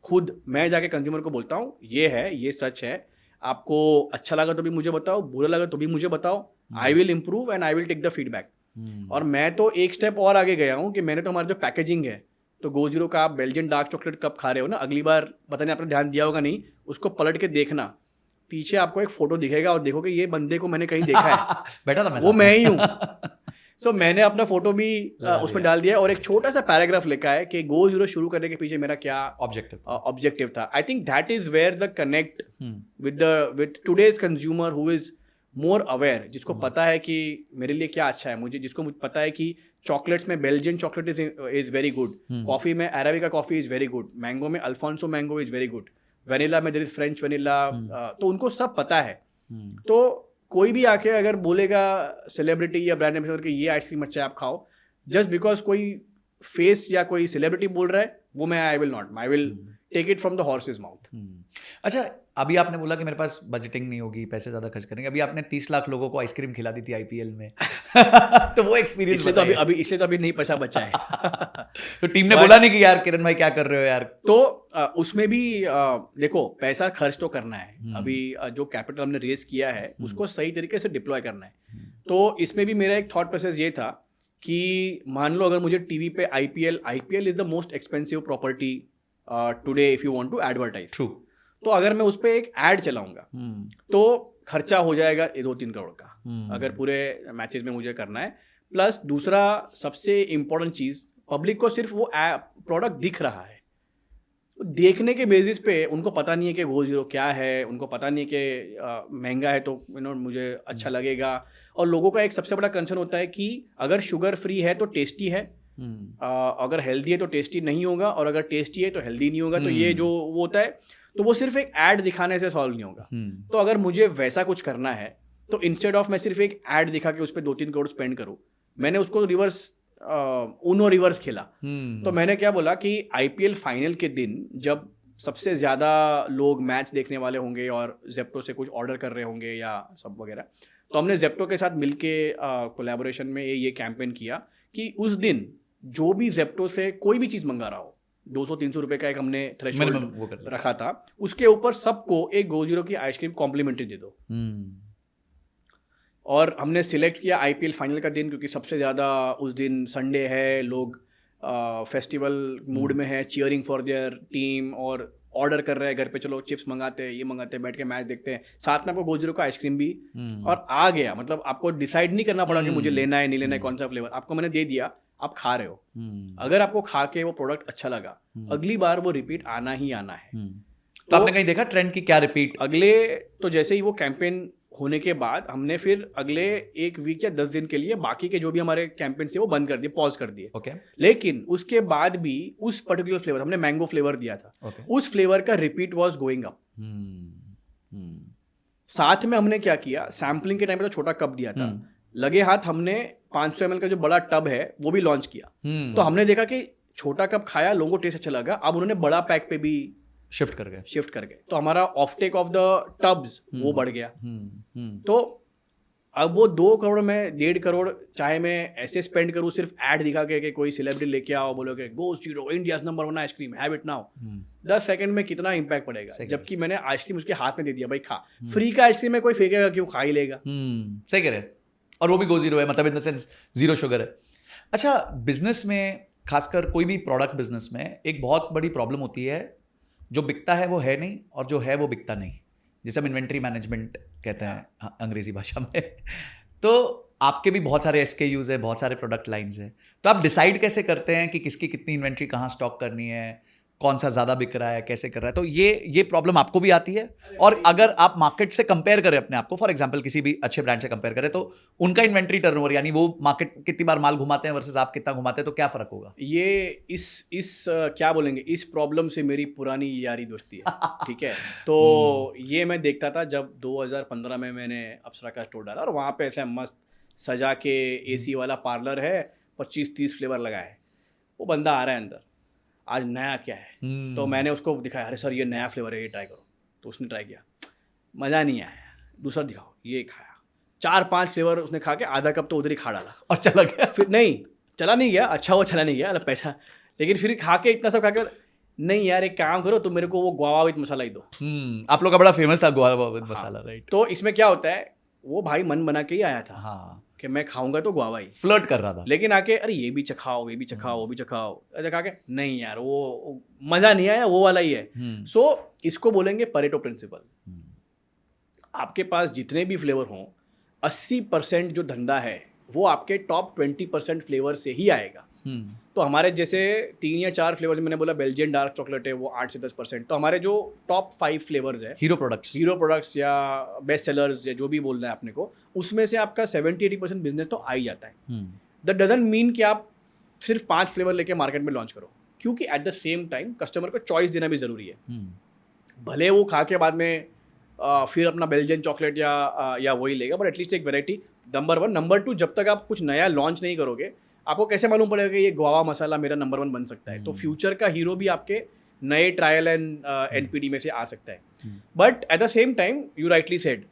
खुद मैं जाके कंज्यूमर को बोलता हूँ ये है, ये सच है, आपको अच्छा लगा तो भी मुझे बताओ, बुरा लगा तो भी मुझे बताओ, I will improve and I will take the feedback. और मैं तो एक स्टेप और आगे गया हूँ कि मैंने तो हमारा जो पैकेजिंग है, तो गोजीरो का आप बेल्जियन डार्क चॉकलेट कप खा रहे हो ना, अगली बार पता नहीं आपने ध्यान दिया होगा नहीं, उसको पलट के देखना, पीछे आपको एक फोटो दिखेगा और देखोगे ये बंदे को मैंने कहीं देखा है। बैठा था मैं वो साथ मैं में। ही हूँ। सो मैंने अपना फोटो भी उसमें डाल दिया और एक छोटा सा पैराग्राफ लिखा है कि गोजीरो शुरू करने के पीछे मेरा क्या ऑब्जेक्टिव था। I think that is where the connect with today's consumer who is more aware, जिसको पता है कि मेरे लिए क्या अच्छा है, जिसको पता है कि चॉकलेट्स में Belgian chocolate is very good, coffee में Arabica coffee is very good, mango में Alphonso mango is very good, vanilla में देयर इज फ्रेंच वेनिला, तो उनको सब पता है। तो कोई भी आके अगर बोलेगा सेलिब्रिटी या ब्रांड एम्बेसडर कि ये आइसक्रीम अच्छा है आप खाओ, जस्ट बिकॉज कोई फेस या कोई सेलिब्रिटी बोल रहा है, वो मैं I will not, I will take it from the horse's mouth. अच्छा, अभी आपने बोला कि मेरे पास बजटिंग नहीं होगी, पैसे ज्यादा खर्च करेंगे, अभी आपने 30 लाख लोगों को आइसक्रीम खिला दी थी आईपीएल में। तो वो एक्सपीरियंस इसलिए तो अभी नहीं पैसा बचा है। तो टीम ने बोला नहीं कि यार किरण भाई क्या कर रहे हो यार? तो उसमें भी देखो पैसा खर्च तो करना है, अभी जो कैपिटल हमने रेज किया है उसको सही तरीके से डिप्लॉय करना है। तो इसमें भी मेरा एक थॉट प्रोसेस ये था कि मान लो अगर मुझे टीवी पे IPL is the most expensive property today if you want to advertise. True. तो अगर मैं उस पर एक ऐड चलाऊंगा तो खर्चा हो जाएगा 2-3 करोड़ का, अगर पूरे मैचेस में मुझे करना है। प्लस दूसरा सबसे इम्पोर्टेंट चीज़, पब्लिक को सिर्फ वो प्रोडक्ट दिख रहा है, देखने के बेसिस पे उनको पता नहीं है कि गोजीरो क्या है, उनको पता नहीं है कि महंगा है तो मुझे अच्छा लगेगा। और लोगों का एक सबसे बड़ा कंसर्न होता है कि अगर शुगर फ्री है तो टेस्टी है, अगर हेल्दी है तो टेस्टी नहीं होगा, और अगर टेस्टी है तो हेल्दी नहीं होगा। तो ये जो वो होता है, तो वो सिर्फ एक ऐड दिखाने से सॉल्व नहीं होगा। तो अगर मुझे वैसा कुछ करना है तो इंस्टेड ऑफ मैं सिर्फ एक ऐड दिखा के उस पर 2-3 करोड़ स्पेंड करूँ, मैंने उसको रिवर्स खेला। तो मैंने क्या बोला कि आईपीएल फाइनल के दिन जब सबसे ज़्यादा लोग मैच देखने वाले होंगे और जेप्टो से कुछ ऑर्डर कर रहे होंगे या सब वगैरह, तो हमने जेप्टो के साथ मिलके कोलैबोरेशन में ये कैंपेन किया कि उस दिन जो भी जेप्टो से कोई भी चीज़ मंगा रहा हो, 200-300 रुपये का एक हमने थ्रेशोल्ड रखा था, उसके ऊपर सबको एक गोजीरो की आइसक्रीम कॉम्प्लीमेंट्री दे दो। और हमने सिलेक्ट किया आईपीएल फाइनल का दिन, क्योंकि सबसे ज़्यादा उस दिन संडे है, लोग फेस्टिवल मूड में है, चीयरिंग फॉर देयर टीम, और ऑर्डर कर रहे हैं घर पे, चलो चिप्स मंगाते हैं, ये मंगाते हैं, बैठ के मैच देखते हैं, साथ में आपको गोजीरो का आइसक्रीम भी और आ गया। मतलब आपको डिसाइड नहीं करना पड़ा कि मुझे लेना है नहीं लेना है, कौन सा फ्लेवर, आपको मैंने दे दिया, आप खा रहे हो। अगर आपको खा के वो प्रोडक्ट अच्छा लगा, अगली बार वो रिपीट आना ही आना है। तो आपने कहीं देखा ट्रेंड की क्या रिपीट? अगले तो जैसे ही वो कैंपेन होने के बाद हमने फिर अगले 1 वीक या 10 दिन के लिए बाकी के जो भी हमारे कैंपेन से वो बंद कर दिए, पॉज कर दिए। Okay. लेकिन उसके बाद भी उस पर्टिकुलर फ्लेवर, हमने मैंगो फ्लेवर दिया था, उस फ्लेवर का रिपीट वाज गोइंग अप। साथ में हमने क्या किया, सैम्पलिंग के टाइम पे तो छोटा कप दिया था, लगे हाथ हमने 500 ml का जो बड़ा टब है वो भी लॉन्च किया। तो हमने देखा कि छोटा कप खाया, लोगों को टेस्ट अच्छा लगा, अब उन्होंने बड़ा पैक पे भी शिफ्ट कर गए। तो हमारा offtake off the tubs वो बढ़ गया। तो अब वो 2 करोड़ में 1.5 करोड़ चाहे मैं ऐसे स्पेंड करूँ सिर्फ ऐड दिखा के कि कोई सेलिब्रिटी लेके आओ, बोलोगे Go Zero India's number 1 ice cream, have it now, 10 second में कितना इंपैक्ट पड़ेगा। जबकि मैंने आइसक्रीम उसके हाथ में दे दिया, भाई खा, फ्री का आइसक्रीम में कोई फेंकेगा क्यों, खा ही लेगा। सही कह रहे हैं, और वो भी गोजीरो है, मतलब इन द सेंस 0 शुगर है। अच्छा, बिजनेस में खासकर कोई भी प्रोडक्ट बिजनेस में एक बहुत बड़ी प्रॉब्लम होती है, जो बिकता है वो है नहीं और जो है वो बिकता नहीं, जिसे हम इन्वेंट्री मैनेजमेंट कहते हैं अंग्रेजी भाषा में। तो आपके भी बहुत सारे SKUs है, बहुत सारे प्रोडक्ट लाइंस है, तो आप डिसाइड कैसे करते हैं कि किसकी कितनी इन्वेंट्री कहाँ स्टॉक करनी है, कौन सा ज़्यादा बिक रहा है, कैसे कर रहा है? तो ये प्रॉब्लम आपको भी आती है? और अगर आप मार्केट से कंपेयर करें अपने आप को, फॉर एग्जांपल किसी भी अच्छे ब्रांड से कंपेयर करें, तो उनका इन्वेंट्री टर्नओवर, यानी वो मार्केट कितनी बार माल घुमाते हैं वर्सेस आप कितना घुमाते हैं, तो क्या फ़र्क होगा? ये इस क्या बोलेंगे, इस प्रॉब्लम से मेरी पुरानी यारी दोस्ती है। ठीक है, तो ये मैं देखता था जब 2015 में मैंने अप्सरा का स्टोर डाला, और वहाँ पे ऐसे मस्त सजा के AC वाला पार्लर है, 25-30 फ्लेवर लगा है, वो बंदा आ रहा है अंदर, आज नया क्या है, तो मैंने उसको दिखाया, अरे सर ये नया फ्लेवर है, ये ट्राई करो, तो उसने ट्राई किया, मज़ा नहीं आया, दूसरा दिखाओ, ये खाया, 4-5 फ्लेवर उसने खा के आधा कप तो उधर ही खा डाला और चला गया। फिर नहीं चला नहीं गया, अच्छा वो चला नहीं गया, मतलब पैसा, लेकिन फिर खा के इतना सब खा के नहीं यार एक काम करो, तो मेरे को वो गुआवा विद मसाला ही दो। आप लोग का बड़ा फेमस था गुआवा विद मसाला, राइट? तो इसमें क्या होता है, वो भाई मन बना के ही आया था हाँ, कि मैं खाऊंगा तो गुआवा ही, फ्लर्ट कर रहा था। लेकिन आके अरे ये भी चखाओ, ये भी चखाओ, वो भी चखाओ, ऐसे खा के नहीं यार वो मज़ा नहीं आया, वो वाला ही है। सो इसको बोलेंगे परेटो प्रिंसिपल। आपके पास जितने भी फ्लेवर हों, 80% जो धंधा है वो आपके टॉप 20% फ्लेवर से ही आएगा। तो हमारे जैसे 3 या 4 फ्लेवर्स, मैंने बोला बेल्जियन डार्क चॉकलेट है, वो 8 से 10%। तो हमारे जो टॉप 5 फ्लेवर्स है, हीरो प्रोडक्ट्स या बेस्ट सेलर्स या जो भी बोलना है आपने को, उसमें से आपका 70-80% बिजनेस तो आ ही जाता है। दैट डजंट मीन कि आप सिर्फ 5 फ्लेवर लेके मार्केट में लॉन्च करो, क्योंकि at the same time customer को चॉइस देना भी ज़रूरी है। भले वो खा के बाद में फिर अपना बेल्जियन चॉकलेट या वही लेगा, बट एटलीस्ट एक वेराइटी, नंबर 1। नंबर 2, जब तक आप कुछ नया लॉन्च नहीं करोगे, आपको कैसे मालूम पड़ेगा कि ये गुआवा मसाला मेरा नंबर 1 बन सकता है। तो फ्यूचर का हीरो भी आपके नए ट्रायल एंड NPD में से आ सकता है। But at the same time you rightly said,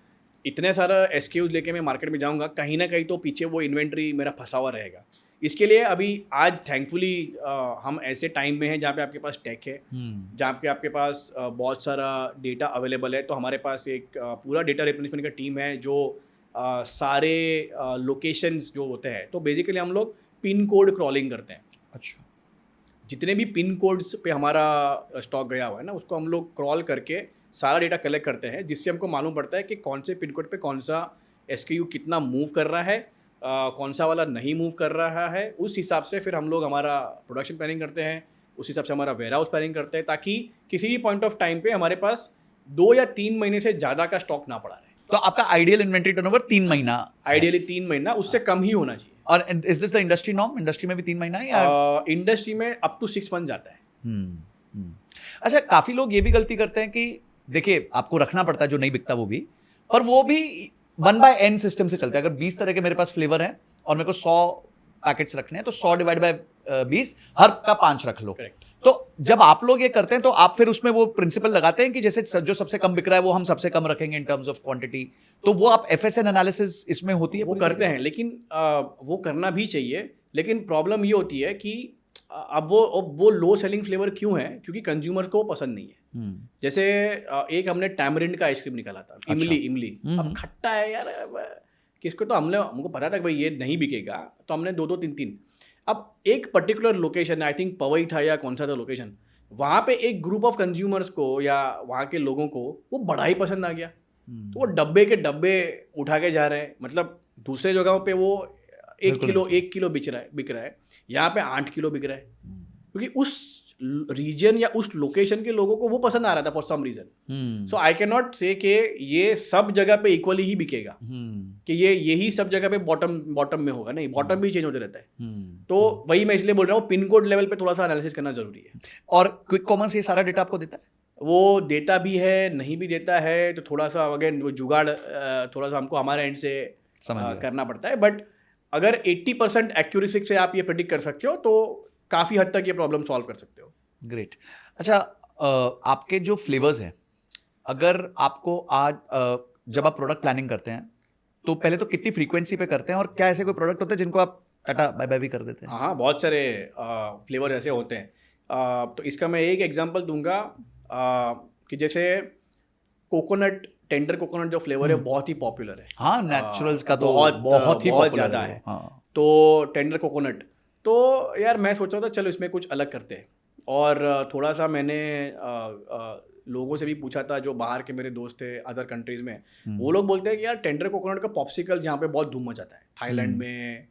इतने सारा SKUs लेके मैं मार्केट में जाऊंगा, कहीं ना कहीं तो पीछे वो इन्वेंट्री मेरा फंसा हुआ रहेगा। इसके लिए अभी आज थैंकफुली हम ऐसे टाइम में हैं जहाँ पे आपके पास टेक है, जहाँ पे आपके पास बहुत सारा डेटा अवेलेबल है। तो हमारे पास एक पूरा डेटा रिप्लेसमेंट का टीम है जो सारे लोकेशंस जो होते हैं, तो बेसिकली हम लोग पिन कोड क्रॉलिंग करते हैं। अच्छा, जितने भी पिन कोड्स पे हमारा स्टॉक गया हुआ है ना, उसको हम लोग क्रॉल करके सारा डेटा कलेक्ट करते हैं, जिससे हमको मालूम पड़ता है कि कौन से पिन कोड पे कौन सा SKU कितना मूव कर रहा है, कौन सा वाला नहीं मूव कर रहा है। उस हिसाब से फिर हम लोग हमारा प्रोडक्शन प्लानिंग करते हैं, उस हिसाब से हमारा वेयर हाउस प्लानिंग करते हैं, ताकि किसी भी पॉइंट ऑफ टाइम पे हमारे पास 2 या 3 महीने से ज़्यादा का स्टॉक ना पड़ा रहे। तो आपका आइडियल इन्वेंटरी टर्नओवर 3 महीना, आइडियली 3 महीना, उससे कम ही होना चाहिए। और is this the industry norm? Industry में भी 3 महीना है या इंडस्ट्री में अप टू 6 मंथ जाता है। अच्छा, काफी लोग ये भी गलती करते हैं कि देखिए आपको रखना पड़ता है जो नहीं बिकता वो भी, पर वो भी 1/n सिस्टम से चलता है। अगर 20 तरह के मेरे पास फ्लेवर हैं और मेरे को 100 पैकेट्स रखने हैं, तो 100 डिवाइड बाय 20, हर का 5 रख लो। करेक्ट। तो जब आप लोग ये करते हैं तो आप फिर उसमें वो प्रिंसिपल लगाते हैं कि जैसे जो सबसे कम बिक रहा है वो हम सबसे कम रखेंगे इन टर्म्स ऑफ क्वांटिटी, तो वो आप FSN एनालिसिस इसमें होती है? वो करते हैं, लेकिन वो करना भी चाहिए, लेकिन प्रॉब्लम ये होती है कि अब वो लो सेलिंग फ्लेवर क्यों है, क्योंकि कंज्यूमर को पसंद नहीं है। जैसे एक हमने टैमरिंड का आइसक्रीम निकाला था, इमली। अब खट्टा है यार, किसको, तो हमको पता था कि भाई ये नहीं बिकेगा, तो हमने 2-2, 3-3। अब एक particular location, I think Powai था या कौन सा था लोकेशन, वहाँ पे एक ग्रुप ऑफ कंज्यूमर्स को या वहाँ के लोगों को वो बड़ा ही पसंद आ गया। तो वो डब्बे के डब्बे उठा के जा रहे हैं, मतलब दूसरे जगहों पे वो 1 किलो बिक रहा है, यहाँ पे 8 किलो बिक रहा है, क्योंकि उस रीजन या उस लोकेशन के लोगों को वो पसंद आ रहा था for some reason. So I can not say कि ये सब जगह पे इक्वली ही बिकेगा, कि यही सब जगह पे बॉटम में होगा, नहीं, बॉटम भी चेंज होते रहता है। तो वही मैं इसलिए बोल रहा हूँ, पिन कोड लेवल पे थोड़ा सा एनालिसिस करना जरूरी है। और क्विक कॉमर्स ये सारा डेटा आपको देता है? वो देता भी है, नहीं भी देता है, तो थोड़ा सा अगेन वो जुगाड़ थोड़ा सा हमको हमारे एंड से करना पड़ता है। बट अगर 80% एक्यूरेसी से आप ये प्रेडिक्ट कर सकते हो, तो काफ़ी हद तक ये प्रॉब्लम सॉल्व कर सकते हो। ग्रेट। अच्छा, आपके जो फ्लेवर्स हैं, अगर आपको आज जब आप प्रोडक्ट प्लानिंग करते हैं तो पहले तो कितनी फ्रीक्वेंसी पे करते हैं, और क्या ऐसे कोई प्रोडक्ट होते हैं जिनको आप टाटा बाय बाय भी कर देते हैं? हाँ, बहुत सारे फ्लेवर ऐसे होते हैं। तो इसका मैं एक एग्जांपल दूंगा कि जैसे कोकोनट, टेंडर कोकोनट जो फ्लेवर है बहुत ही पॉपुलर है। हाँ, नेचुरल्स का तो बहुत ही ज़्यादा है। हाँ। तो टेंडर कोकोनट, तो यार मैं सोच रहा था चलो इसमें कुछ अलग करते हैं, और थोड़ा सा मैंने लोगों से भी पूछा था जो बाहर के मेरे दोस्त थे अदर कंट्रीज़ में। वो लोग बोलते हैं कि यार टेंडर कोकोनट का पॉप्सिकल्स यहाँ पे बहुत धूम मचाता है, थाईलैंड में,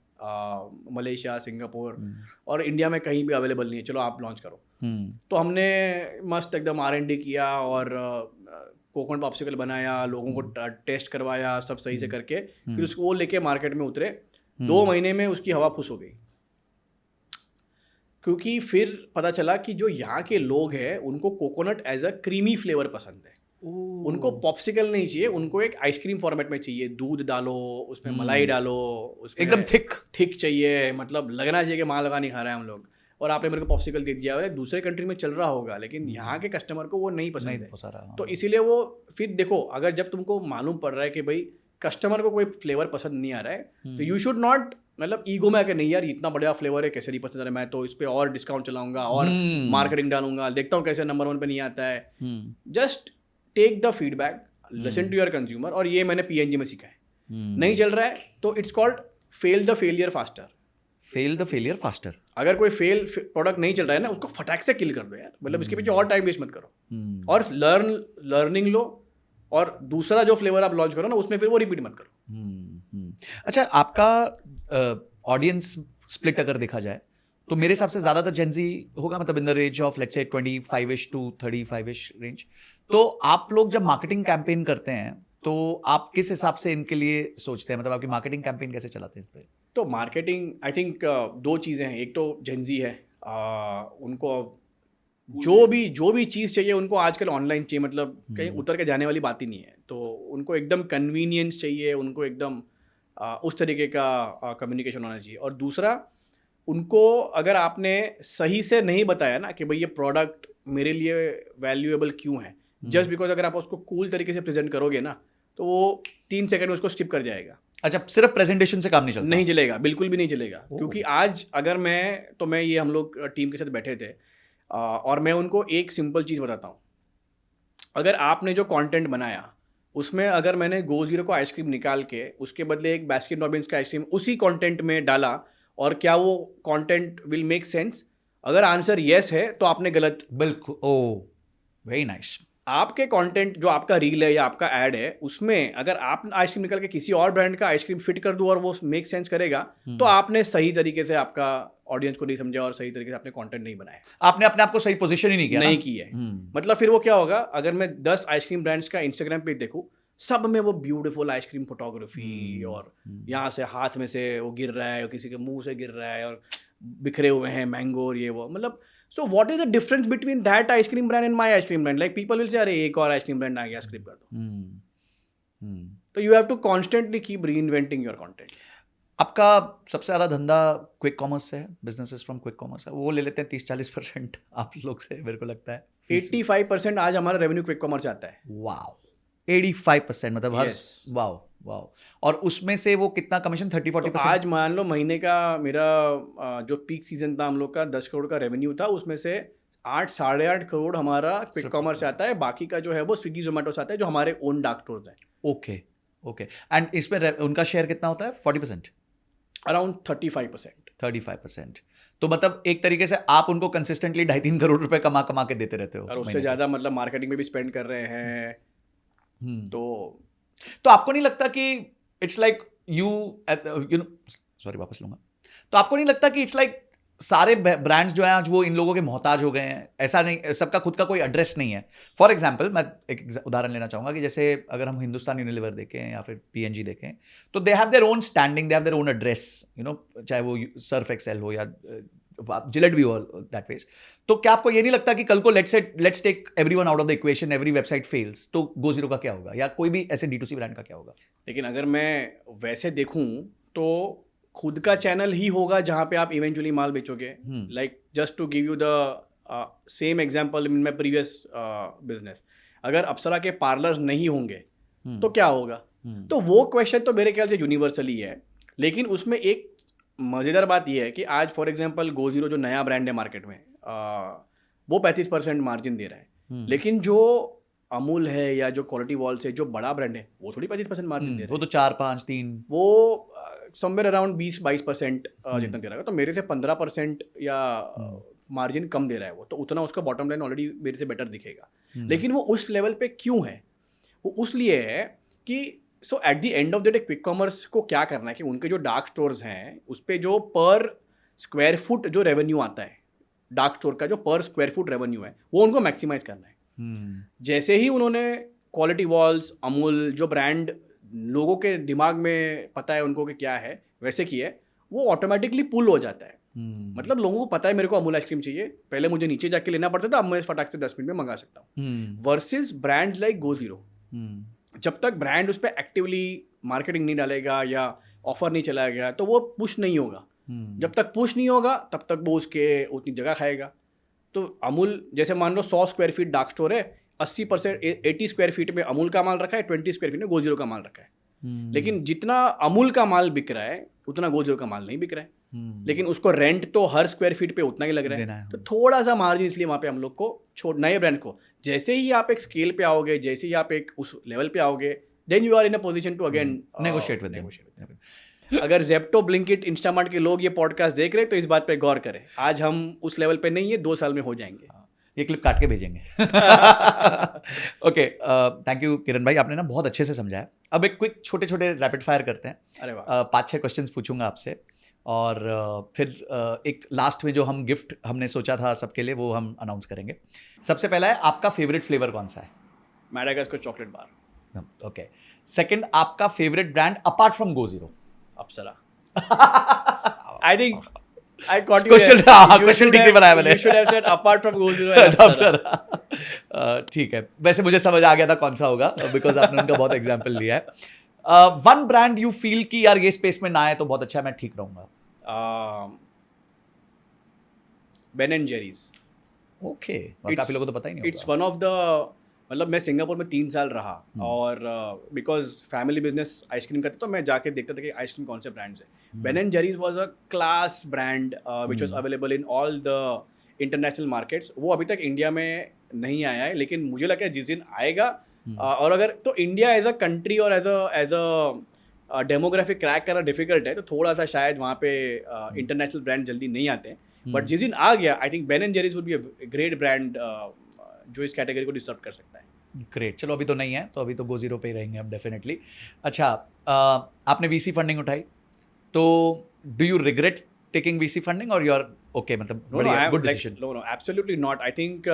मलेशिया, सिंगापुर, और इंडिया में कहीं भी अवेलेबल नहीं है, चलो आप लॉन्च करो। तो हमने मस्त एकदम R&D किया और कोकोनट पॉप्सिकल बनाया, लोगों को टेस्ट करवाया, सब सही से करके फिर उसको वो लेके मार्केट में उतरे। 2 महीने में उसकी हवा फुस हो गई, क्योंकि फिर पता चला कि जो यहाँ के लोग हैं उनको coconut as a creamy flavour पसंद है। उनको पॉप्सिकल नहीं चाहिए, उनको एक आइसक्रीम फॉर्मेट में चाहिए, दूध डालो उसमें, मलाई डालो उसमें, एकदम थिक चाहिए, मतलब लगना चाहिए कि माल लगा नहीं खा रहे हैं हम लोग, और आपने मेरे को पॉप्सिकल दे दिया है। दूसरे कंट्री में चल रहा होगा लेकिन यहाँ के कस्टमर को वो नहीं पसंद है। तो इसीलिए वो फिर देखो, अगर जब तुमको मालूम पड़ रहा है कि भाई कस्टमर को कोई फ्लेवर पसंद नहीं आ रहा है, तो यू शुड नॉट मतलब ईगो में आके नहीं यार इतना बढ़िया फ्लेवर है कैसे नहीं पसंद आ रहा है, मैं तो इस पर और डिस्काउंट चलाऊंगा और मार्केटिंग डालूंगा, देखता हूँ कैसे नंबर 1 पे नहीं आता है। Just take the feedback, listen to your consumer, और ये मैंने पीएनजी में सीखा है। नहीं चल रहा है तो it's called fail the failure faster. अगर कोई प्रोडक्ट नहीं चल रहा है ना, उसको फटाक से किल कर दो यार, मतलब इसके पीछे और टाइम वेस्ट मत करो, और लर्निंग लो, और दूसरा जो फ्लेवर आप लॉन्च करो ना उसमें फिर वो रिपीट मत करो। अच्छा, आपका ऑडियंस स्प्लिट अगर देखा जाए तो मेरे हिसाब से ज्यादातर जेनजी होगा, मतलब in the range of let's say 25ish to 35ish range. तो आप लोग जब मार्केटिंग कैंपेन करते हैं तो आप किस हिसाब से इनके लिए सोचते हैं, मतलब आपकी मार्केटिंग कैंपेन कैसे चलाते हैं इस पे? तो मार्केटिंग आई थिंक 2 चीज़ें हैं, एक तो जेनजी है, उनको जो भी चीज़ चाहिए उनको आजकल ऑनलाइन चाहिए, मतलब कहीं उतर के जाने वाली बात ही नहीं है, तो उनको एकदम कन्वीनियंस चाहिए, उनको एकदम उस तरीके का कम्युनिकेशन होना चाहिए। और दूसरा, उनको अगर आपने सही से नहीं बताया ना कि भाई ये प्रोडक्ट मेरे लिए वैल्यूएबल क्यों है, जस्ट बिकॉज अगर आप उसको कूल तरीके से प्रेजेंट करोगे ना तो वो 3 सेकंड में उसको स्किप कर जाएगा। अच्छा, सिर्फ प्रेजेंटेशन से काम नहीं चलता? नहीं चलेगा, बिल्कुल भी नहीं चलेगा। क्योंकि आज अगर मैं ये हम लोग टीम के साथ बैठे थे और मैं उनको एक सिंपल चीज़ बताता हूँ, अगर आपने जो कंटेंट बनाया उसमें अगर मैंने गो जीरो को आइसक्रीम निकाल के उसके बदले एक बास्किन रॉबिन्स का आइसक्रीम उसी कंटेंट में डाला, और क्या वो कंटेंट विल मेक सेंस? अगर आंसर येस है तो आपने गलत। बिल्कुल, ओह वेरी नाइस। आपके कंटेंट जो आपका रील है या आपका ऐड है उसमें अगर आप आइसक्रीम निकाल के किसी और ब्रांड का आइसक्रीम फिट कर दो और वो मेक सेंस करेगा, तो आपने सही तरीके से आपका ऑडियंस को नहीं समझा और सही तरीके से आपने कंटेंट नहीं बनाया, आपने अपने आप को सही पोजीशन ही नहीं किया, नहीं की है। मतलब फिर वो क्या होगा, अगर मैं 10 आइसक्रीम ब्रांड्स का इंस्टाग्राम पेज देखूं, सब में वो ब्यूटीफुल आइसक्रीम फोटोग्राफी और यहाँ से हाथ में से वो गिर रहा है और किसी के मुंह से गिर रहा है और बिखरे हुए हैं मैंगो और ये वो, मतलब so what is the difference between that ice cream brand and my ice cream brand? Like people will say अरे एक और ice cream brand आ गया, स्क्रिप कर दो। तो you have to constantly keep reinventing your content. आपका सबसे ज़्यादा धंधा क्विक कॉमर्स से है, बिजनेसेस फ्रॉम क्विक कॉमर्स है, वो ले लेते हैं 30-40% आप लोग से, मेरे को लगता है 85% आज हमारा रेवेन्यू क्विक कॉमर्स आता है। वाओ, 85%, मतलब हर वाओ वाओ। और उसमें से वो कितना कमीशन? 30-40%? तो आज मान लो महीने का मेरा जो पीक सीजन था हम लोग का 10 करोड़ का रेवेन्यू था, उसमें से 8-8.5 करोड़ हमारा क्विक कॉमर्स से आता है, बाकी का जो है वो स्विगी जोमेटो से आता है जो हमारे ओन डार्क स्टोर्स हैं। Okay okay. एंड इसमें उनका शेयर कितना होता है? 40%? अराउंड 35%। तो मतलब एक तरीके से आप उनको कंसिस्टेंटली 2.5-3 करोड़ रुपए कमा के देते रहते हो, और उससे ज़्यादा मतलब मार्केटिंग में भी स्पेंड कर रहे हैं। तो आपको नहीं लगता कि it's like you know, sorry वापस लूंगा, तो आपको नहीं लगता कि इट्स लाइक सारे ब्रांड्स जो हैं आज वो इन लोगों के मोहताज हो गए हैं? ऐसा नहीं, सबका खुद का कोई एड्रेस नहीं है। फॉर एग्जांपल मैं एक उदाहरण लेना चाहूंगा कि जैसे अगर हम हिंदुस्तान यूनिलीवर देखें या फिर पीएनजी देखें, तो they have their own standing, they have their own address, you know, चाहे वो सर्फ एक्सेल हो या जिलेट भी हो, दैट वेज। तो क्या आपको ये नहीं लगता कि कल को let's take everyone out of the equation, every website fails, तो गो जीरो का क्या होगा, या कोई भी ऐसे D2C ब्रांड का क्या होगा? लेकिन अगर मैं वैसे देखूं तो खुद का चैनल ही होगा जहां पे आप इवेंचुअली माल बेचोगे। Like just to give you the same example in my previous business, अगर अप्सरा के पार्लर्स नहीं होंगे तो क्या होगा? तो वो क्वेश्चन तो मेरे ख्याल से यूनिवर्सली है, लेकिन उसमें एक मज़ेदार बात यह है कि आज फॉर एग्जांपल गो जीरो जो नया ब्रांड है मार्केट में, वो 35% मार्जिन दे रहा है, लेकिन जो अमूल है या जो क्वालिटी वॉल से जो बड़ा ब्रांड है वो थोड़ी 35% मार्जिन दे रहा है, वो तो 4-5-3, वो समवेयर अराउंड 20-22% जितना दे रहा है। तो मेरे से 15% या मार्जिन कम दे रहा है वो, तो उतना उसका बॉटम लाइन ऑलरेडी मेरे से बेटर दिखेगा। लेकिन वो उस लेवल पे क्यों है? वो उसलिए है कि so at the end of the day quick commerce को क्या करना है कि उनके जो डार्क स्टोर्स हैं उस पर जो पर स्क्वायर फुट जो रेवेन्यू आता है, डार्क स्टोर का जो पर स्क्वायर फुट रेवेन्यू है, वो उनको मैक्सिमाइज करना है। जैसे ही उन्होंने क्वालिटी वॉल्स, अमूल, जो ब्रांड लोगों के दिमाग में पता है उनको कि क्या है, वैसे किया है, वो ऑटोमेटिकली पुल हो जाता है। मतलब लोगों को पता है मेरे को अमूल आइसक्रीम चाहिए, पहले मुझे नीचे जाके लेना पड़ता था, अब मैं फटाक से 10 मिनट में मंगा सकता हूँ। Versus brand like go zero, जब तक ब्रांड उस पर एक्टिवली मार्केटिंग नहीं डालेगा या ऑफर नहीं चलाया गया तो वो पुश नहीं होगा। जब तक पुश नहीं होगा तब तक वो उसके उतनी जगह खाएगा। तो अमूल जैसे मान लो 100 स्क्वायर फीट डार्क स्टोर है, 80% 80 स्क्वायर फीट में अमूल का माल रखा है, 20 स्क्वायर फीट में गो जीरो का माल रखा है। लेकिन जितना अमूल का माल बिक रहा है उतना गो जीरो का माल नहीं बिक रहा है। लेकिन उसको रेंट तो हर स्क्वायर फीट पे उतना ही लग रहा है। तो थोड़ा सा मार्जिन इसलिए वहाँ पे हम लोग को नए ब्रांड को, जैसे ही आप एक स्केल पे आओगे, जैसे ही आप एक उस लेवल पे आओगे, then you are in a position to again negotiate with them. अगर जेप्टो, ब्लिंकिट, इंस्टामार्ट के लोग ये पॉडकास्ट देख रहे हैं तो इस बात पे गौर करें। आज हम उस लेवल पे नहीं है, 2 साल में हो जाएंगे। ये क्लिप काट के भेजेंगे। ओके, थैंक यू किरण भाई, आपने ना बहुत अच्छे से समझाया। अब एक क्विक छोटे छोटे रैपिड फायर करते हैं। अरे वाह। 5-6 क्वेश्चंस पूछूंगा आपसे और फिर एक लास्ट में जो हम गिफ्ट हमने सोचा था सबके लिए वो हम अनाउंस करेंगे। सबसे पहला है, आपका फेवरेट फ्लेवर कौन सा है? Madagascar chocolate bar. Okay. Second, आपका favourite brand apart from Go Zero? Apsara. I think I caught you Question- there. हाँ, You question should degree have- बनाया मैंने। You should have said apart from Go Zero and Apsara. अप्सरा। ठीक है, वैसे मुझे समझ आ गया था कौन सा होगा बिकॉज आपने उनका बहुत एग्जाम्पल लिया है। वन ब्रांड यू फील कि यार ये स्पेस में ना आए तो बहुत अच्छा है, मैं ठीक रहूंगा? Ben and Jerry's. ओके, काफी लोगों को तो पता ही नहीं It's होगा। one of the, मतलब मैं सिंगापुर में 3 साल रहा और बिकॉज फैमिली बिजनेस आइसक्रीम करते तो मैं जाके देखता था कि आइसक्रीम कौन से ब्रांड्स है। Ben and Jerry's was a class brand which was available in all the international markets. वो अभी तक इंडिया में नहीं आया है, लेकिन मुझे लगता है जिस दिन आएगा और अगर तो इंडिया एज अ कंट्री और एज अ डेमोग्राफिक क्रैक करना डिफिकल्ट है, तो थोड़ा सा शायद वहाँ पे इंटरनेशनल ब्रांड जल्दी नहीं आते हैं। बट जिस दिन आ गया, I think Ben and Jerry's would be a great brand जो इस कैटेगरी को डिस्टर्ब कर सकता है। ग्रेट, चलो अभी तो नहीं है, तो अभी तो गो जीरो पे ही रहेंगे हम डेफिनेटली। अच्छा, आपने वीसी फंडिंग उठाई, तो do you regret taking VC funding और यू आर ओके, मतलब बढ़िया, good decision? No, absolutely not. I think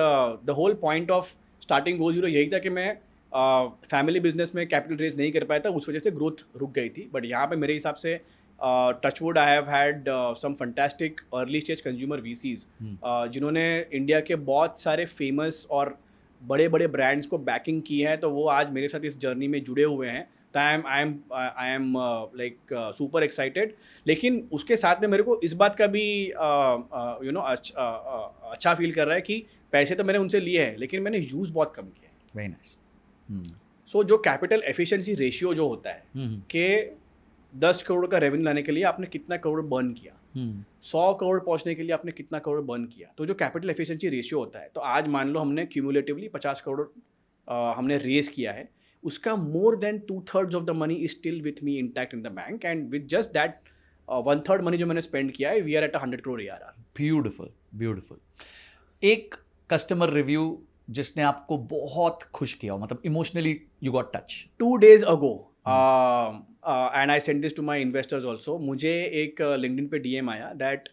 the whole point of starting Go Zero यही था कि मैं फैमिली बिजनेस में कैपिटल रेज नहीं कर पाया था, उस वजह से ग्रोथ रुक गई थी। बट यहाँ पे मेरे हिसाब से touchwood I have had some fantastic early stage consumer VCs जिन्होंने इंडिया के बहुत सारे फेमस और बड़े बड़े ब्रांड्स को बैकिंग की है, तो वो आज मेरे साथ इस जर्नी में जुड़े हुए हैं। तो I am like super excited. लेकिन उसके साथ में मेरे को इस बात का भी अच्छा फील कर रहा है कि पैसे तो मैंने उनसे लिए हैं, लेकिन मैंने यूज़ बहुत कम किया है। Very nice. सो जो कैपिटल एफिशिएंसी रेशियो जो होता है कि 10 करोड़ का रेवेन्यू लाने के लिए आपने कितना करोड़ बर्न किया, 100 करोड़ पहुंचने के लिए आपने कितना करोड़ बर्न किया, तो जो कैपिटल एफिशिएंसी रेशियो होता है, तो आज मान लो हमने क्यूमुलेटिवली 50 करोड़ हमने रेज किया है, उसका more than 2/3 of the money is still with me intact in the bank, and with just that 1/3 money जो मैंने स्पेंड किया है, we are at 100 crore ARR। Beautiful, beautiful. एक कस्टमर रिव्यू जिसने आपको बहुत खुश किया हो, मतलब emotionally you got touch? 2 days ago and I send this to my investors also. मुझे एक लिंक्डइन पे DM आया दैट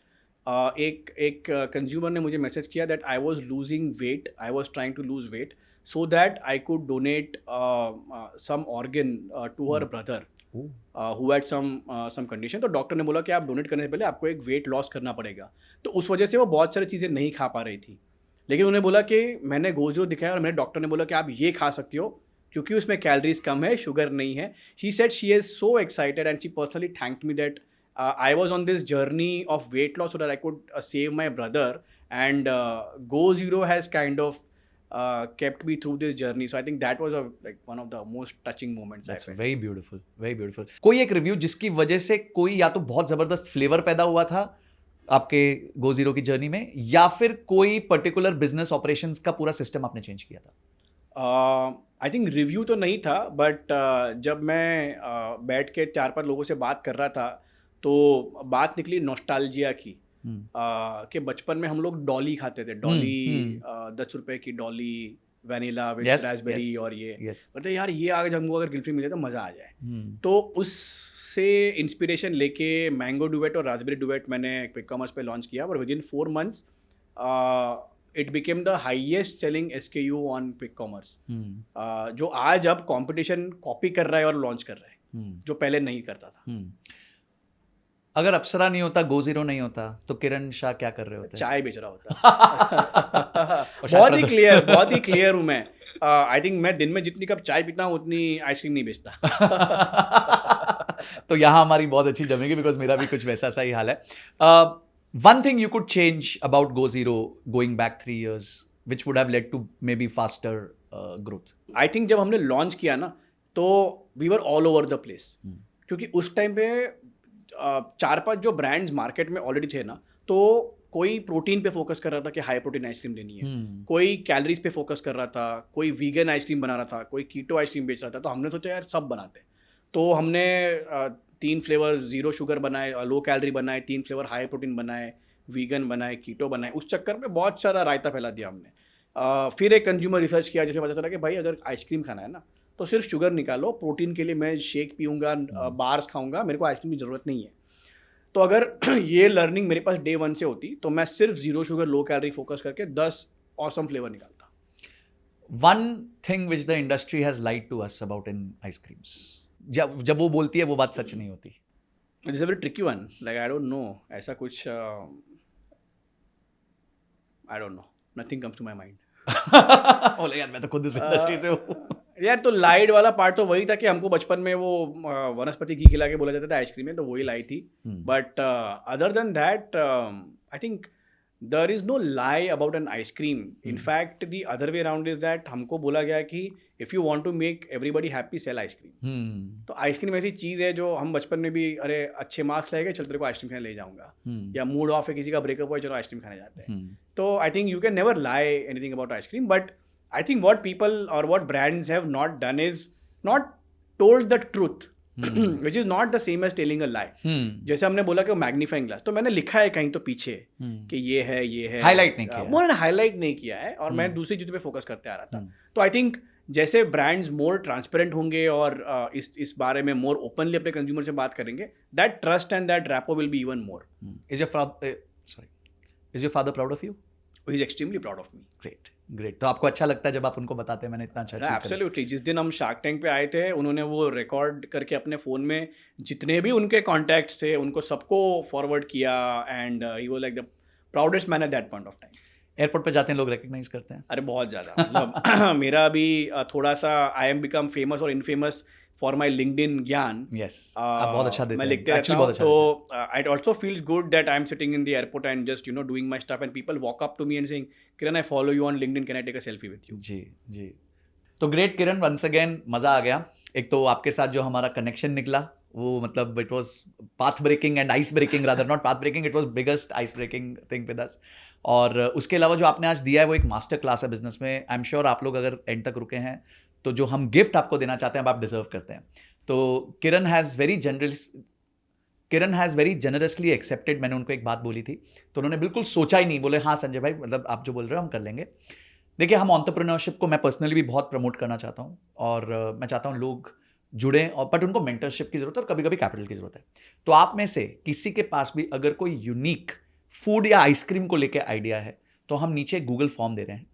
एक कंज्यूमर ने मुझे मैसेज किया that I was losing weight, I was trying to lose weight so that I could donate some organ to her brother who had some condition. तो doctor ने बोला कि आप डोनेट करने से पहले आपको एक वेट लॉस करना पड़ेगा। तो उस वजह से वो बहुत सारी चीज़ें नहीं खा पा रही थी, लेकिन उन्हें बोला कि मैंने Go Zero दिखाया और मेरे डॉक्टर ने बोला कि आप ये खा सकती हो क्योंकि उसमें कैलोरीज कम है, शुगर नहीं है। She said she is so excited and she personally thanked me that I was on this journey of weight loss so that I could save my brother, and Go Zero has kind of kept me through this journey. So I think that was one of the most touching moments. That's very beautiful, very beautiful. कोई एक review जिसकी वजह से कोई या तो बहुत जबरदस्त फ्लेवर पैदा हुआ था आपके Go Zero की जर्नी में, या फिर कोई पर्टिकुलर बिजनेस ऑपरेशंस का पूरा सिस्टम आपने चेंज किया था? आई थिंक रिव्यू तो नहीं था, बट जब मैं बैठ के 4-5 लोगों से बात कर रहा था तो बात निकली नॉस्टैल्जिया की। कि बचपन में हम लोग डॉली खाते थे, डॉली 10 रुपए की डॉली वैनिला विद रास्पबेरी और ये बोलते यार ये आगे हमको अगर गिल्फी मिले तो मज़ा आ जाए। तो उससे इंस्पिरेशन लेके मैंगो डुवेट और रास्पबेरी डुवेट मैंने क्विक कॉमर्स पे लॉन्च किया, और with in 4 months it became the highest selling SKU on quick commerce, जो आज अब कंपटीशन कॉपी कर रहा है और लॉन्च कर रहा है, जो पहले नहीं करता था। अगर अप्सरा नहीं होता, गो जीरो नहीं होता, तो किरण शाह क्या कर रहे होते? चाय बेच रहा होता। बहुत ही क्लियर हूँ मैं। आई थिंक मैं दिन में जितनी कप चाय पीता हूँ उतनी आइसक्रीम नहीं बेचता। तो यहाँ हमारी बहुत अच्छी जमेगी, बिकॉज मेरा भी कुछ वैसा सा ही हाल है. One thing you could change about go zero going back 3 years which would have led to maybe faster growth? I think जब हमने लॉन्च किया ना तो we were all over the place, क्योंकि उस टाइम पे 4-5 जो ब्रांड्स मार्केट में ऑलरेडी थे ना, तो कोई प्रोटीन पे फोकस कर रहा था कि हाई प्रोटीन आइसक्रीम लेनी है, कोई कैलोरीज पे फोकस कर रहा था, कोई वीगन आइसक्रीम बना रहा था, कोई कीटो आइसक्रीम बेच रहा था. तो हमने सोचा यार सब बनाते. तो हमने 3 फ्लेवर जीरो शुगर बनाए, लो कैलोरी बनाए, 3 फ्लेवर हाई प्रोटीन बनाए, वीगन बनाए, कीटो बनाए. उस चक्कर में बहुत सारा रायता फैला दिया हमने. फिर एक कंज्यूमर रिसर्च किया जिसमें पता चला कि भाई अगर आइसक्रीम खाना है ना तो सिर्फ शुगर निकालो, प्रोटीन के लिए मैं शेक पीऊँगा, बार्स खाऊंगा, मेरे को आइसक्रीम की ज़रूरत नहीं है. तो अगर ये लर्निंग मेरे पास डे 1 से होती तो मैं सिर्फ zero sugar low calorie focus करके 10 ऑसम फ्लेवर निकालता. One thing which the industry has lied to us about in ice creams, जब वो बोलती है वो बात सच नहीं होती. It is a very tricky one. Like I don't know, ऐसा कुछ I don't know, nothing comes to my mind. बोले यार मैं तो खुद इस इंडस्ट्री से हूँ. यार तो लाइट वाला पार्ट तो वही था कि हमको बचपन में वो वनस्पति घी खिला के बोला जाता था आइसक्रीम में, तो वही लाई थी. But other than that I think there is no lie about an ice cream. In fact the other way around is that हमको बोला गया कि if you want to make everybody happy sell ice cream. तो आइसक्रीम ऐसी चीज़ है जो हम बचपन में भी, अरे अच्छे मार्क्स लाएंगे चल तेरे को आइसक्रीम खाने ले जाऊंगा, या मूड ऑफ है किसी का, ब्रेकअप हुआ चलो आइसक्रीम खाने जाते हैं. तो I think you can never lie anything about ice cream. But I think what people or what brands have not done is not told the truth, which is not the same as telling a lie. जैसे हमने बोला कि वो magnifying glass, तो मैंने लिखा है कहीं तो पीछे कि ये है, हाईलाइट नहीं किया. मैंने हाईलाइट नहीं किया है और मैं दूसरी चीज़ों पे फोकस करते आ रहा था. तो आई थिंक जैसे ब्रांड्स मोर ट्रांसपेरेंट होंगे और इस बारे में मोर ओपनली अपने कंज्यूमर से बात करेंगे, that trust and that rapport will be even more. Is your father proud of you? He is extremely proud of me. Great. तो आपको अच्छा लगता है जब आप उनको बताते हैं मैंने इतना अच्छा अचीव किया? एब्सोल्युटली. जिस दिन हम शार्क टैंक पे आए थे, उन्होंने वो रिकॉर्ड करके अपने फ़ोन में जितने भी उनके कॉन्टैक्ट्स थे उनको सबको फॉरवर्ड किया, and he was like the proudest man eight that point of time. Airport पे जाते हैं लोग रिकग्नाइज करते हैं? अरे बहुत ज़्यादा. मतलब मेरा भी थोड़ा सा आई एम बिकम फेमस और इनफेमस फॉर माई लिंक्डइन ज्ञान. Yes. आप बहुत अच्छा देते मैं हैं. लिखते रहता हूँ. तो it also feels good that I am sitting in the airport and just doing my stuff and people walk up to me and saying Kiran I follow you on LinkedIn, can I take a selfie with you. जी. तो great किरण, once again मज़ा आ गया. एक तो आपके साथ जो हमारा कनेक्शन निकला वो मतलब it was path breaking and ice breaking, rather not path breaking, it was biggest ice breaking thing with us. और उसके अलावा जो आपने आज दिया है वो एक मास्टर क्लास है बिजनेस में. आई एम श्योर आप लोग अगर एंड तक रुके हैं तो जो हम गिफ्ट आपको देना चाहते हैं आप डिजर्व करते हैं. तो किरण हैज़ वेरी जनरसली एक्सेप्टेड. मैंने उनको एक बात बोली थी तो उन्होंने बिल्कुल सोचा ही नहीं, बोले हाँ संजय भाई, मतलब आप जो बोल रहे हो हम कर लेंगे. देखिए, हम एंटरप्रेन्योरशिप को मैं पर्सनली भी बहुत प्रमोट करना चाहता हूँ और मैं चाहता हूँ लोग जुड़ें, और बट उनको मेंटरशिप की ज़रूरत है और कभी कभी कैपिटल की ज़रूरत है. तो आप में से किसी के पास भी अगर कोई यूनिक फूड या आइसक्रीम को लेकर आइडिया है तो हम नीचे गूगल फॉर्म दे रहे हैं,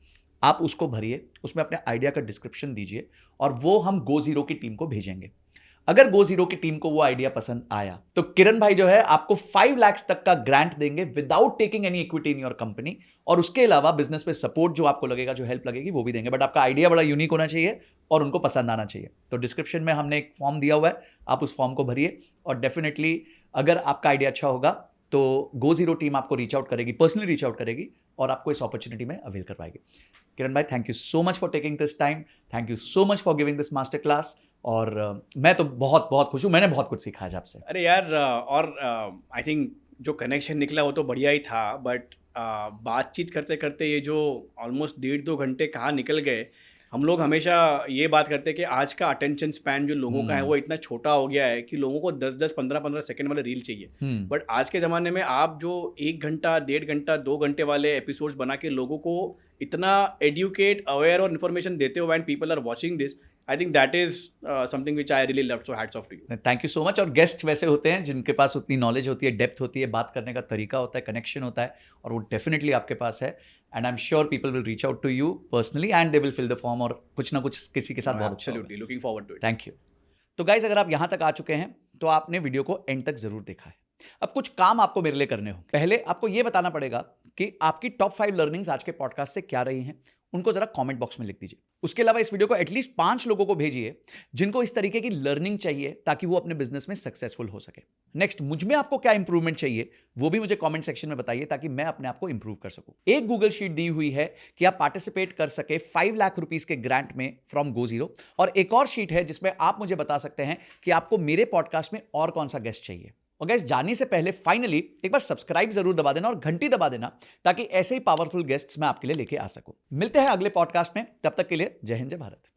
आप उसको भरिए, उसमें अपने आइडिया का डिस्क्रिप्शन दीजिए और वो हम गो जीरो की टीम को भेजेंगे. अगर गो जीरो की टीम को वो आइडिया पसंद आया तो किरण भाई जो है आपको 5 लाख तक का ग्रांट देंगे without taking any equity in your company. और उसके अलावा बिजनेस पे सपोर्ट जो आपको लगेगा, जो हेल्प लगेगी वो भी देंगे. बट आपका आइडिया बड़ा यूनिक होना चाहिए और उनको पसंद आना चाहिए. तो डिस्क्रिप्शन में हमने एक फॉर्म दिया हुआ है, आप उस फॉर्म को भरिए और डेफिनेटली अगर आपका आइडिया अच्छा होगा तो गो जीरो टीम आपको रीच आउट करेगी, पर्सनली रीच आउट करेगी और आपको इस अपॉर्चुनिटी में अवेल करवाएगी. किरण भाई, thank you so much for taking this time, thank you so much for giving this master class. और मैं तो बहुत बहुत खुश हूँ, मैंने बहुत कुछ सीखा है आपसे. अरे यार, और आई थिंक जो कनेक्शन निकला वो तो बढ़िया ही था, बट बातचीत करते करते ये जो ऑलमोस्ट 1.5-2 घंटे कहाँ निकल गए. हम लोग हमेशा ये बात करते हैं कि आज का अटेंशन स्पैन जो लोगों का है वो इतना छोटा हो गया है कि लोगों को 10-10, 15-15 सेकंड वाले रील चाहिए. बट आज के ज़माने में आप जो 1 घंटा, 1.5 घंटा, 2 घंटे वाले एपिसोड्स बना के लोगों को इतना एडुकेट, अवेयर और इन्फॉर्मेशन देते हो and people are watching this, I think that is something which I really love. So hats off to you. Thank you so much. और गेस्ट वैसे होते हैं जिनके पास उतनी नॉलेज होती है, डेप्थ होती है, बात करने का तरीका होता है, कनेक्शन होता है, और वो डेफिनेटली आपके पास है. And I am sure people will reach out to you personally and they will fill the form, और कुछ ना कुछ किसी के साथ बहुत अच्छा होगा. Absolutely looking forward to it. Thank you. तो गाइज, अगर आप यहाँ तक आ चुके हैं तो आपने वीडियो को एंड तक जरूर देखा है. अब कुछ काम आपको मेरे लिए करने होंगे। पहले आपको यह बताना पड़ेगा कि आपकी टॉप 5 लर्निंग्स आज के पॉडकास्ट से क्या रही हैं, उनको जरा कमेंट बॉक्स में लिख दीजिए। उसके अलावा इस वीडियो को एटलीस्ट 5 लोगों को भेजिए जिनको इस तरीके की लर्निंग चाहिए ताकि वो अपने बिजनेस में सक्सेसफुल हो सके। नेक्स्ट, मुझ में आपको क्या इंप्रूवमेंट चाहिए वो भी मुझे कमेंट सेक्शन में बताइए ताकि मैं अपने आप को इंप्रूव कर सकूं। एक गूगल शीट दी हुई है कि आप पार्टिसिपेट कर सके 5 लाख रुपीस के ग्रांट में फ्रॉम गो जीरो, और एक और शीट है जिसमें आप मुझे बता सकते हैं कि आपको मेरे पॉडकास्ट में और कौन सा गेस्ट चाहिए। और गाइस, जाने से पहले फाइनली एक बार सब्सक्राइब जरूर दबा देना और घंटी दबा देना ताकि ऐसे ही पावरफुल गेस्ट्स मैं आपके लिए लेके आ सकूं। मिलते हैं अगले पॉडकास्ट में, तब तक के लिए जय हिंद जय भारत।